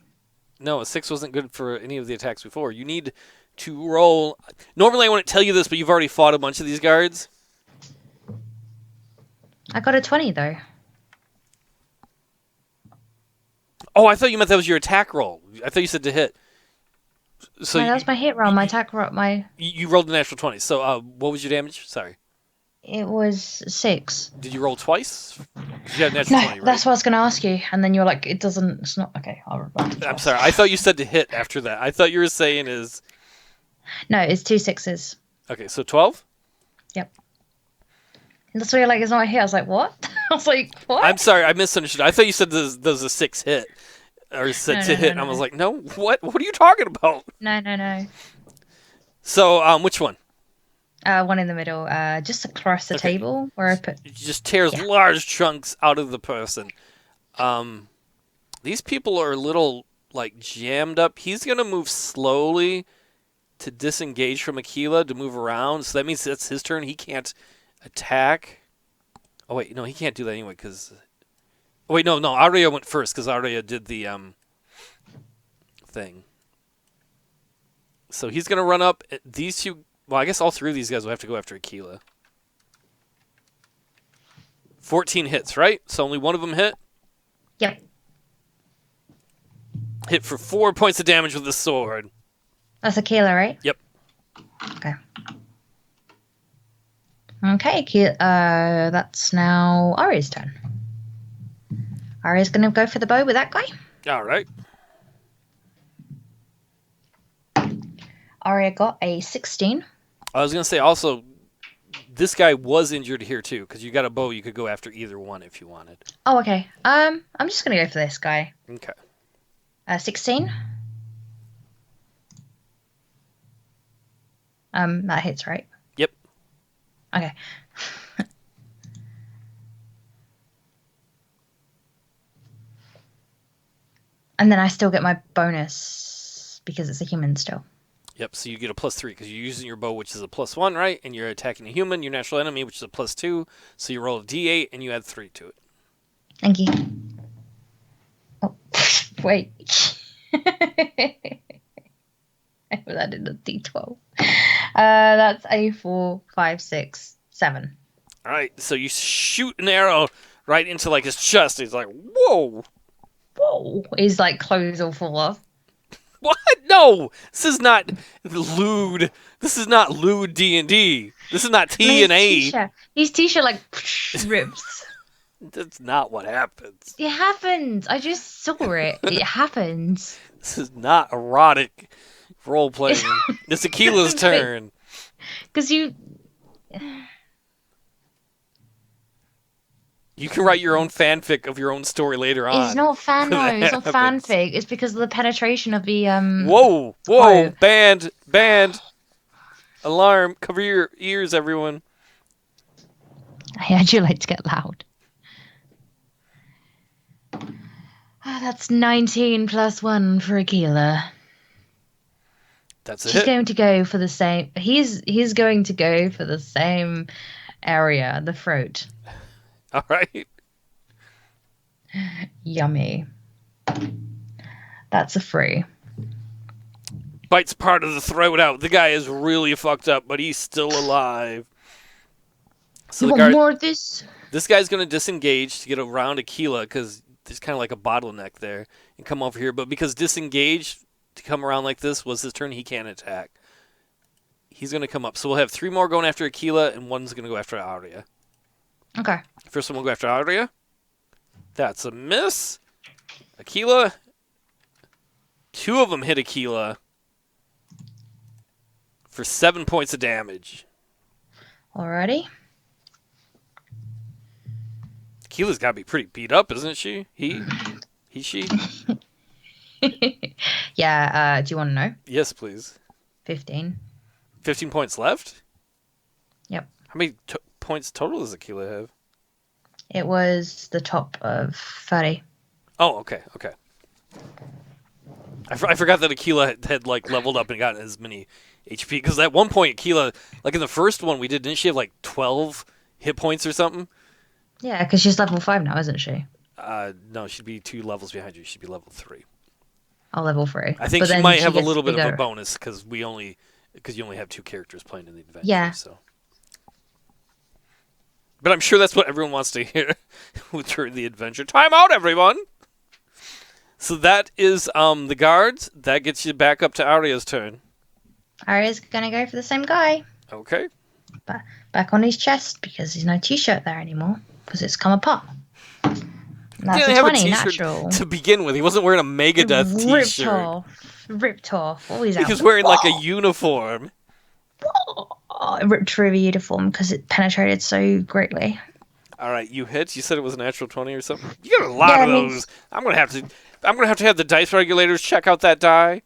No, a 6 wasn't good for any of the attacks before. You need to roll... Normally I wouldn't tell you this, but you've already fought a bunch of these guards. I got a 20, though. Oh, I thought you meant that was your attack roll. I thought you said to hit. So no, that was my hit roll, my attack roll, You rolled a natural 20. So what was your damage? Sorry. It was 6. Did you roll twice? You had natural 20, right? That's what I was going to ask you. And then you were like, it's not... Okay, I'll revert. I'm sorry. I thought you said to hit after that. I thought you were saying is... No, it's 2 6s. Okay, so 12? Yep. And that's why you're like, it's not a hit. I was like, what? I was like, what? I'm sorry, I misunderstood. I thought you said there's a 6 hit. Or said to hit. No. And I was like, no, what? What are you talking about? No. So, which one? One in the middle, just across the table where I put... It just tears large chunks out of the person. These people are a little, jammed up. He's going to move slowly to disengage from Akela to move around. So that means that's his turn. He can't attack. Oh, wait, no, he can't do that anyway because... Oh, wait, no, Arya went first because Arya did the thing. So he's going to run up. These two... Well, I guess all three of these guys will have to go after Akela. 14 hits, right? So only one of them hit? Yep. Hit for 4 points of damage with the sword. That's Akela, right? Yep. Okay. Okay, that's now Arya's turn. Arya's going to go for the bow with that guy. All right. Arya got a 16. I was going to say also, this guy was injured here too, because you got a bow. You could go after either one if you wanted. Oh, okay. I'm just going to go for this guy. Okay. 16. That hits, right? Yep. Okay. And then I still get my bonus because it's a human still. Yep, so you get a +3 because you're using your bow, which is a +1, right? And you're attacking a human, your natural enemy, which is a +2. So you roll a d8 and you add 3 to it. Thank you. Oh, wait. I was adding a d12. That's a 4, 5, 6, 7. All right, so you shoot an arrow right into like his chest. He's like, whoa. Whoa. His like clothes all fall off. What? No, this is not lewd. This is not lewd D&D. This is not T and A. His t-shirt like rips. That's not what happens. It happens. I just saw it. It happens. This is not erotic role playing. It's Akela's turn. Because you can write your own fanfic of your own story later on. It's not fan. No, it's not fanfic. It's because of the penetration of the Whoa! Oh. Band! Alarm! Cover your ears, everyone. I actually like to get loud. That's 19 plus 1 for Akela. That's a He's hit. going to go for the same. He's going to go for the same area, the throat. All right. Yummy. That's a 3. Bites part of the throat out. The guy is really fucked up, but he's still alive. So you want more of this? This guy's going to disengage to get around Akela because there's kind of like a bottleneck there and come over here. But because disengage to come around like this was his turn, he can't attack. He's going to come up. So we'll have 3 more going after Akela and one's going to go after Arya. Okay. First one will go after Arya. That's a miss. Akela. 2 of them hit Akela for 7 points of damage. Alrighty. Akela's got to be pretty beat up, isn't she? She? Yeah, do you want to know? Yes, please. 15. 15 points left? Yep. How many points total does Akela have? It was the top of 30. Oh, okay. I forgot that Akela had like leveled up and gotten as many HP. Because at one point, Akela, like in the first one we did, didn't she have like 12 hit points or something? Yeah, because she's level 5 now, isn't she? No, she'd be 2 levels behind you. She'd be level 3. Oh, level 3. I think she might have a little bit of a bonus because you only have 2 characters playing in the adventure. Yeah. So. But I'm sure that's what everyone wants to hear during the adventure. Time out, everyone! So that is the guards. That gets you back up to Arya's turn. Arya's gonna go for the same guy. Okay. Back on his chest because there's no t-shirt there anymore because it's come apart. That's He a didn't 20 have a t-shirt natural. to begin with. He wasn't wearing a Megadeth t-shirt. Ripped off. What was He was wearing like a uniform. It ripped through the uniform because it penetrated so greatly. All right, you hit. You said it was a natural 20 or something. You got a lot of those. I'm gonna have to have the dice regulators check out that die.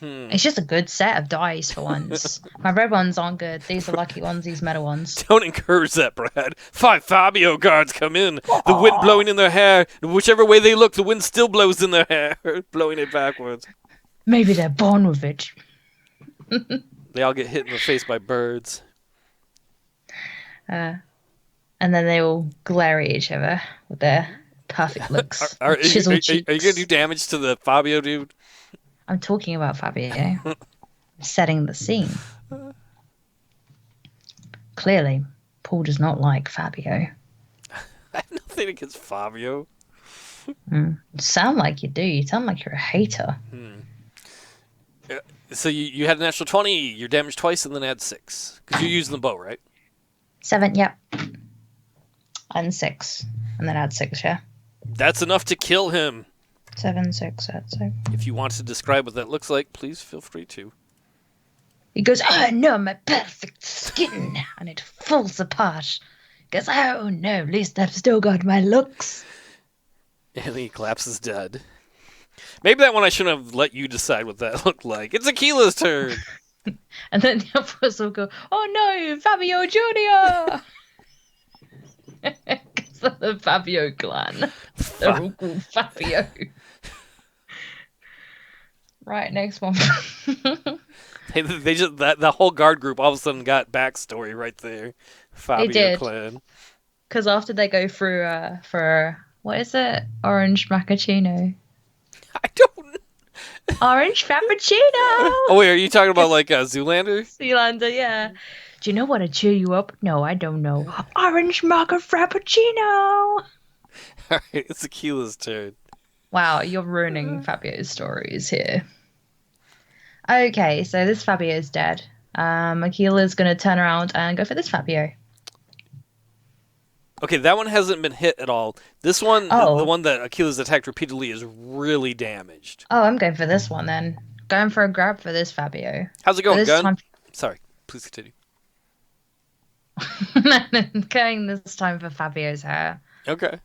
It's just a good set of dice for once. My red ones aren't good. These are lucky ones. These metal ones. Don't encourage that, Brad. 5 Fabio guards come in. The wind blowing in their hair. Whichever way they look, the wind still blows in their hair, blowing it backwards. Maybe they're born with it. They all get hit in the face by birds. And then they all glare at each other with their perfect looks. Are you Chiseled going to cheeks. do damage to the Fabio dude? I'm talking about Fabio. setting the scene. Clearly, Paul does not like Fabio. I have nothing against Fabio. You sound like you do. You sound like you're a hater. So you had a natural 20, you're damaged twice, and then add 6. Because you're using the bow, right? 7, yep. And 6. And then add 6, yeah? That's enough to kill him. 7, 6, add 6. If you want to describe what that looks like, please feel free to. He goes, oh no, my perfect skin. And it falls apart. He goes, oh no, at least I've still got my looks. And he collapses dead. Maybe that one I shouldn't have let you decide what that looked like. It's Akela's turn. And then the others will go, oh no, Fabio Jr. Because of the Fabio clan. They're all called Fabio. Right, next one. They just that whole guard group all of a sudden got backstory right there. Fabio did. clan. Because after they go through for, what is it? Orange macchiato. I don't. Orange frappuccino. Oh wait, are you talking about like Zoolander? Zoolander, yeah. Do you know what to cheer you up? No, I don't know. Orange mocha frappuccino. All right, it's Akela's turn. Wow, you're ruining Fabio's stories here. Okay, so this Fabio's dead. Akela's going to turn around and go for this Fabio. Okay, that one hasn't been hit at all. This one, the one that Akela's attacked repeatedly, is really damaged. Oh, I'm going for this one then. Going for a grab for this Fabio. How's it going, Gun? Sorry, please continue. Going this time for Fabio's hair. Okay.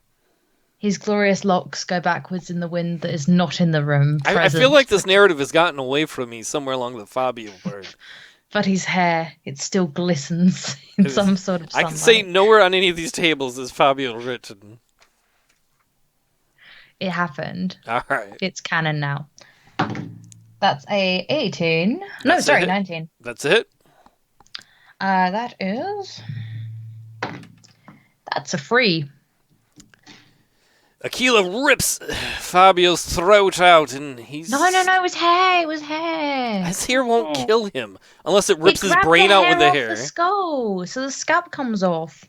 His glorious locks go backwards in the wind that is not in the room. I feel like this narrative has gotten away from me somewhere along the Fabio part. But his hair, it still glistens in some sort of sunlight. I can say nowhere on any of these tables is Fabio written. It happened. All right. It's canon now. That's a 18. No, sorry, 19. That's it? That is... That's a 3. Akela rips Fabio's throat out, and he's... No, it was hair. It was hair. His hair won't kill him, unless it rips his brain out with the hair. The skull, so the scalp comes off.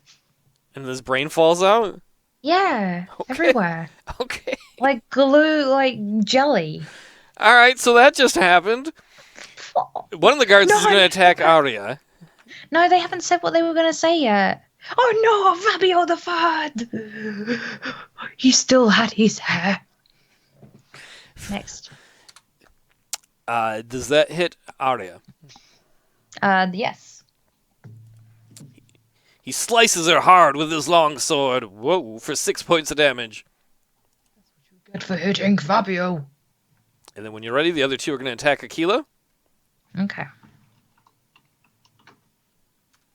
And his brain falls out? Yeah, everywhere. Okay. Like glue, like jelly. All right, so that just happened. One of the guards is going to attack Arya. No, they haven't said what they were going to say yet. Oh no, Fabio the Third! He still had his hair. Next. Does that hit Arya? Yes. He slices her hard with his long sword. Whoa, for 6 points of damage. That's what you get for hitting Fabio. And then when you're ready, the other two are going to attack Akela. Okay.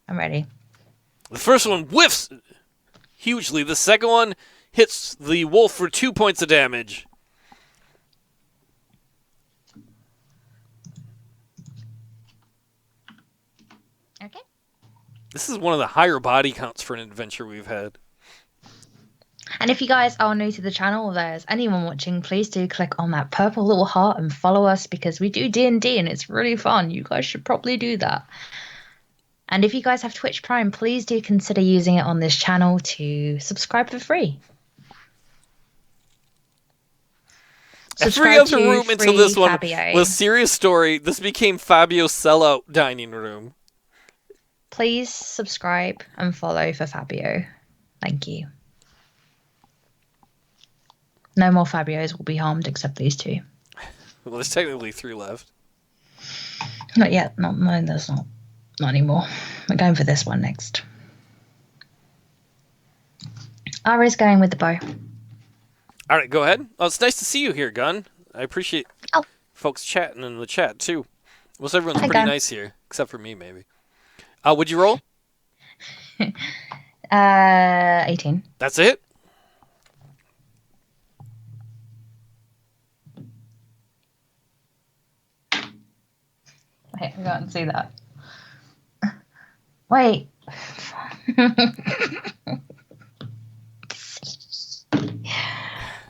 I'm ready. The first one whiffs hugely. The second one hits the wolf for 2 points of damage. Okay. This is one of the higher body counts for an adventure we've had. And if you guys are new to the channel or there's anyone watching, please do click on that purple little heart and follow us because we do D&D and it's really fun. You guys should probably do that. And if you guys have Twitch Prime, please do consider using it on this channel to subscribe for free. Every other room until this one was serious story. This became Fabio's sellout dining room. Please subscribe and follow for Fabio. Thank you. No more Fabios will be harmed except these two. Well, there's technically 3 left. Not yet. No, there's not. Not anymore. We're going for this one next. Arya's going with the bow. All right, go ahead. Oh, it's nice to see you here, Gun. I appreciate folks chatting in the chat, too. Most everyone's pretty nice here, except for me, maybe. Would you roll? 18. That's it? Wait, I can't see that. Wait.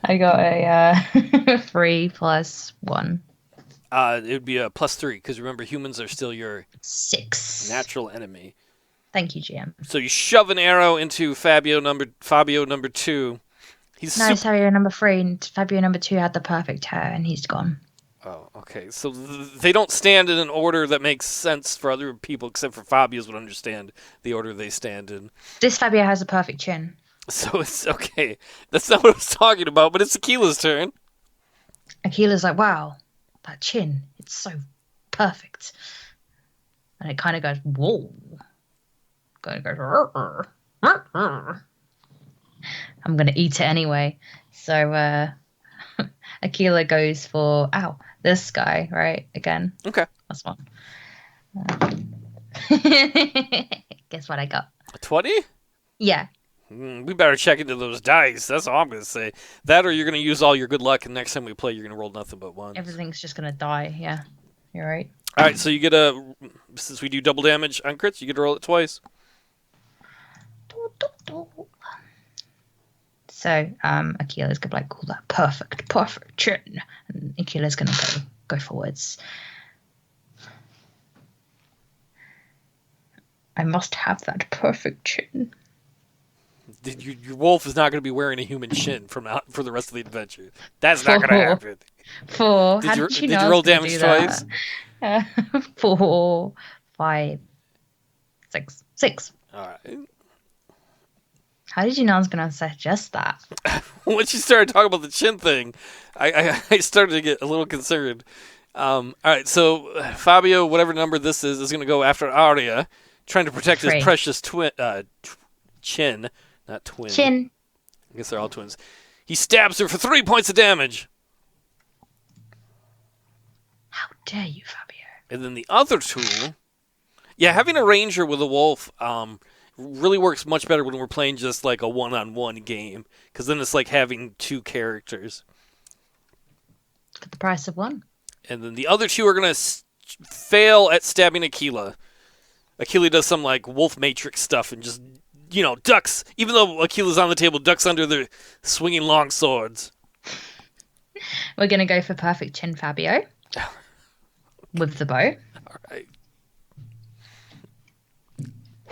I got a 3 plus 1. It would be a +3 because remember humans are still your 6. natural enemy. Thank you, GM. So you shove an arrow into Fabio number 2. Fabio number 3 and Fabio number 2 had the perfect hair and he's gone. Oh, okay. So they don't stand in an order that makes sense for other people, except for Fabio's would understand the order they stand in. This Fabio has a perfect chin. So it's okay. That's not what I was talking about, but it's Akela's turn. Akela's like, wow, that chin, it's so perfect. And it kind of goes, whoa. Kind of goes, "Rrr, rrr." I'm going to eat it anyway. So Akela goes for, this guy, right? Again. Okay. That's one. Guess what I got? A 20? Yeah. We better check into those dice. That's all I'm going to say. That or you're going to use all your good luck, and next time we play, you're going to roll nothing but ones. Everything's just going to die. Yeah. You're right. All right, so you get since we do double damage on crits, you get to roll it twice. So Akela's gonna be like, "Call that perfect chin," and Akela's gonna go forwards. I must have that perfect chin. Your wolf is not going to be wearing a human chin for the rest of the adventure. That's not going to happen. 4. Did you roll damage twice? 4, 5, 6. 6. All right. How did you know I was going to suggest that? Once you started talking about the chin thing, I started to get a little concerned. All right, so Fabio, whatever number this is going to go after Arya, trying to protect his precious chin, not twin. Chin. I guess they're all twins. He stabs her for 3 points of damage. How dare you, Fabio? And then the other tool, having a ranger with a wolf really works much better when we're playing just like a one-on-one game, because then it's like having 2 characters. At the price of 1. And then the other 2 are going to fail at stabbing Akela. Akela does some like wolf matrix stuff and just, ducks. Even though Akela's on the table, ducks under the swinging long swords. We're going to go for perfect chin, Fabio. With the bow. All right.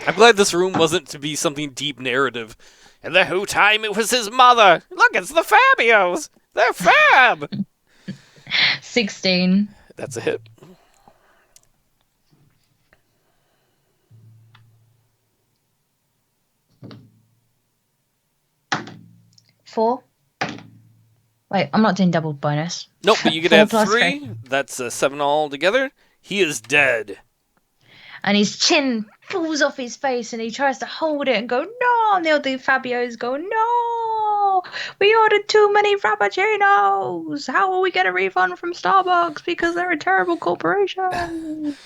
I'm glad this room wasn't to be something deep narrative. And the whole time it was his mother. Look, it's the Fabios. They're fab. 16. That's a hit. Four. Wait, I'm not doing double bonus. Nope, but you could add 3. That's 7 all together. He is dead. And his chin falls off his face and he tries to hold it and go, no! And the other Fabios go, no! We ordered too many Frappuccinos! How will we get a refund from Starbucks? Because they're a terrible corporation.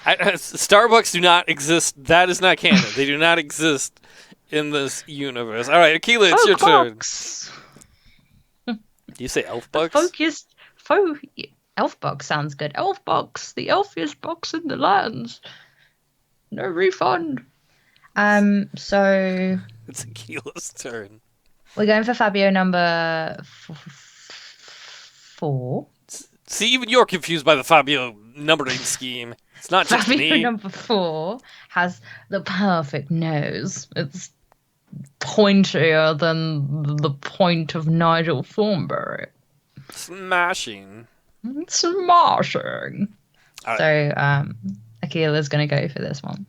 Starbucks do not exist. That is not canon. They do not exist in this universe. All right, Akela, it's your turn. Do you say elf bucks? Elf box sounds good. Elf box, the elfiest box in the lands. No refund. So it's Akela's turn. We're going for Fabio number 4. See, even you're confused by the Fabio numbering scheme. It's not just Fabio me. number 4 has the perfect nose. It's pointier than the point of Nigel Thornberry. Smashing. Smashing. Right. So, Akela's going to go for this one.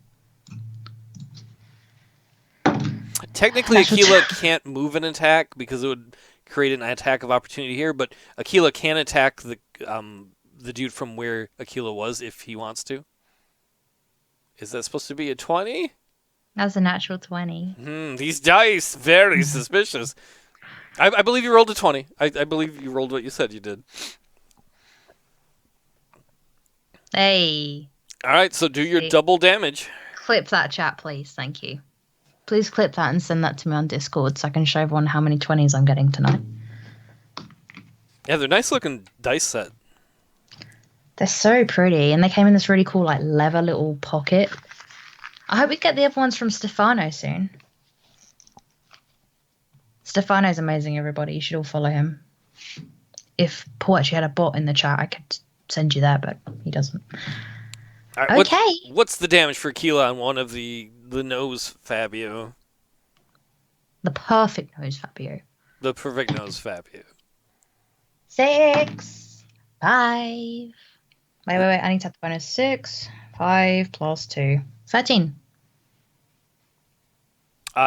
Technically, Akela can't move an attack because it would create an attack of opportunity here, but Akela can attack the dude from where Akela was if he wants to. Is that supposed to be a 20? That's a natural 20. These dice, very suspicious. I believe you rolled a 20. I believe you rolled what you said you did. Hey. All right, so do your double damage. Clip that chat, please. Thank you. Please clip that and send that to me on Discord so I can show everyone how many 20s I'm getting tonight. Yeah, they're nice looking dice set. They're so pretty, and they came in this really cool, like, leather little pocket. I hope we get the other ones from Stefano soon. Stefano's amazing, everybody. You should all follow him. if Paul actually had a bot in the chat, I could send you that, but he doesn't. All right, Okay. What's the damage for Akela on one of the nose Fabio? The perfect nose Fabio. The perfect nose Fabio. 6, 5. Wait. I need to have the bonus. 6, 5 plus 2. 13.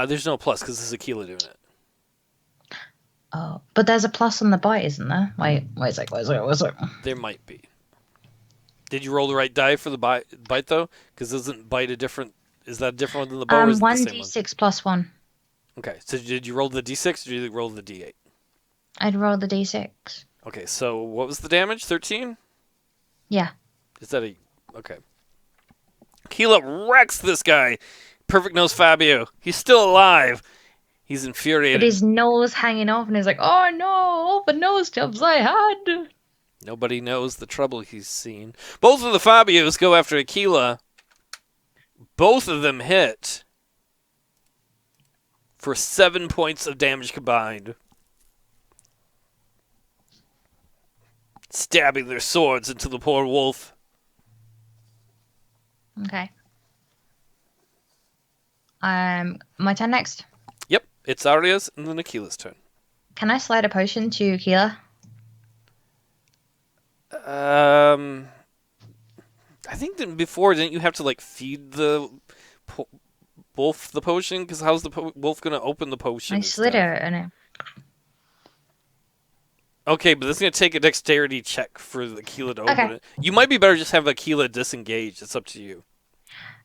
There's no plus because this is Akela doing it. Oh, but there's a plus on the bite, isn't there? Wait a sec. There might be. Did you roll the right die for the bite though? Because isn't bite a different? Is that a different one than the bow? Or is it the same 1d6 plus 1. Okay, so did you roll the d6 or did you roll the d8? I'd roll the d6. Okay, so what was the damage? 13? Yeah. Is that a... Okay. Akela wrecks this guy. Perfect nose Fabio. He's still alive. He's infuriated. But his nose hanging off and he's like, oh no, all the nose jobs I had. Nobody knows the trouble he's seen. Both of the Fabios go after Akela. Both of them hit for 7 points of damage combined. Stabbing their swords into the poor wolf. Okay. My turn next. Yep, it's Arya's and then Akela's turn. Can I slide a potion to Akela? I think that before, didn't you have to like feed the wolf the potion? Because how's the wolf gonna open the potion? I slid it in it. Okay, but this is gonna take a dexterity check for Akela to open it. You might be better just have Akela disengage. It's up to you.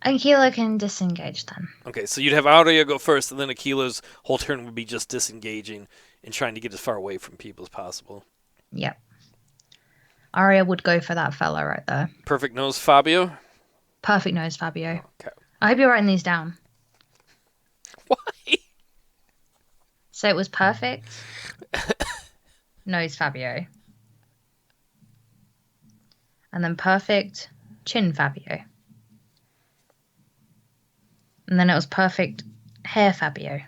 Akela can disengage then. Okay, so you'd have Arya go first, and then Akela's whole turn would be just disengaging and trying to get as far away from people as possible. Yep. Arya would go for that fella right there. Perfect nose Fabio? Perfect nose Fabio. Okay. I hope you're writing these down. Why? So it was perfect nose Fabio. And then perfect chin Fabio. And then it was perfect hair Fabio.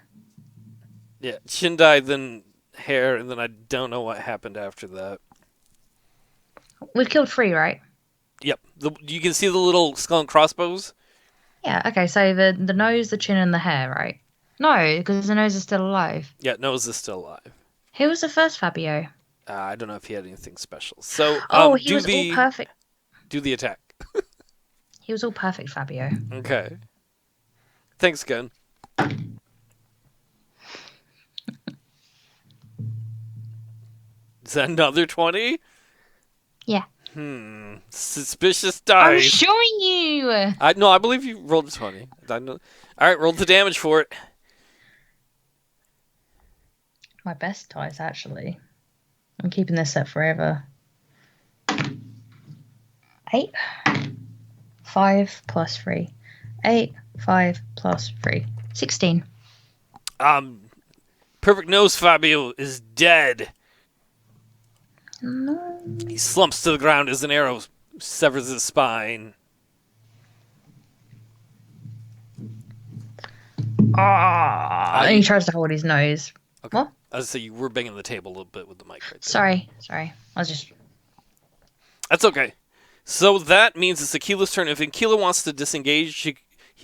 Yeah, chin died, then hair, and then I don't know what happened after that. We've killed 3, right? Yep. You can see the little skull and crossbows? Yeah, okay, so the nose, the chin, and the hair, right? No, because the nose is still alive. Yeah, nose is still alive. Who was the first Fabio? I don't know if he had anything special. So, he was all perfect. Do the attack. He was all perfect Fabio. Okay. Thanks, Gun. Is that another 20? Yeah. Suspicious dice. I'm showing you. I believe you rolled a 20. All right, roll the damage for it. My best dice, actually. I'm keeping this set forever. 8. 5 plus 3. 8, 5 plus 3. 16. Perfect nose Fabio is dead. No. He slumps to the ground as an arrow severs his spine. And he tries to hold his nose. Okay. What? I was say you were banging the table a little bit with the mic right there. Sorry. I was just... That's okay. So that means it's Akela's turn. If Akela wants to disengage,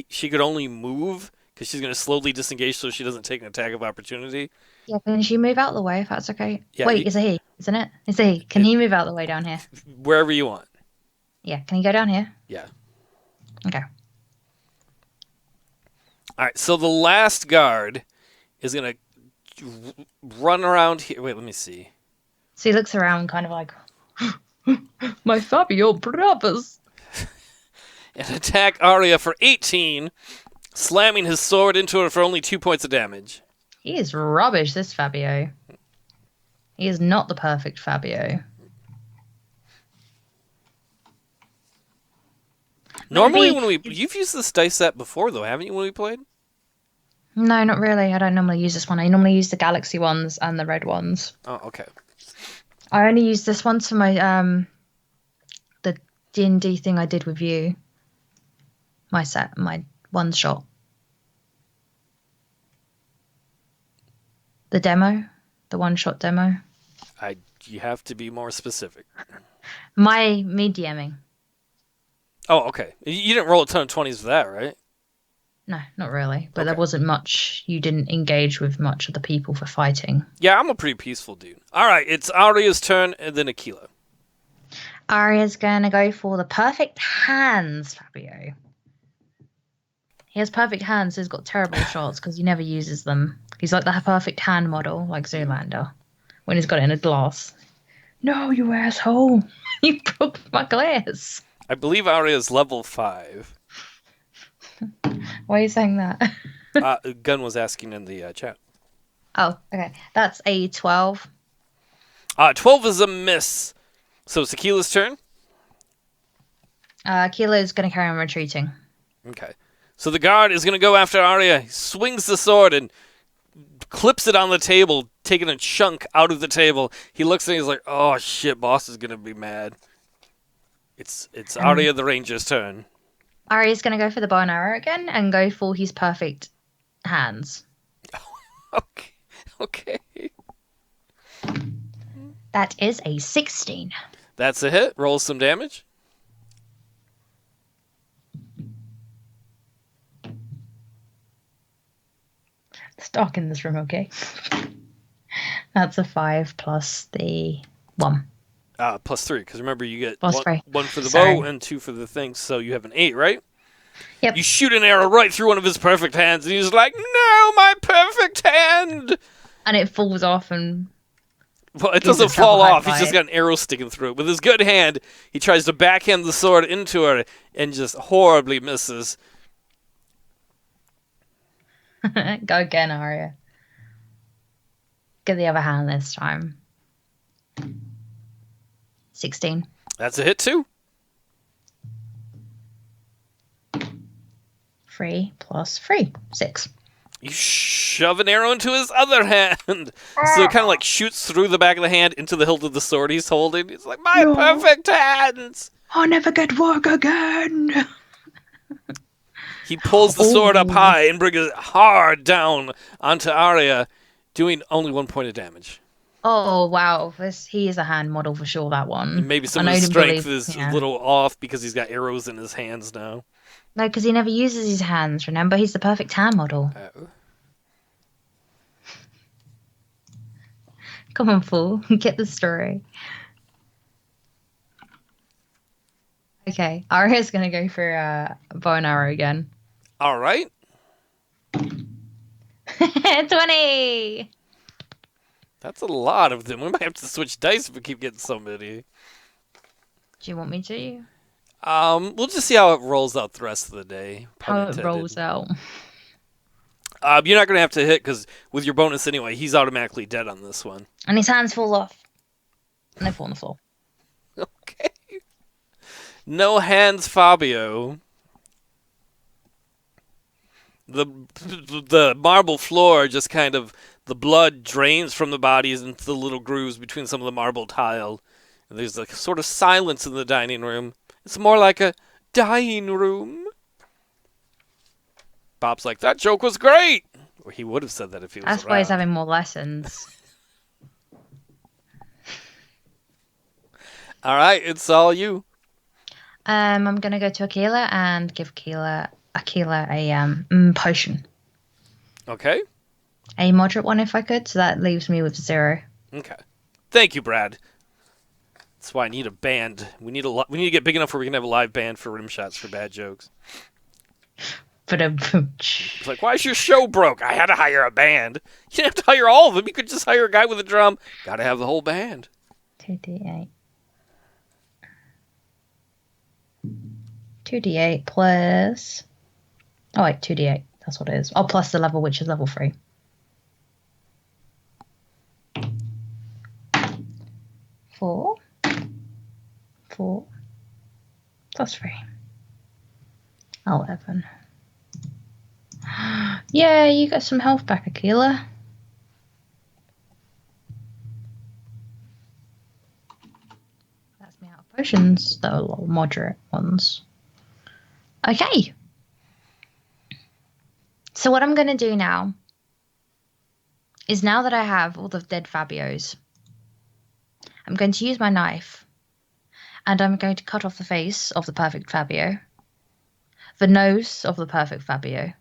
she could only move because she's going to slowly disengage so she doesn't take an attack of opportunity. Yeah, can she move out of the way if that's okay? Yeah, Wait, it's a he, isn't it? It's a he. Can he move out of the way down here? Wherever you want. Yeah, can he go down here? Yeah. Okay. All right, so the last guard is going to run around here. Wait, let me see. So he looks around kind of like, my Fabio brothers. And attack Arya for 18, slamming his sword into her for only 2 points of damage. He is rubbish, this Fabio. He is not the perfect Fabio. Normally, you've used this dice set before, though, haven't you? When we played? No, not really. I don't normally use this one. I normally use the galaxy ones and the red ones. Oh, okay. I only use this one for my the D&D thing I did with you. My one shot. The demo, the one shot demo. I You have to be more specific. Me DMing. Oh, okay. You didn't roll a ton of 20s for that, right? No, not really. But Okay. there wasn't much. You didn't engage with much of the people for fighting. Yeah, I'm a pretty peaceful dude. All right, it's Arya's turn, and then Akela. Arya's gonna go for the perfect hands, Fabio. He has perfect hands, so he's got terrible shots because he never uses them. He's like the perfect hand model, like Zoolander, when he's got it in a glass. No, you asshole! You broke my glass. I believe Arya's level 5. Why are you saying that? Gunn was asking in the chat. Oh, okay. That's a 12. 12 is a miss. So it's Akela's turn? Kilo's going to carry on retreating. Okay. So the guard is going to go after Arya. He swings the sword and clips it on the table, taking a chunk out of the table. He looks and he's like, oh shit, boss is going to be mad. It's Arya the Ranger's turn. Arya's going to go for the bow and arrow again and go for his perfect hands. Okay. That is a 16. That's a hit. Roll some damage. It's dark in this room, okay? That's a 5 plus the 1. Plus 3, because remember you get Plus one for the Sorry. bow and 2 for the thing, so you have an 8, right? Yep. You shoot an arrow right through one of his perfect hands, and he's like, no, my perfect hand! And it falls off and... Well, it doesn't fall off. He's just got an arrow sticking through it. With his good hand, he tries to backhand the sword into her and just horribly misses. Go again, Arya. Get the other hand this time. 16. That's a hit, too. 3 plus 3. 6. You shove an arrow into his other hand. So it kind of like shoots through the back of the hand into the hilt of the sword he's holding. He's like, my perfect hands! I'll never get work again! He pulls the sword up high and brings it hard down onto Arya, doing only 1 point of damage. Oh, wow. He is a hand model for sure, that one. And maybe some of his strength is a little off because he's got arrows in his hands now. No, because he never uses his hands, remember? He's the perfect hand model. Oh. Come on, fool. Get the story. Okay, Arya's going to go for bow and arrow again. All right. 20! That's a lot of them. We might have to switch dice if we keep getting so many. Do you want me to? We'll just see how it rolls out the rest of the day. How it rolls out. You're not going to have to hit because with your bonus anyway, he's automatically dead on this one. And his hands fall off. And they fall on the floor. Okay. No hands, Fabio. The marble floor just kind of, the blood drains from the bodies into the little grooves between some of the marble tile. And there's a sort of silence in the dining room. It's more like a dying room. Bob's like, that joke was great! Or he would have said that if he was That's around. why he's having more lessons. All right, it's all you. I'm going to go to Akela and give Akela a potion. Okay. A moderate one if I could, so that leaves me with 0. Okay. Thank you, Brad. That's why I need a band. We need to get big enough where we can have a live band for rim shots for bad jokes. But It's like, why is your show broke? I had to hire a band. You didn't have to hire all of them. You could just hire a guy with a drum. Got to have the whole band. 2d8. 2d8 plus... Oh, wait, 2d8. That's what it is. Oh, plus the level, which is level 3. 4. 4. Plus 3. 11. Yeah, you got some health back, Akela. That's me out of potions, though, little moderate ones. Okay. So what I'm going to do now is now that I have all the dead Fabios, I'm going to use my knife, and I'm going to cut off the face of the perfect Fabio, the nose of the perfect Fabio,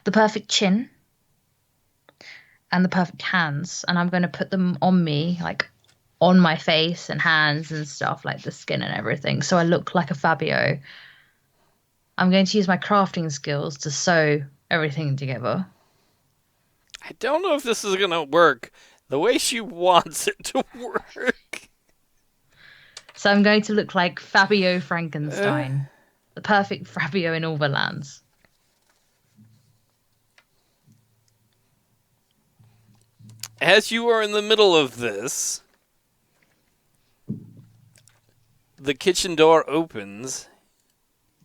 the perfect chin, and the perfect hands, and I'm going to put them on me, like on my face and hands and stuff, like the skin and everything, so I look like a Fabio. I'm going to use my crafting skills to sew everything together. I don't know if this is going to work the way she wants it to work. So I'm going to look like Fabio Uh, Frankenstein, the perfect Fabio in all the lands. As you are in the middle of this, the kitchen door opens.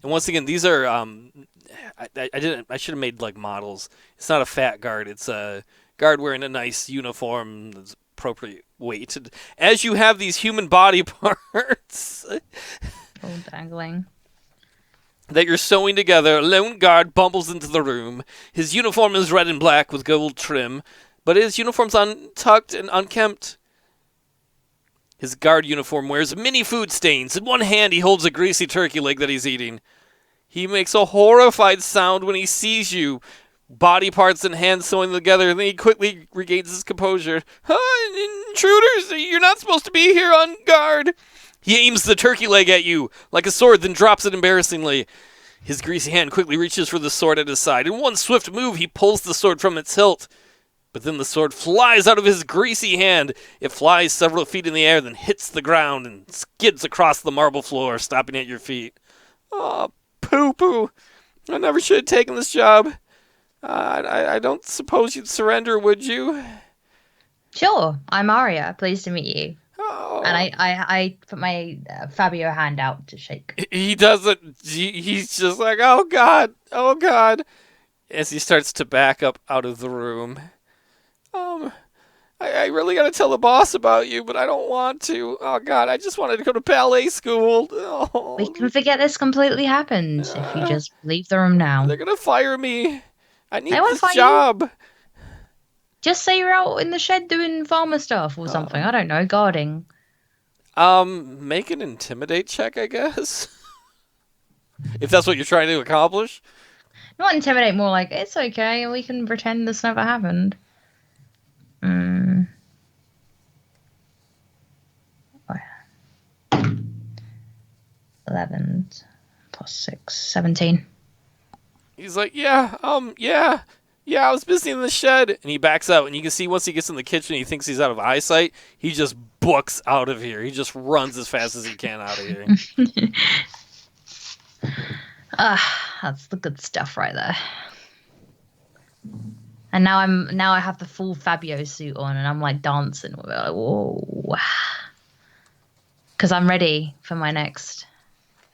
And once again, these are I should have made like models. It's not a fat guard. It's a guard wearing a nice uniform that's appropriate weighted. As you have these human body parts All dangling. that you're sewing together, a lone guard bumbles into the room. His uniform is red and black with gold trim, but his uniform's untucked and unkempt. His guard uniform wears many food stains. In one hand, he holds a greasy turkey leg that he's eating. He makes a horrified sound when he sees you, body parts and hands sewing together, and then he quickly regains his composure. Intruders! You're not supposed to be here on guard! He aims the turkey leg at you like a sword, then drops it embarrassingly. His greasy hand quickly reaches for the sword at his side. In one swift move, he pulls the sword from its hilt. But then the sword flies out of his greasy hand. It flies several feet in the air, then hits the ground and skids across the marble floor, stopping at your feet. Oh, poo-poo. I never should have taken this job. I don't suppose you'd surrender, would you? Sure, I'm Arya. Pleased to meet you. Oh. And I put my Fabio hand out to shake. He doesn't. He's just like, oh, God. Oh, God. As he starts to back up out of the room. I really gotta tell the boss about you, but I don't want to. Oh, God, I just wanted to go to ballet school. Oh. We can forget this completely happened if you just leave the room now. They're gonna fire me. I need They won't this fire job. you. Just say you're out in the shed doing farmer stuff or something. I don't know, guarding. Make an intimidate check, I guess. If that's what you're trying to accomplish. Not intimidate, more like, it's okay, we can pretend this never happened. 11 plus 6, 17. He's like, yeah, I was busy in the shed. And he backs out, and you can see once he gets in the kitchen, he thinks he's out of eyesight. He just books out of here. He just runs as fast as he can out of here. That's the good stuff right there. And now I have the full Fabio suit on, and I'm like dancing with it, like, whoa, because I'm ready for my next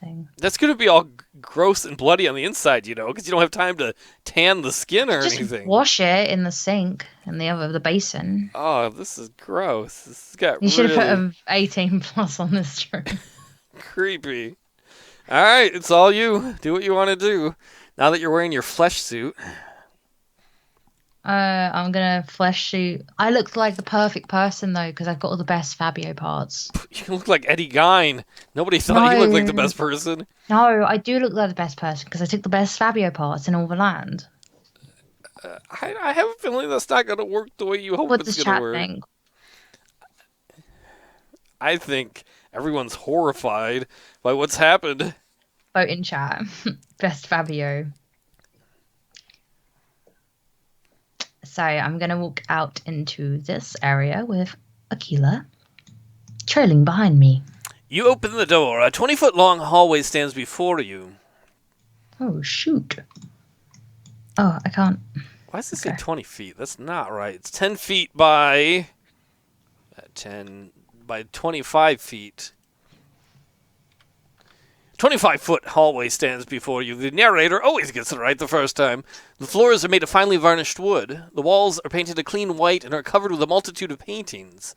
thing. That's gonna be all gross and bloody on the inside, because you don't have time to tan the skin or Just anything. wash it in the sink in the basin. Oh, this is gross. This has got You should have really put 18 plus on this trip. creepy. All right, it's all you. Do what you want to do. Now that you're wearing your flesh suit. I'm gonna flesh suit. I look like the perfect person though, because I've got all the best Fabio parts. You look like Eddie Gein. Nobody thought you looked like the best person. No, I do look like the best person because I took the best Fabio parts in all the land. I have a feeling that's not going to work the way you hope What it's does going to chat work. think? I think everyone's horrified by what's happened. Vote in chat. Best Fabio. So I'm going to walk out into this area with Akela trailing behind me. You open the door. A 20-foot-long hallway stands before you. Oh, shoot. Oh, I can't. Why does it say 20 feet? That's not right. It's 10 feet by 10 by 25 feet. 25-foot hallway stands before you. The narrator always gets it right the first time. The floors are made of finely varnished wood. The walls are painted a clean white and are covered with a multitude of paintings.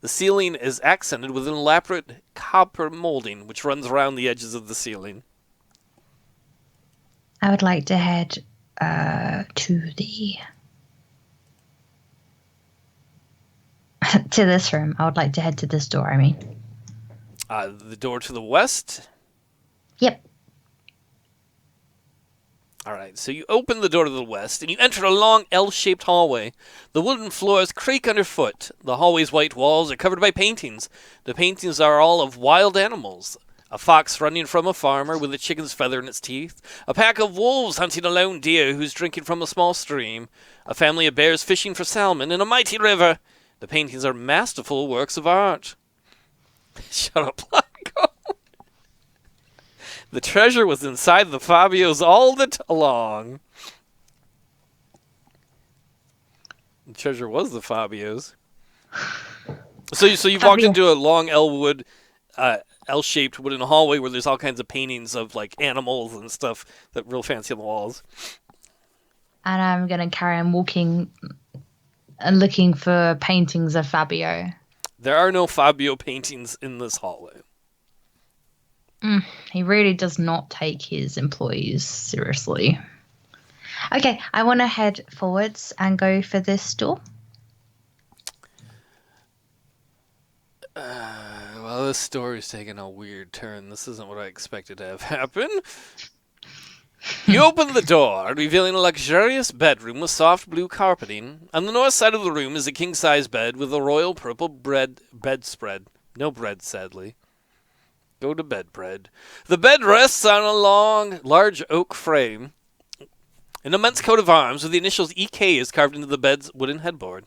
The ceiling is accented with an elaborate copper molding, which runs around the edges of the ceiling. I would like to head to the To this room. I would like to head to this door, I mean. The door to the west? Yep. All right, so you open the door to the west, and you enter a long L-shaped hallway. The wooden floors creak underfoot. The hallway's white walls are covered by paintings. The paintings are all of wild animals. A fox running from a farmer with a chicken's feather in its teeth. A pack of wolves hunting a lone deer who's drinking from a small stream. A family of bears fishing for salmon in a mighty river. The paintings are masterful works of art. Shut up, Blanco. The treasure was inside the Fabios all along. The treasure was the Fabios. So you've walked into a long L-shaped wooden hallway where there's all kinds of paintings of like animals and stuff that real fancy on the walls. And I'm gonna carry on walking and looking for paintings of Fabio. There are no Fabio paintings in this hallway. He really does not take his employees seriously. Okay, I want to head forwards and go for this door. Well, this story's taking a weird turn. This isn't what I expected to have happen. You open the door, revealing a luxurious bedroom with soft blue carpeting. On the north side of the room is a king-size bed with a royal purple bedspread. No bread, sadly. Go to bed, bread. The bed rests on a large oak frame. An immense coat of arms with the initials EK is carved into the bed's wooden headboard.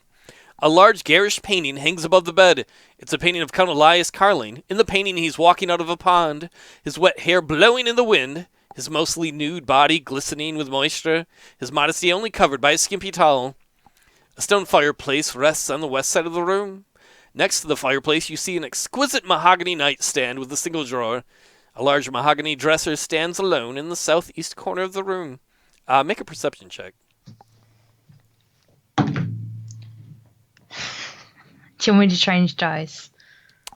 A large garish painting hangs above the bed. It's a painting of Count Elias Carling. In the painting, he's walking out of a pond, his wet hair blowing in the wind, his mostly nude body glistening with moisture, his modesty only covered by a skimpy towel. A stone fireplace rests on the west side of the room. Next to the fireplace, you see an exquisite mahogany nightstand with a single drawer. A large mahogany dresser stands alone in the southeast corner of the room. Make a perception check. Do you want me to change dice?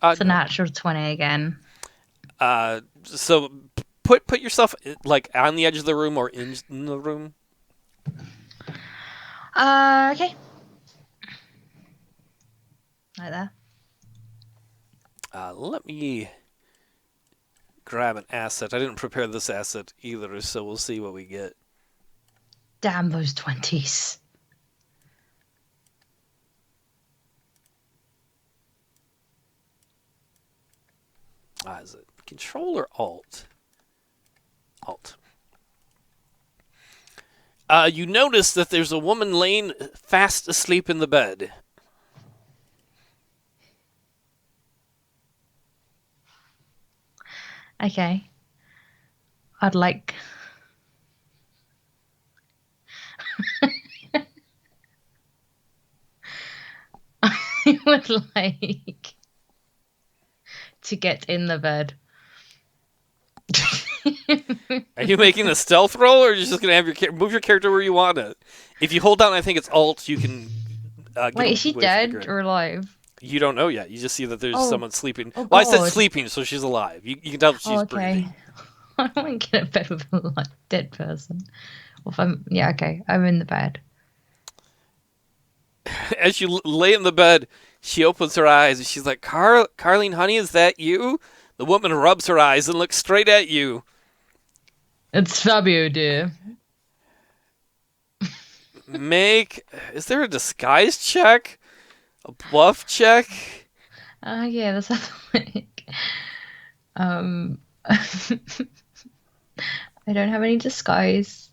It's a No. natural 20 again. So put yourself like on the edge of the room or in the room. Okay. Like that. Let me grab an asset. I didn't prepare this asset either, so we'll see what we get. Damn those 20s. Is it Control or Alt? Alt. You notice that there's a woman laying fast asleep in the bed. Okay. I'd like... I would like to get in the bed. Are you making a stealth roll, or are you just going to have move your character where you want it? If you hold down, I think it's Alt, you can... Wait, is she dead or alive? You don't know yet. You just see that there's someone sleeping. Oh, well, I said God. sleeping, so she's alive. You can tell that she's breathing. I don't want to get in bed with a dead person. Well, if I'm... Yeah, okay. I'm in the bed. As you lay in the bed, she opens her eyes and she's like, Carleen, honey, is that you? The woman rubs her eyes and looks straight at you. It's Fabio, dear. Is there a disguise check? A bluff check? Yeah, that's athletic. I don't have any disguise.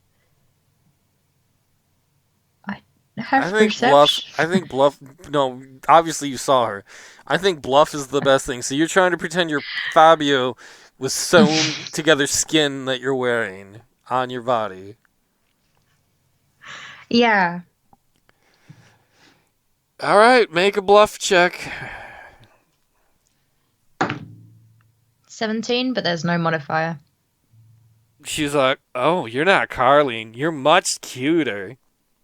I think Bluff. No, obviously you saw her. I think Bluff is the best thing. So you're trying to pretend you're Fabio with sewn together skin that you're wearing on your body. Yeah. All right, make a bluff check. 17, but there's no modifier. She's like, "Oh, you're not Carleen. You're much cuter.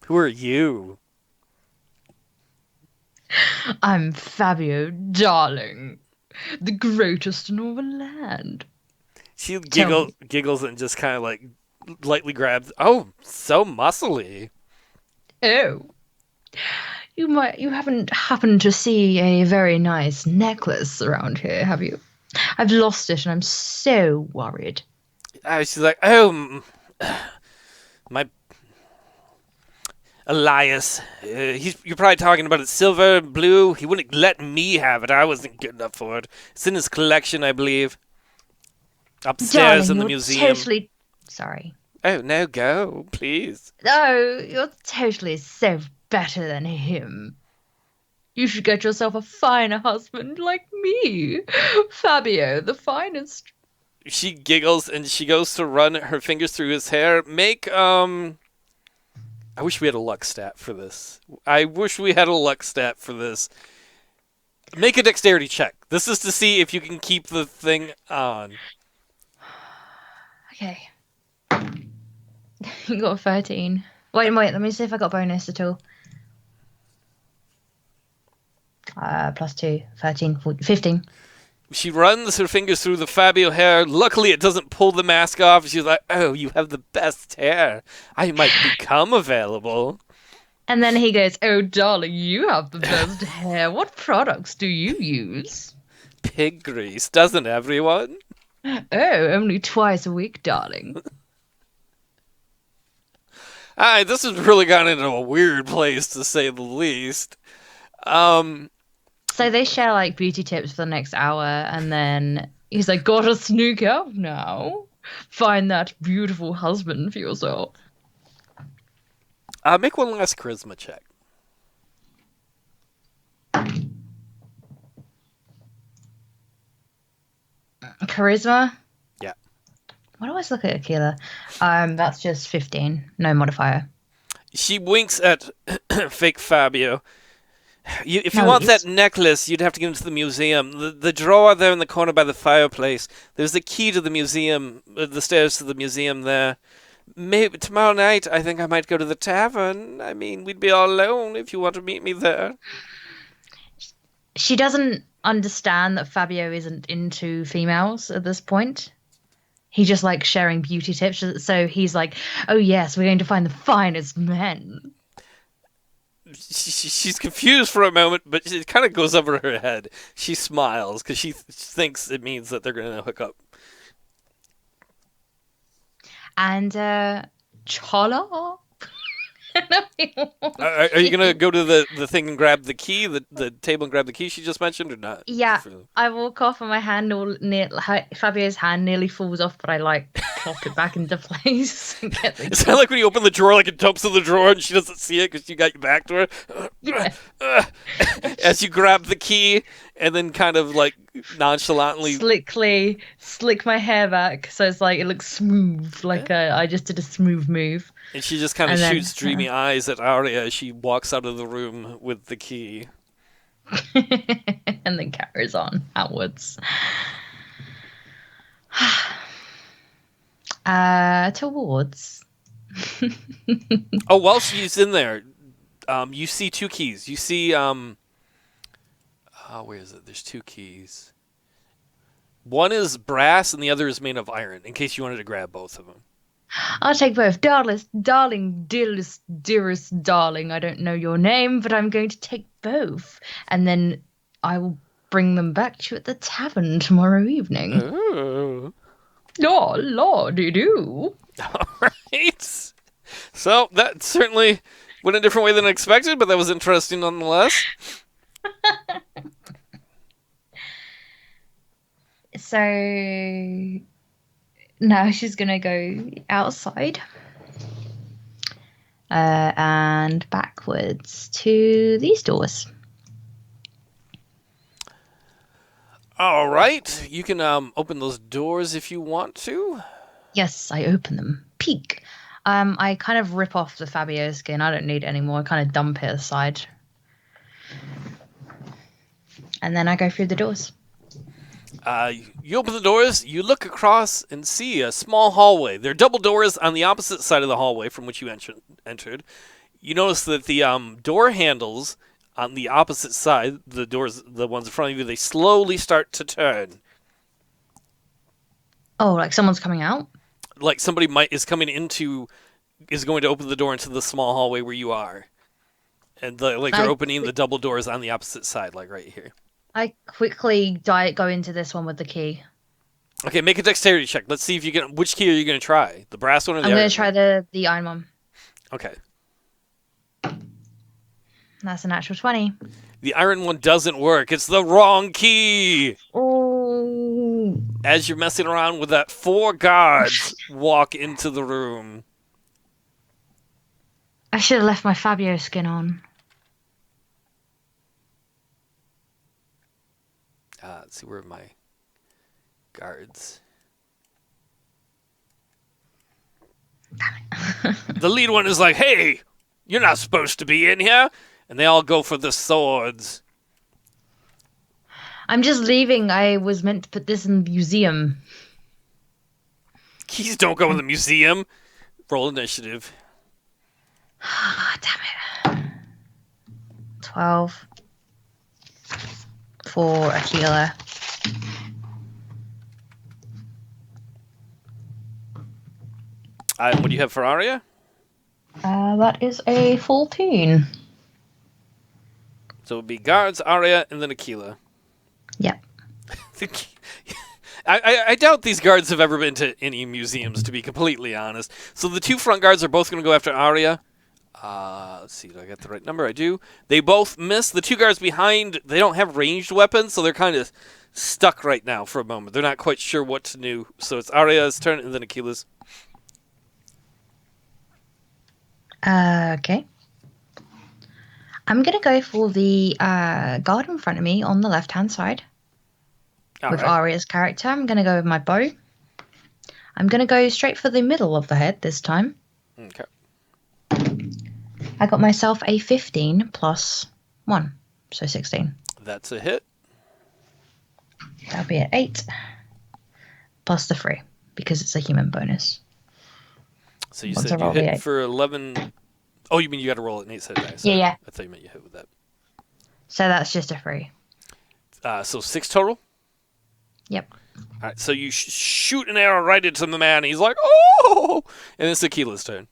Who are you?" I'm Fabio, darling. The greatest in all the land. She giggles and just kind of like lightly grabs. Oh, so muscly. Oh. You haven't happened to see a very nice necklace around here, have you? I've lost it and I'm so worried. She's like, oh, my Elias. You're probably talking about it. Silver, blue. He wouldn't let me have it. I wasn't good enough for it. It's in his collection, I believe. Upstairs Darling, in the you're museum. totally sorry. Oh, no, go, please. No, you're totally so better than him. You should get yourself a finer husband like me. Fabio, the finest. She giggles and she goes to run her fingers through his hair. I wish we had a luck stat for this. Make a dexterity check. This is to see if you can keep the thing on. Okay. You got a 13. Wait, let me see if I got a bonus at all. Plus 2, 13, 14, 15. She runs her fingers through the Fabio hair. Luckily, it doesn't pull the mask off. She's like, oh, you have the best hair. I might become available. And then he goes, oh, darling, you have the best hair. What products do you use? Pig grease, doesn't everyone? Oh, only twice a week, darling. Alright, this has really gone into a weird place, to say the least. So they share like beauty tips for the next hour, and then he's like, gotta sneak out now. Find that beautiful husband for yourself. Make one last charisma check. Charisma? Yeah. Why do I always look at Akela? That's just 15. No modifier. She winks at fake Fabio. If you want that necklace, you'd have to get into the museum. The drawer there in the corner by the fireplace. There's the key to the museum, the stairs to the museum there. Maybe tomorrow night, I think I might go to the tavern. I mean, we'd be all alone if you want to meet me there. She doesn't understand that Fabio isn't into females at this point. He just likes sharing beauty tips. So he's like, oh, yes, we're going to find the finest men. She's confused for a moment, but it kind of goes over her head. She smiles because she thinks it means that they're going to hook up. And Chola? Are you going to go to the thing and grab the key, the table and grab the key she just mentioned, or not? Yeah, I walk off and my hand Fabio's hand nearly falls off, but I like plop it back into place. And get the It's kind of like when you open the drawer, like it jumps in the drawer and she doesn't see it because you got your back to her. Yeah. As you grab the key and then kind of like nonchalantly slick my hair back so it's like it looks smooth, like I just did a smooth move. And she just kind of shoots dreamy eyes at Arya as she walks out of the room with the key. And then carries on outwards. Towards. Oh, while she's in there, you see two keys. You see, where is it? There's two keys. One is brass and the other is made of iron, in case you wanted to grab both of them. I'll take both. Darling, dearest darling, I don't know your name, but I'm going to take both. And then I will bring them back to you at the tavern tomorrow evening. Oh. Lordy-doo. All right. So that certainly went a different way than expected, but that was interesting nonetheless. So now she's going to go outside and backwards to these doors. All right. You can open those doors if you want to. Yes, I open them. Peek. I kind of rip off the Fabio skin. I don't need it anymore. I kind of dump it aside. And then I go through the doors. You open the doors, you look across and see a small hallway. There are double doors on the opposite side of the hallway from which you entered. You notice that the door handles on the opposite side, the ones in front of you, they slowly start to turn. Oh, like someone's coming out? Like somebody is going to open the door into the small hallway where you are. And they're opening the double doors on the opposite side, like right here. I quickly go into this one with the key. Okay, make a dexterity check. Let's see if you can. Which key are you going to try? The brass one or the iron one? I'm going to try the iron one. Okay. That's a natural 20. The iron one doesn't work. It's the wrong key. Oh. As you're messing around with that, 4 guards walk into the room. I should have left my Fabio skin on. Let's see, where are my guards? The lead one is like, hey, you're not supposed to be in here. And they all go for the swords. I'm just leaving. I was meant to put this in the museum. Keys don't go in the museum. Roll initiative. Damn it. 12. For Akela. What do you have for Arya? That is a 14. So it would be guards, Arya, and then Akela. Yep. I doubt these guards have ever been to any museums, to be completely honest. So the 2 front guards are both going to go after Arya. Let's see, do I get the right number? I do. They both miss. The 2 guards behind, they don't have ranged weapons, so they're kind of stuck right now for a moment. They're not quite sure what to do. So it's Arya's turn and then Akela's. Okay. I'm going to go for the guard in front of me on the left-hand side. With Arya's character. I'm going to go with my bow. I'm going to go straight for the middle of the head this time. Okay. I got myself a 15 plus 1, so 16. That's a hit. That'll be an 8 plus the 3 because it's a human bonus. So you said you hit for 11. Oh, you mean you got to roll an 8-sided dice? Yeah. I thought you meant you hit with that. So that's just a 3. So 6 total? Yep. All right, so you shoot an arrow right into the man, and he's like, oh! And it's Akela's turn.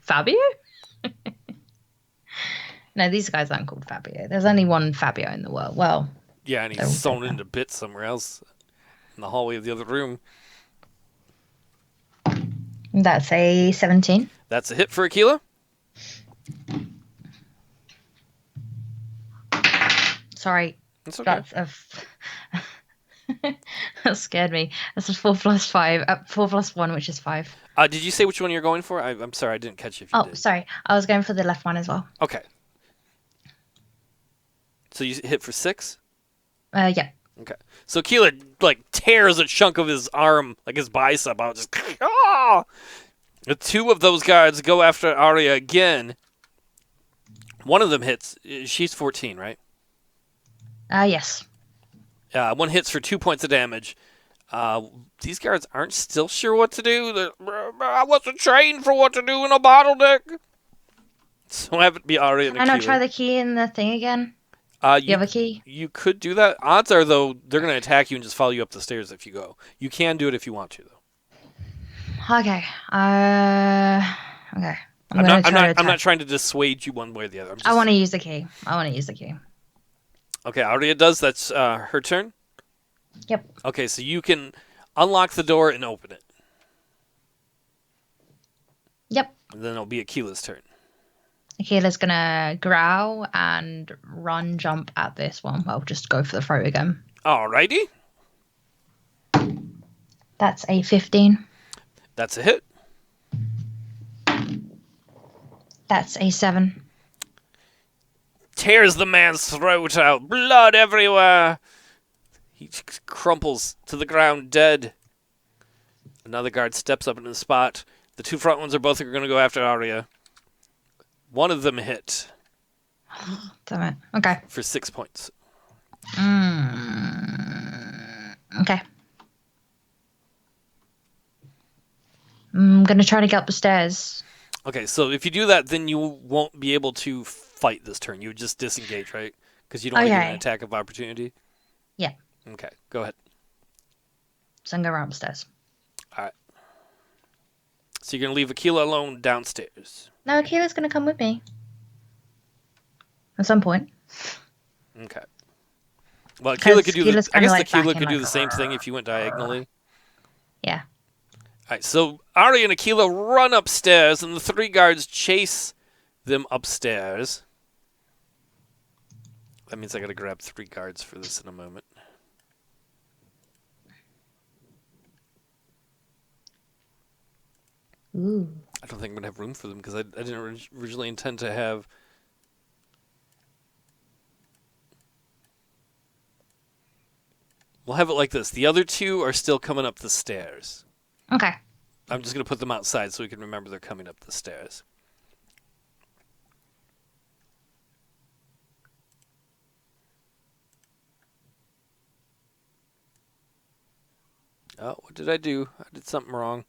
Fabio? No, these guys aren't called Fabio. There's only one Fabio in the world. Well, yeah, and he's sewn into bits somewhere else in the hallway of the other room. That's a 17. That's a hit for Akela. Sorry. That's okay. That scared me. That's a 4 plus 5. 4 plus 1, which is 5. Did you say which one you're going for? I'm sorry, I didn't catch you if you did. Sorry. I was going for the left one as well. Okay. So you hit for 6? Yeah. Okay. So Akela, tears a chunk of his arm, his bicep out. Just, ah! The 2 of those guards go after Arya again. One of them hits. She's 14, right? Yes. One hits for 2 points of damage. These guards aren't still sure what to do. I wasn't trained for what to do in a bottleneck. So have it be Arya and Akela. Can I not try the key in the thing again? You have a key? You could do that. Odds are, though, they're going to attack you and just follow you up the stairs if you go. You can do it if you want to, though. Okay. Okay. I'm not trying to dissuade you one way or the other. I want to use the key. Okay, Arya does. That's her turn? Yep. Okay, so you can unlock the door and open it. Yep. And then it'll be Akela's turn. Akela's going to growl and jump at this one. Well, just go for the throat again. Alrighty. That's a 15. That's a hit. That's a 7. Tears the man's throat out. Blood everywhere. He crumples to the ground dead. Another guard steps up in the spot. The 2 front ones are both going to go after Arya. One of them hit. Damn it. Okay. For 6 points. Okay. I'm going to try to get up the stairs. Okay, so if you do that, then you won't be able to fight this turn. You would just disengage, right? Because you don't want to get an attack of opportunity? Yeah. Okay, go ahead. So I'm going to go around the stairs. All right. So you're going to leave Akela alone downstairs. No, Akela's going to come with me. At some point. Okay. Well, Akela could do the... I guess like Akela could do the same thing if you went diagonally. Yeah. Alright, so Arya and Akela run upstairs, and the 3 guards chase them upstairs. That means I gotta grab 3 guards for this in a moment. Ooh. I don't think I'm gonna have room for them, because I didn't originally intend to have... We'll have it like this. The other 2 are still coming up the stairs. Okay. I'm just going to put them outside so we can remember they're coming up the stairs. Oh, what did I do? I did something wrong.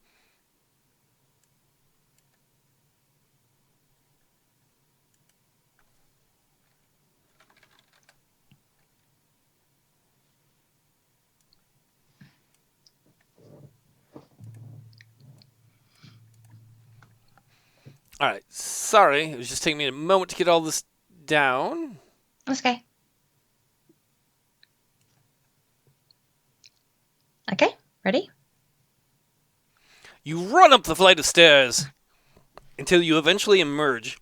Alright, sorry. It was just taking me a moment to get all this down. That's okay. Okay, ready? You run up the flight of stairs until you eventually emerge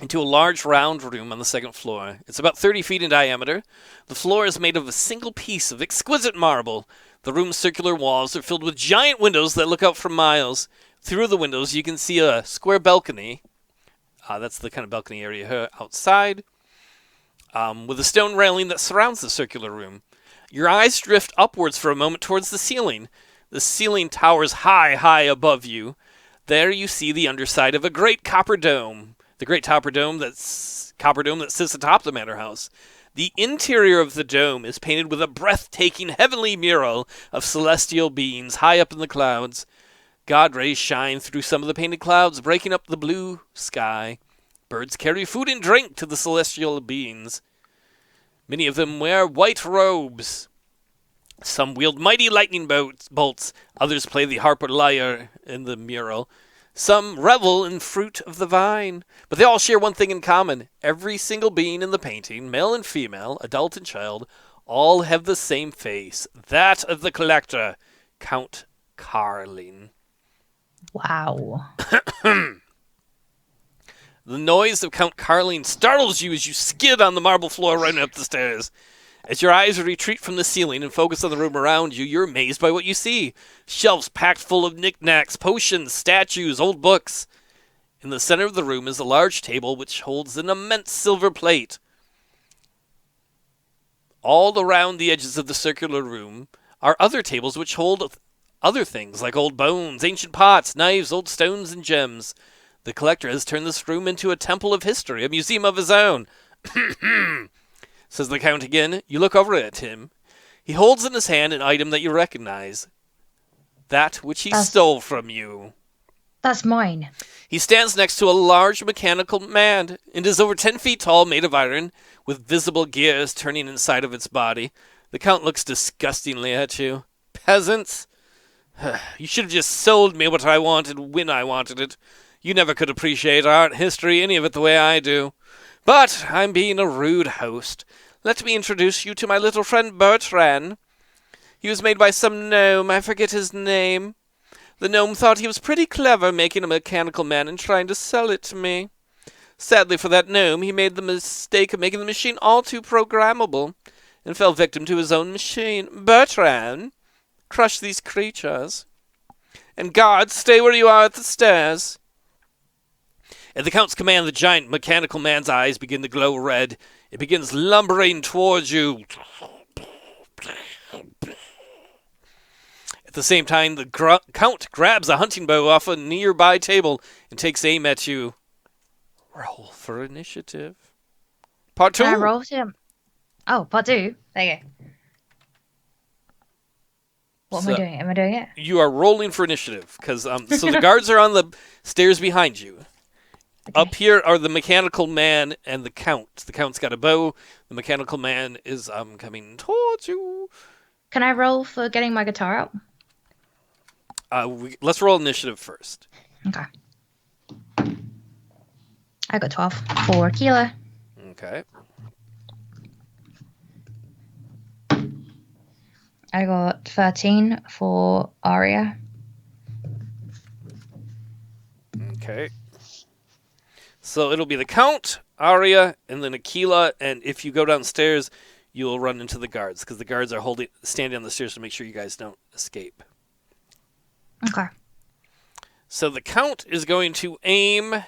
into a large round room on the 2nd floor. It's about 30 feet in diameter. The floor is made of a single piece of exquisite marble. The room's circular walls are filled with giant windows that look out for miles. Through the windows, you can see a square balcony. That's the kind of balcony area here outside, with a stone railing that surrounds the circular room. Your eyes drift upwards for a moment towards the ceiling. The ceiling towers high, high above you. There you see the underside of a great copper dome. The great copper dome that sits atop the manor house. The interior of the dome is painted with a breathtaking heavenly mural of celestial beings high up in the clouds. God rays shine through some of the painted clouds, breaking up the blue sky. Birds carry food and drink to the celestial beings. Many of them wear white robes. Some wield mighty lightning bolts. Others play the harp or lyre in the mural. Some revel in fruit of the vine. But they all share one thing in common. Every single being in the painting, male and female, adult and child, all have the same face. That of the collector, Count Carling. Wow. The noise of Count Carling startles you as you skid on the marble floor running up the stairs. As your eyes retreat from the ceiling and focus on the room around you, you're amazed by what you see. Shelves packed full of knickknacks, potions, statues, old books. In the center of the room is a large table which holds an immense silver plate. All around the edges of the circular room are other tables which hold other things like old bones, ancient pots, knives, old stones, and gems. The collector has turned this room into a temple of history, a museum of his own. Says the Count again. You look over at him. He holds in his hand an item that you recognize. That which he stole from you. That's mine. He stands next to a large mechanical man and is over 10 feet tall, made of iron, with visible gears turning inside of its body. The Count looks disgustingly at you. Peasants! You should have just sold me what I wanted when I wanted it. You never could appreciate art, history, any of it the way I do. But I'm being a rude host. Let me introduce you to my little friend Bertrand. He was made by some gnome. I forget his name. The gnome thought he was pretty clever making a mechanical man and trying to sell it to me. Sadly for that gnome, he made the mistake of making the machine all too programmable and fell victim to his own machine. Bertrand, crush these creatures. And guards, stay where you are at the stairs. At the Count's command, the giant mechanical man's eyes begin to glow red. It begins lumbering towards you. At the same time, the Count grabs a hunting bow off a nearby table and takes aim at you. Roll for initiative. Part 2. Can I roll him? Oh, part 2. There you go. What am I doing? Am I doing it? You are rolling for initiative because so the guards are on the stairs behind you. Okay. Up here are the mechanical man and the Count. The Count's got a bow. The mechanical man is coming towards you. Can I roll for getting my guitar out? Let's roll initiative first. Okay. I got 12 for Akela. Okay. I got 13 for Arya. Okay. So it'll be the Count, Arya, and then Akela, and if you go downstairs, you'll run into the guards, because the guards are standing on the stairs to make sure you guys don't escape. Okay. So the Count is going to aim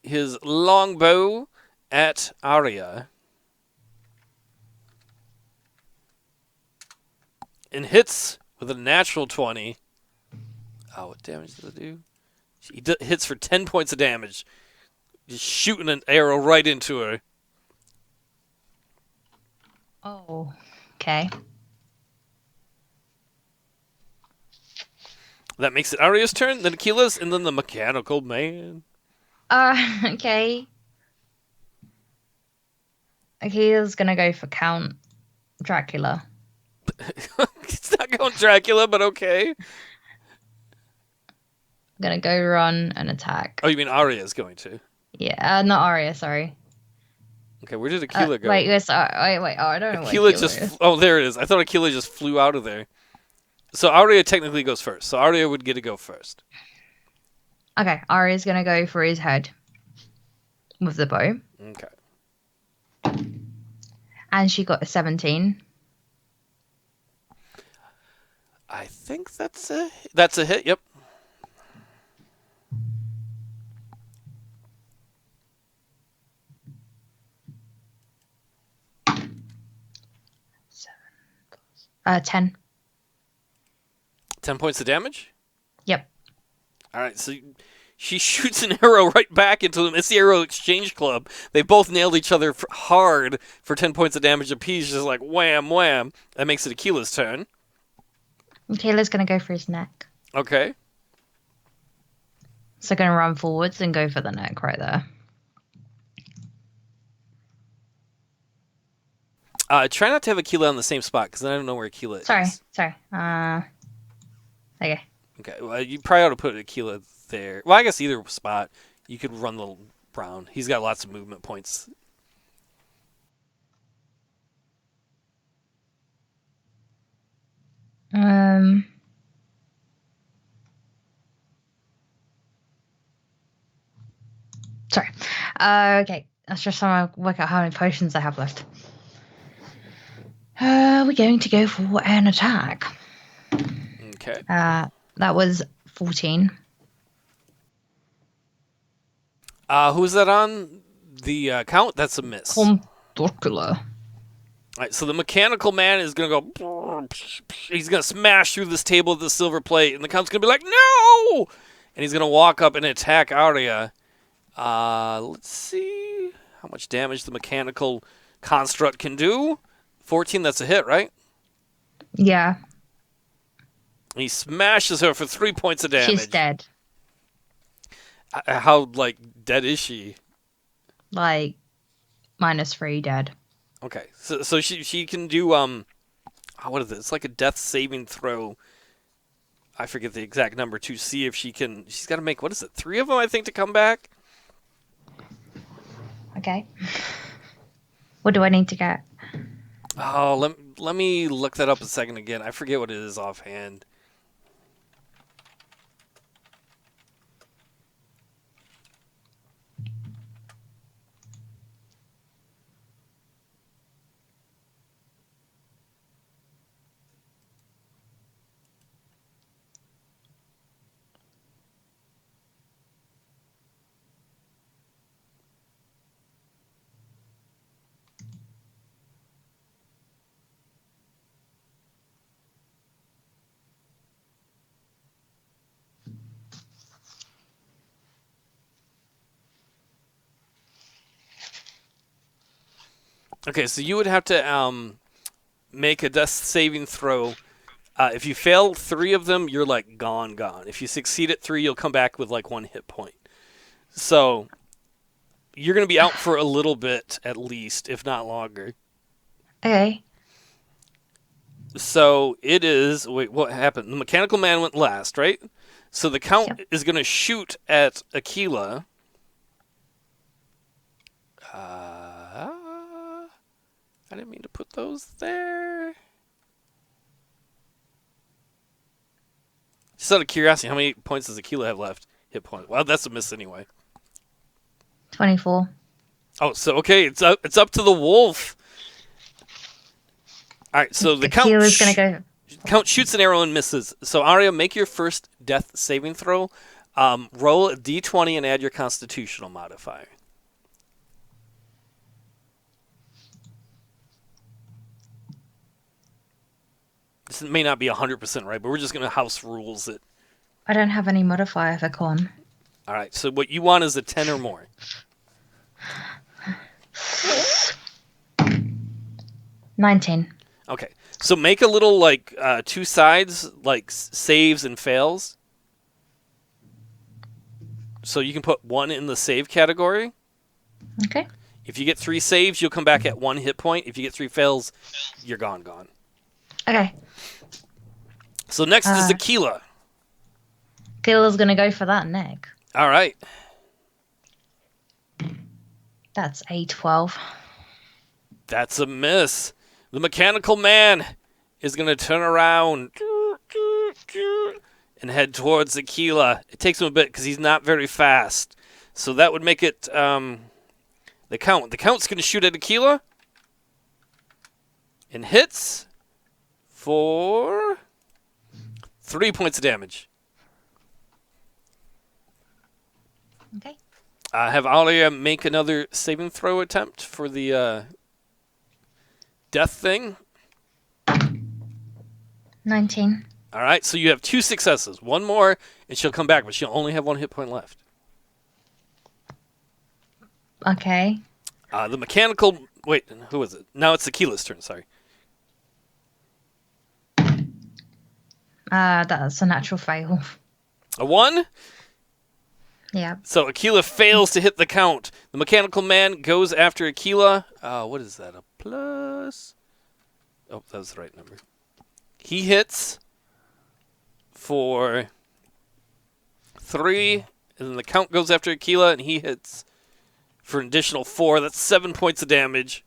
his longbow at Arya. And hits with a natural 20. Oh, what damage does it do? He hits for 10 points of damage. Just shooting an arrow right into her. Oh, okay. That makes it Arya's turn, then Akela's, and then the mechanical man. Okay. Akela's gonna go for Count Dracula. It's not going Dracula, but okay. Gonna go run and attack. Oh, you mean Arya's going to? Yeah, not Arya, sorry. Okay, where did Akela go? Wait, wait, I don't know Akela where just... is. Oh, there it is. I thought Akela just flew out of there. So Arya technically goes first. So Arya would get to go first. Okay, Arya's gonna go for his head with the bow. Okay. And she got a 17. I think that's a hit, yep. Seven. 10. 10 points of damage? Yep. Alright, so she shoots an arrow right back into them. It's the Arrow Exchange Club. They both nailed each other hard for 10 points of damage apiece, just like wham, wham. That makes it Akela's turn. Akela's gonna go for his neck. Okay. So gonna run forwards and go for the neck right there. Try not to have Akela on the same spot, because then I don't know where Akela is. Sorry. Okay. Okay, well, you probably ought to put Akela there. Well, I guess either spot. You could run the Brown. He's got lots of movement points. Sorry. Okay. Let's just trying to work out how many potions I have left. We're going to go for an attack. Okay. That was 14. Who's that on? The Count? That's a miss. Dracula. Alright, so the mechanical man is going to go... He's going to smash through this table with the silver plate, and the Count's going to be like, no! And he's going to walk up and attack Arya. Let's see how much damage the mechanical construct can do. 14, that's a hit, right? Yeah. He smashes her for 3 points of damage. She's dead. How, dead is she? -3 dead. Okay, so she can do, what is it? It's like a death saving throw. I forget the exact number to see if she can... She's got to make, 3 of them, I think, to come back? Okay. What do I need to get? Oh, let me look that up a second again. I forget what it is offhand. Okay, so you would have to make a death saving throw. If you fail 3 of them, you're gone. If you succeed at 3, you'll come back with 1 hit point. So you're going to be out for a little bit at least, if not longer. Okay. So it is... Wait, what happened? The mechanical man went last, right? So the Count Yep. is going to shoot at Akela. I didn't mean to put those there. Just out of curiosity, how many points does Akela have left? Hit point. Well, that's a miss anyway. 24. Oh, so okay, it's up to the wolf. All right, so the Count Akela's going to go. Count shoots an arrow and misses. So Arya, make your first death saving throw. Roll a d20 and add your Constitutional modifier. This may not be 100% right, but we're just going to house rules it. I don't have any modifier for con. All right, so what you want is a 10 or more. 19. Okay, so make a little, like, two sides, like saves and fails. So you can put one in the save category. Okay. If you get 3 saves, you'll come back at 1 hit point. If you get 3 fails, you're gone. Okay. So next is Akela. Akela's going to go for that neck. All right. That's a 12. That's a miss. The mechanical man is going to turn around and head towards Akela. It takes him a bit because he's not very fast. So that would make it the Count. The Count's going to shoot at Akela and hits for 3 points of damage. Okay. Have Arya make another saving throw attempt for the death thing. 19. All right, so you have 2 successes. One more, and she'll come back, but she'll only have 1 hit point left. Okay. The mechanical... Wait, who is it? Now it's Akela's turn, sorry. That's a natural fail. A 1? Yeah. So Akela fails to hit the Count. The mechanical man goes after Akela. What is that? A plus? Oh, that was the right number. He hits for 3, and then the Count goes after Akela, and he hits for an additional 4. That's 7 points of damage.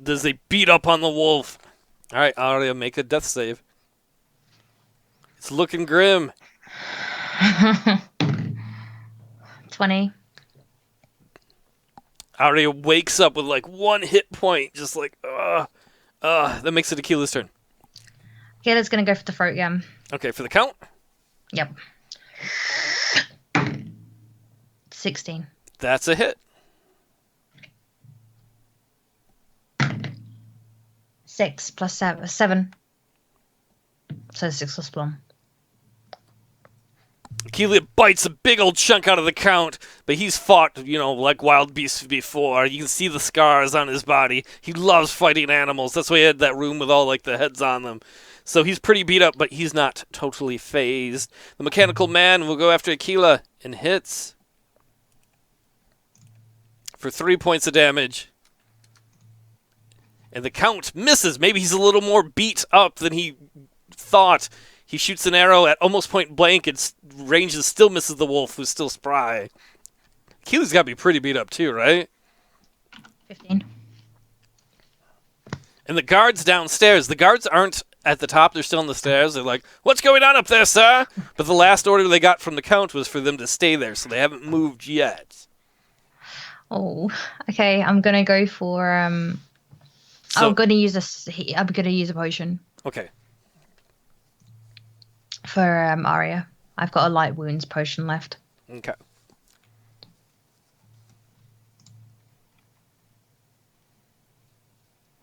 Does they beat up on the wolf? All right, Arya, make a death save. It's looking grim. 20. Arya wakes up with like 1 hit point, just like, that makes it Akela's turn. Akela's going to go for the throat again. Okay, for the Count? Yep. 16. That's a hit. 6 plus 7. So 6 plus 1. Akela bites a big old chunk out of the Count, but he's fought, like wild beasts before. You can see the scars on his body. He loves fighting animals. That's why he had that room with all like the heads on them. So he's pretty beat up, but he's not totally phased. The mechanical man will go after Akela and hits for 3 points of damage. And the Count misses. Maybe he's a little more beat up than he thought. He shoots an arrow at almost point blank and ranges still misses the wolf, who's still spry. Akela's got to be pretty beat up too, right? 15. And the guards downstairs. The guards aren't at the top. They're still on the stairs. They're like, "What's going on up there, sir?" But the last order they got from the Count was for them to stay there, so they haven't moved yet. Oh, okay. I'm gonna go for I'm gonna use a potion Okay. for Arya. I've got a light wounds potion left. Okay.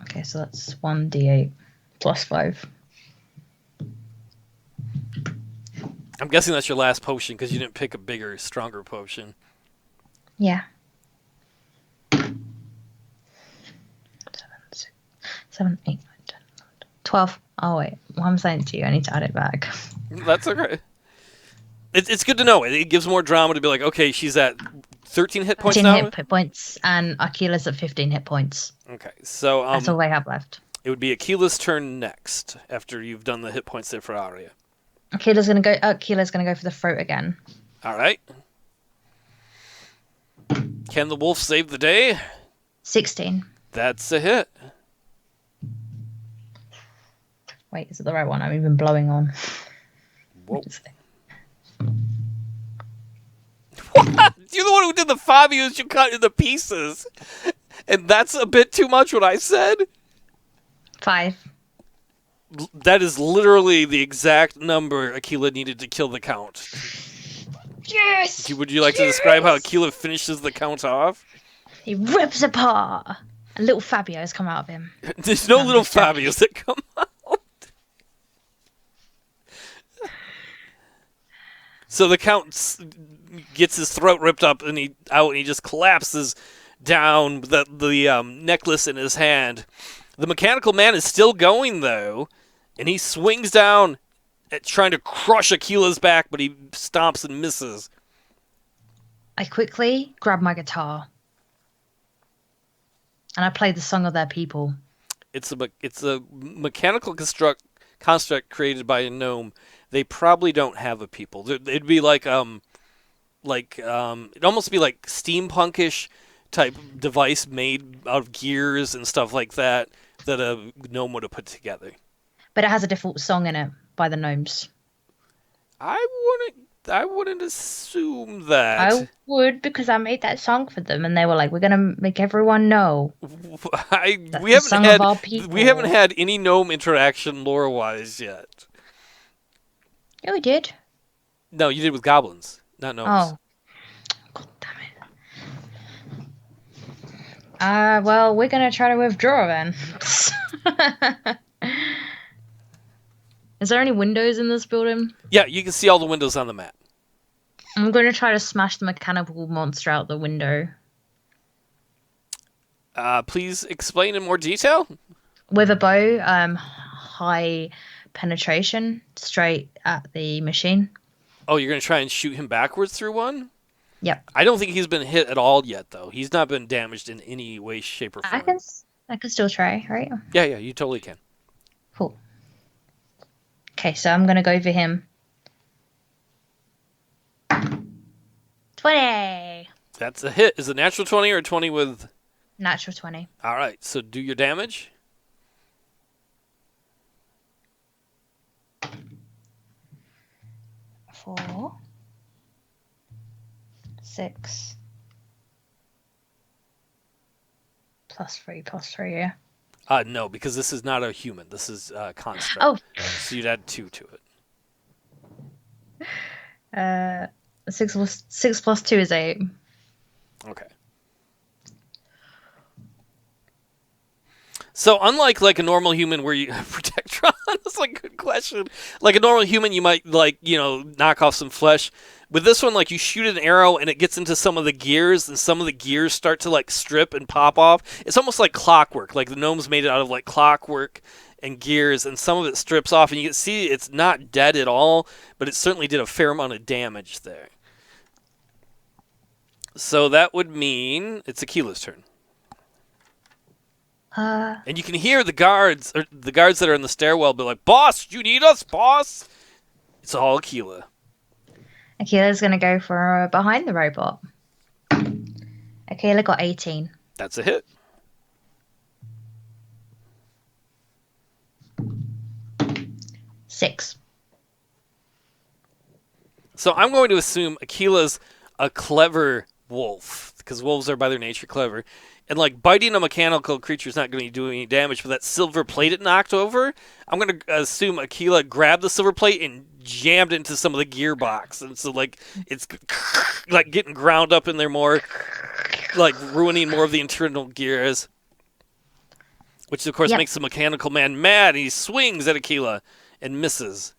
Okay, so that's 1d8 plus 5. I'm guessing that's your last potion because you didn't pick a bigger, stronger potion. Yeah. 7, 8, 9, 10, 12. Oh wait, well, I'm saying it to you. I need to add it back. That's okay. It's good to know. It gives more drama to be like, okay, she's at 13 hit points 13 now? hit points, and Akela's at 15 hit points. Okay, so That's all they have left. it would be Akela's turn next, after you've done the hit points there for Arya. Akela's gonna go for the throat again. Alright. Can the wolf save the day? 16. That's a hit. Wait, is it the right one? I'm even blowing on. Whoa. What? You're the one who did the Fabius you cut into pieces. And that's a bit too much what I said? 5. That is literally the exact number Akela needed to kill the count. Yes! Would you like to describe how Akela finishes the count off? He rips apart. And little Fabio's come out of him. There's no little Fabius that come out. So the count gets his throat ripped up and he just collapses down, the necklace in his hand. The mechanical man is still going though, and he swings down at trying to crush Akela's back, but he stomps and misses. I quickly grab my guitar. And I play the song of their people. It's a mechanical construct created by a gnome. They probably don't have a people. It'd be it'd almost be like steampunkish type device made out of gears and stuff like that a gnome would have put together. But it has a default song in it by the gnomes. I wouldn't assume that. I would, because I made that song for them, and they were like, "We're gonna make everyone know." We haven't had any gnome interaction lore-wise yet. Yeah, we did. No, you did with goblins, not gnomes. Oh, God damn it. Well, we're gonna try to withdraw then. Is there any windows in this building? Yeah, you can see all the windows on the map. I'm going to try to smash the mechanical monster out the window. Please explain in more detail. With a bow, high penetration, straight at the machine. Oh, you're going to try and shoot him backwards through one? Yep. I don't think he's been hit at all yet, though. He's not been damaged in any way, shape, or form. I can still try, right? Yeah, you totally can. Cool. Okay, so I'm going to go for him. 20! That's a hit. Is it natural 20 or 20 with... Natural 20. All right, so do your damage. 4, 6, plus 3, yeah. No, because this is not a human. This is a construct. Oh. So you'd add 2 to it. 6 plus 2 is 8. Okay. So unlike a normal human where you Protectron, that's a good question. Like a normal human, you might knock off some flesh. With this one, you shoot an arrow and it gets into some of the gears, and some of the gears start to strip and pop off. It's almost like clockwork. Like the gnomes made it out of clockwork and gears, and some of it strips off, and you can see it's not dead at all, but it certainly did a fair amount of damage there. So that would mean it's Akela's turn. And you can hear the guards that are in the stairwell be like, "Boss, you need us, boss?" It's all Akela. Akela's going to go for behind the robot. Akela got 18. That's a hit. Six. So I'm going to assume Akela's a clever wolf, because wolves are by their nature clever. And biting a mechanical creature is not going to do any damage, but that silver plate it knocked over, I'm going to assume Akela grabbed the silver plate and jammed into some of the gearbox. And so it's getting ground up in there more, ruining more of the internal gears. Which of course makes the mechanical man mad, and he swings at Akela and misses.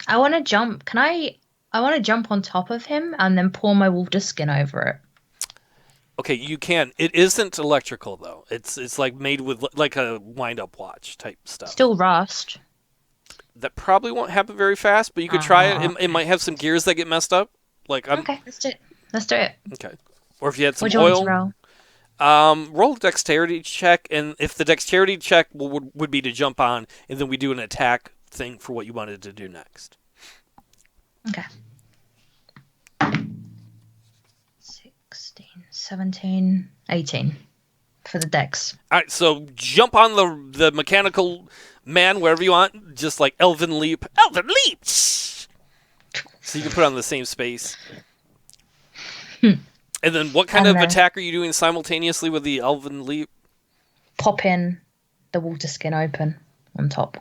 I want to jump. I want to jump on top of him and then pour my wolf skin over it. Okay, you can. It isn't electrical though. It's made with a wind-up watch type stuff. Still rust. That probably won't happen very fast, but you could try it. It might have some gears that get messed up. Okay, let's do it. Okay. Or if you had some What do you want me to oil. roll? Roll a dexterity check, and if the dexterity check would be to jump on, and then we do an attack thing for what you wanted to do next. Okay. 16, 17, 18 for the dex. All right, so jump on the mechanical man wherever you want, just like elven leap. Elven leap! So you can put on the same space. And then what kind of attack are you doing simultaneously with the elven leap? Pop in the water skin open on top.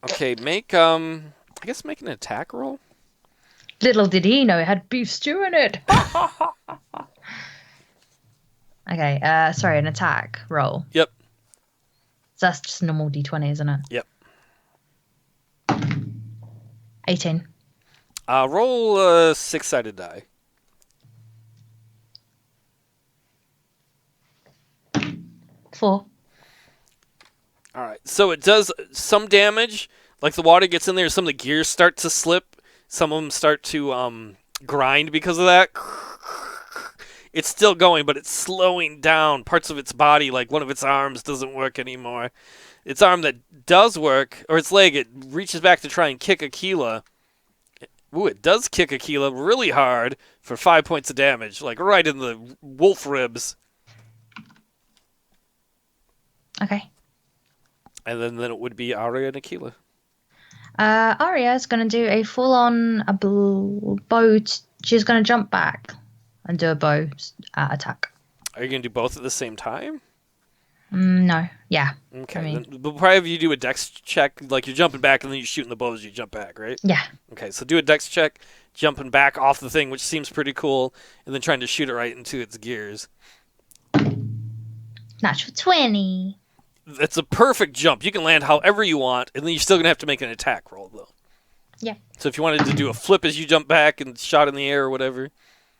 Okay, make I guess make an attack roll. Little did he know it had beef stew in it. Okay, sorry, an attack roll. Yep. So that's just normal d20, isn't it? Yep. 18. Roll a 6-sided die. 4. All right, so it does some damage. Like the water gets in there, some of the gears start to slip. Some of them start to grind because of that. It's still going, but it's slowing down. Parts of its body, like one of its arms, doesn't work anymore. Its arm that does work, or its leg, it reaches back to try and kick Akela. Ooh, it does kick Akela really hard for 5 points of damage, like right in the wolf ribs. Okay. And then it would be Arya and Akela. Arya is going to do a full-on bow. She's going to jump back and do a bow attack. Are you going to do both at the same time? No. Yeah. Okay. I mean, Then, but probably if you do a dex check, like you're jumping back and then you're shooting the bows, you jump back, right? yeah. Okay, so do a dex check, jumping back off the thing, which seems pretty cool, and then trying to shoot it right into its gears. Natural 20. It's a perfect jump. You can land however you want, and then you're still going to have to make an attack roll, though. Yeah. So if you wanted to do a flip as you jump back and shot in the air or whatever.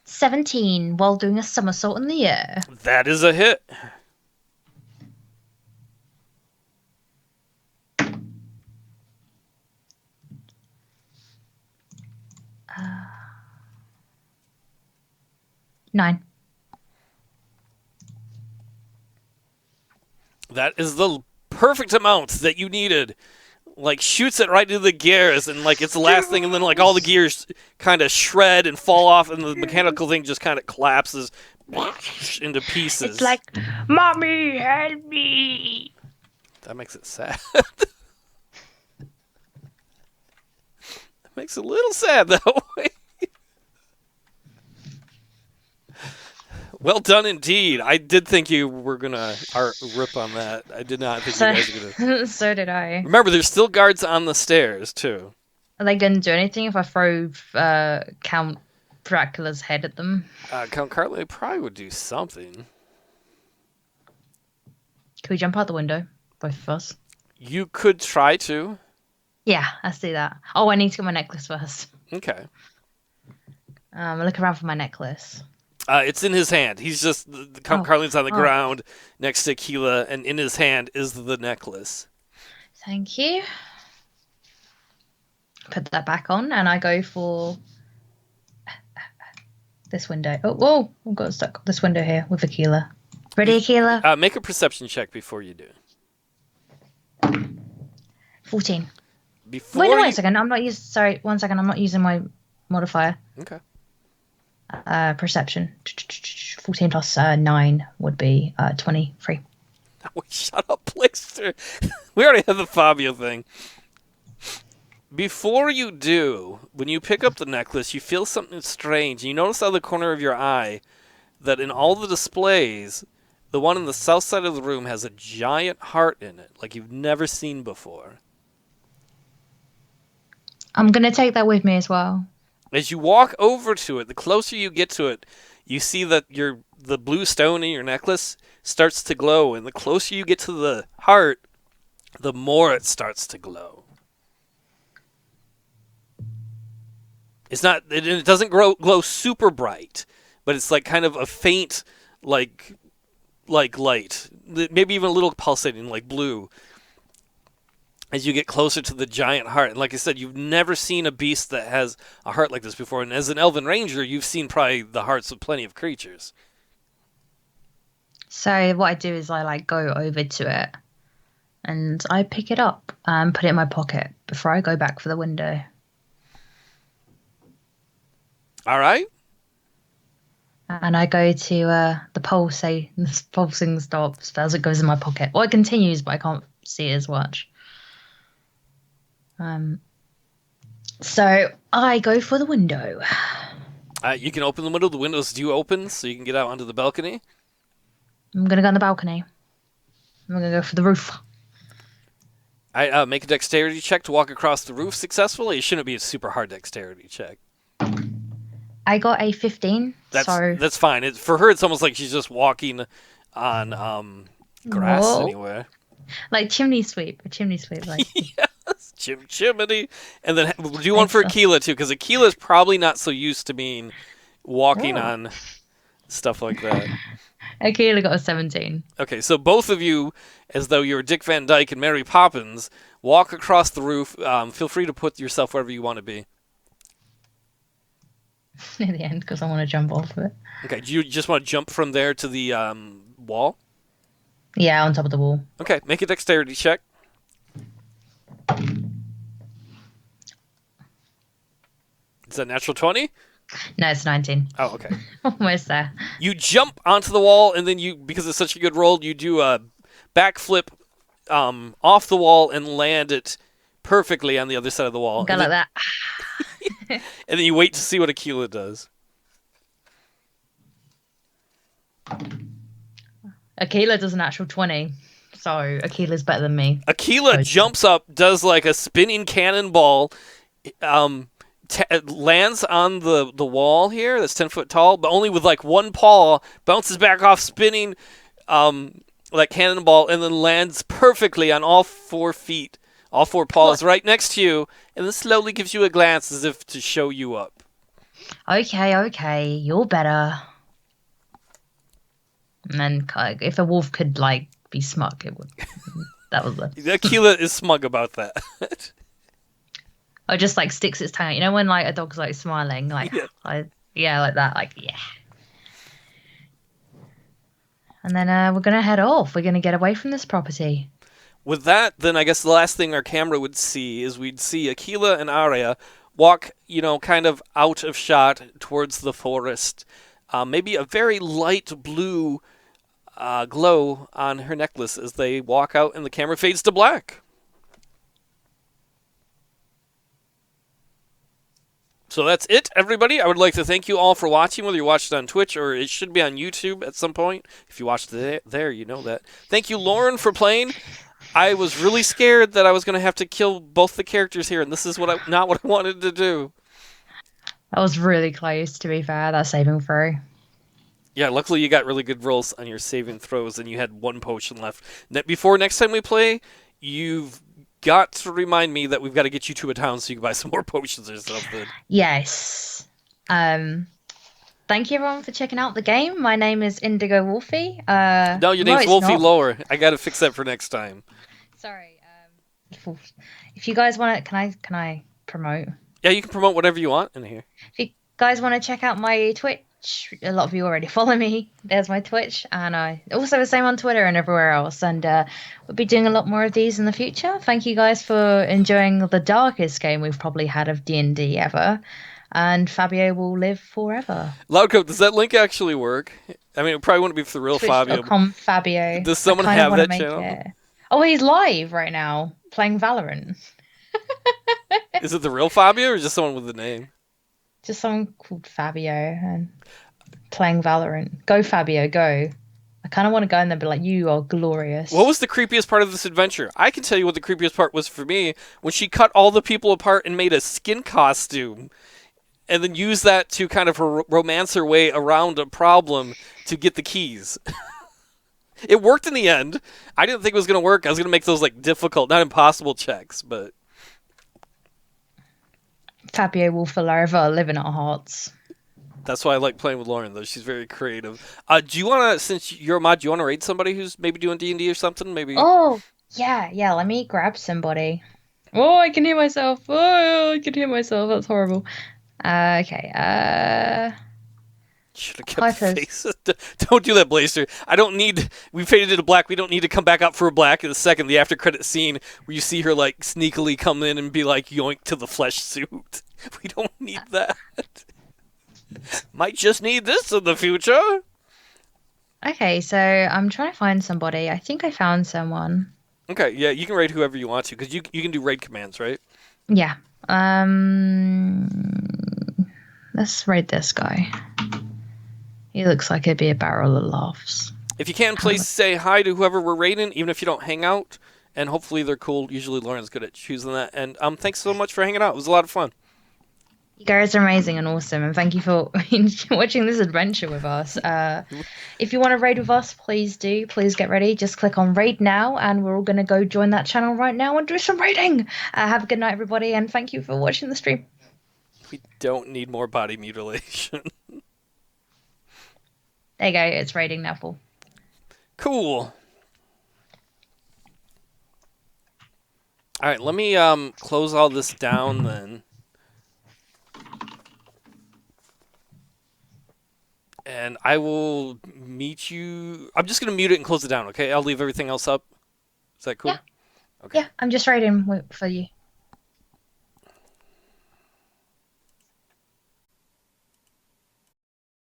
17 while doing a somersault in the air. That is a hit. Nine. That is the perfect amount that you needed. Like, shoots it right into the gears, and, like, it's the last thing, and then, like, all the gears kind of shred and fall off, and the mechanical thing just kind of collapses into pieces. It's like, Mommy, help me. That makes it sad. That makes it a little sad that way. Well done indeed. I did think you were going to rip on that. I did not think you guys were going to. So did I. Remember, there's still guards on the stairs, too. Are they going to do anything if I throw Count Dracula's head at them? Count Cartley probably would do something. Can we jump out the window? Both of us? You could try to. Yeah, let's do that. Oh, I need to get my necklace first. Okay. Look around for my necklace. It's in his hand. He's just Count Carlin's on the ground next to Akela, and in his hand is the necklace. Thank you. Put that back on, and I go for this window. Oh, whoa! I've got stuck. This window here with Akela. Ready, Akela? Make a perception check before you do. 14. Before Wait a second. I'm not using. Sorry, 1 second. I'm not using my modifier. Okay. Perception. 14 plus 9 would be 23. Wait, shut up, Blister. We already have the Fabio thing. Before you do, when you pick up the necklace, you feel something strange. You notice out of the corner of your eye that in all the displays, the one in the south side of the room has a giant heart in it, like you've never seen before. I'm going to take that with me as well. As you walk over to it, the closer you get to it, you see that the blue stone in your necklace starts to glow, and the closer you get to the heart, the more it starts to glow. It doesn't glow super bright, but it's like kind of a faint, like light, maybe even a little pulsating, like blue. as you get closer to the giant heart. And like I said, you've never seen a beast that has a heart like this before. And as an elven ranger, you've seen probably the hearts of plenty of creatures. So what I do is I like go over to it and I pick it up and put it in my pocket before I go back for the window. All right. And I go to the pulse, say the pulsing stops as it goes in my pocket. Well, it continues, but I can't see it as much. So I go for the window. You can open the window. The windows do open, so you can get out onto the balcony. I'm going to go on the balcony. I'm going to go for the roof. I make a dexterity check to walk across the roof successfully. It shouldn't be a super hard dexterity check. I got a 15. That's fine. For her, it's almost like she's just walking on grass anywhere. Like chimney sweep. A chimney sweep. Like. Yes, chimney. And then do one for Akela, too, because Akela's probably not so used to being walking on stuff like that. Akela got a 17. Okay, so both of you, as though you're Dick Van Dyke and Mary Poppins, walk across the roof. Feel free to put yourself wherever you want to be. Near the end, because I want to jump off of it. Okay, do you just want to jump from there to the wall? Yeah, on top of the wall. Okay, make a dexterity check. Is that natural 20? No, it's 19. Oh, okay. Almost there. You jump onto the wall, and then because it's such a good roll, you do a backflip off the wall and land it perfectly on the other side of the wall. Go like that. And then you wait to see what Akela does. Akela does an actual 20, so Akela's better than me. Akela jumps up, does like a spinning cannonball, lands on the wall here that's 10 foot tall, but only with like one paw, bounces back off spinning like cannonball, and then lands perfectly on all 4 feet, all 4 paws right next to you, and then slowly gives you a glance as if to show you up. Okay, you're better. And then if a wolf could like be smug, it would. That was it. Akela is smug about that. Or just like sticks its tongue out. You know when like a dog's like smiling, like like that, like yeah. And then we're gonna head off. We're gonna get away from this property. With that, then I guess the last thing our camera would see is we'd see Akela and Arya walk, kind of out of shot towards the forest. Maybe a very light blue glow on her necklace as they walk out, and the camera fades to black. So that's it, everybody. I would like to thank you all for watching, whether you watched it on Twitch or it should be on YouTube at some point. If you watched it there, you know that. Thank you, Lauren, for playing. I was really scared that I was going to have to kill both the characters here, and this is not what I wanted to do. That was really close, to be fair, that saving throw. Yeah, luckily you got really good rolls on your saving throws, and you had 1 potion left. Before next time we play, you've got to remind me that we've got to get you to a town so you can buy some more potions or something. Yes. Thank you everyone for checking out the game. My name is Indigo Wolfie. No, your name's WolfieeLore. I got to fix that for next time. Sorry. If you guys want to, can I promote? Yeah, you can promote whatever you want in here. If you guys want to check out my Twitch, a lot of you already follow me. There's my Twitch, and I also the same on Twitter and everywhere else. And we'll be doing a lot more of these in the future. Thank you guys for enjoying the darkest game we've probably had of D&D ever. And Fabio will live forever. Loudcoat, does that link actually work? I mean, it probably wouldn't be for the real Fabio. Fabio. Does someone have that channel? Oh, he's live right now playing Valorant. Is it the real Fabio or just someone with the name? Just someone called Fabio and playing Valorant. Go, Fabio, go. I kind of want to go in there and be like, you are glorious. What was the creepiest part of this adventure? I can tell you what the creepiest part was for me, when she cut all the people apart and made a skin costume, and then used that to kind of romance her way around a problem to get the keys. It worked in the end. I didn't think it was going to work. I was going to make those like difficult, not impossible checks, but... Fabio will forever live in our hearts. That's why I like playing with Lauren, though. She's very creative. Do you want to, since you're a mod, do you want to raid somebody who's maybe doing D&D or something? Maybe. Oh, Yeah, let me grab somebody. Oh, I can hear myself. Oh, I can hear myself. That's horrible. Okay. Should have kept the Hypers. face. Don't do that, Blazer. I don't need. We faded to black. We don't need to come back out for a black in a second. The after credit scene where you see her like sneakily come in and be like yoink to the flesh suit. We don't need that. Might just need this in the future. Okay, so I'm trying to find somebody. I think I found someone. Okay, yeah, you can raid whoever you want to because you can do raid commands, right? Yeah. Um, let's raid this guy. He looks like he'd be a barrel of laughs. If you can, please say hi to whoever we're raiding, even if you don't hang out. And hopefully they're cool. Usually Lauren's good at choosing that. And thanks so much for hanging out. It was a lot of fun. You guys are amazing and awesome, and thank you for watching this adventure with us. If you want to raid with us, please do. Please get ready. Just click on raid now, and we're all going to go join that channel right now and do some raiding. Have a good night, everybody, and thank you for watching the stream. We don't need more body mutilation. There you go. It's raiding now, full. Cool. All right, let me close all this down then. And I will meet you. I'm just going to mute it and close it down, okay? I'll leave everything else up. Is that cool? Yeah. Okay. Yeah, I'm just raiding for you.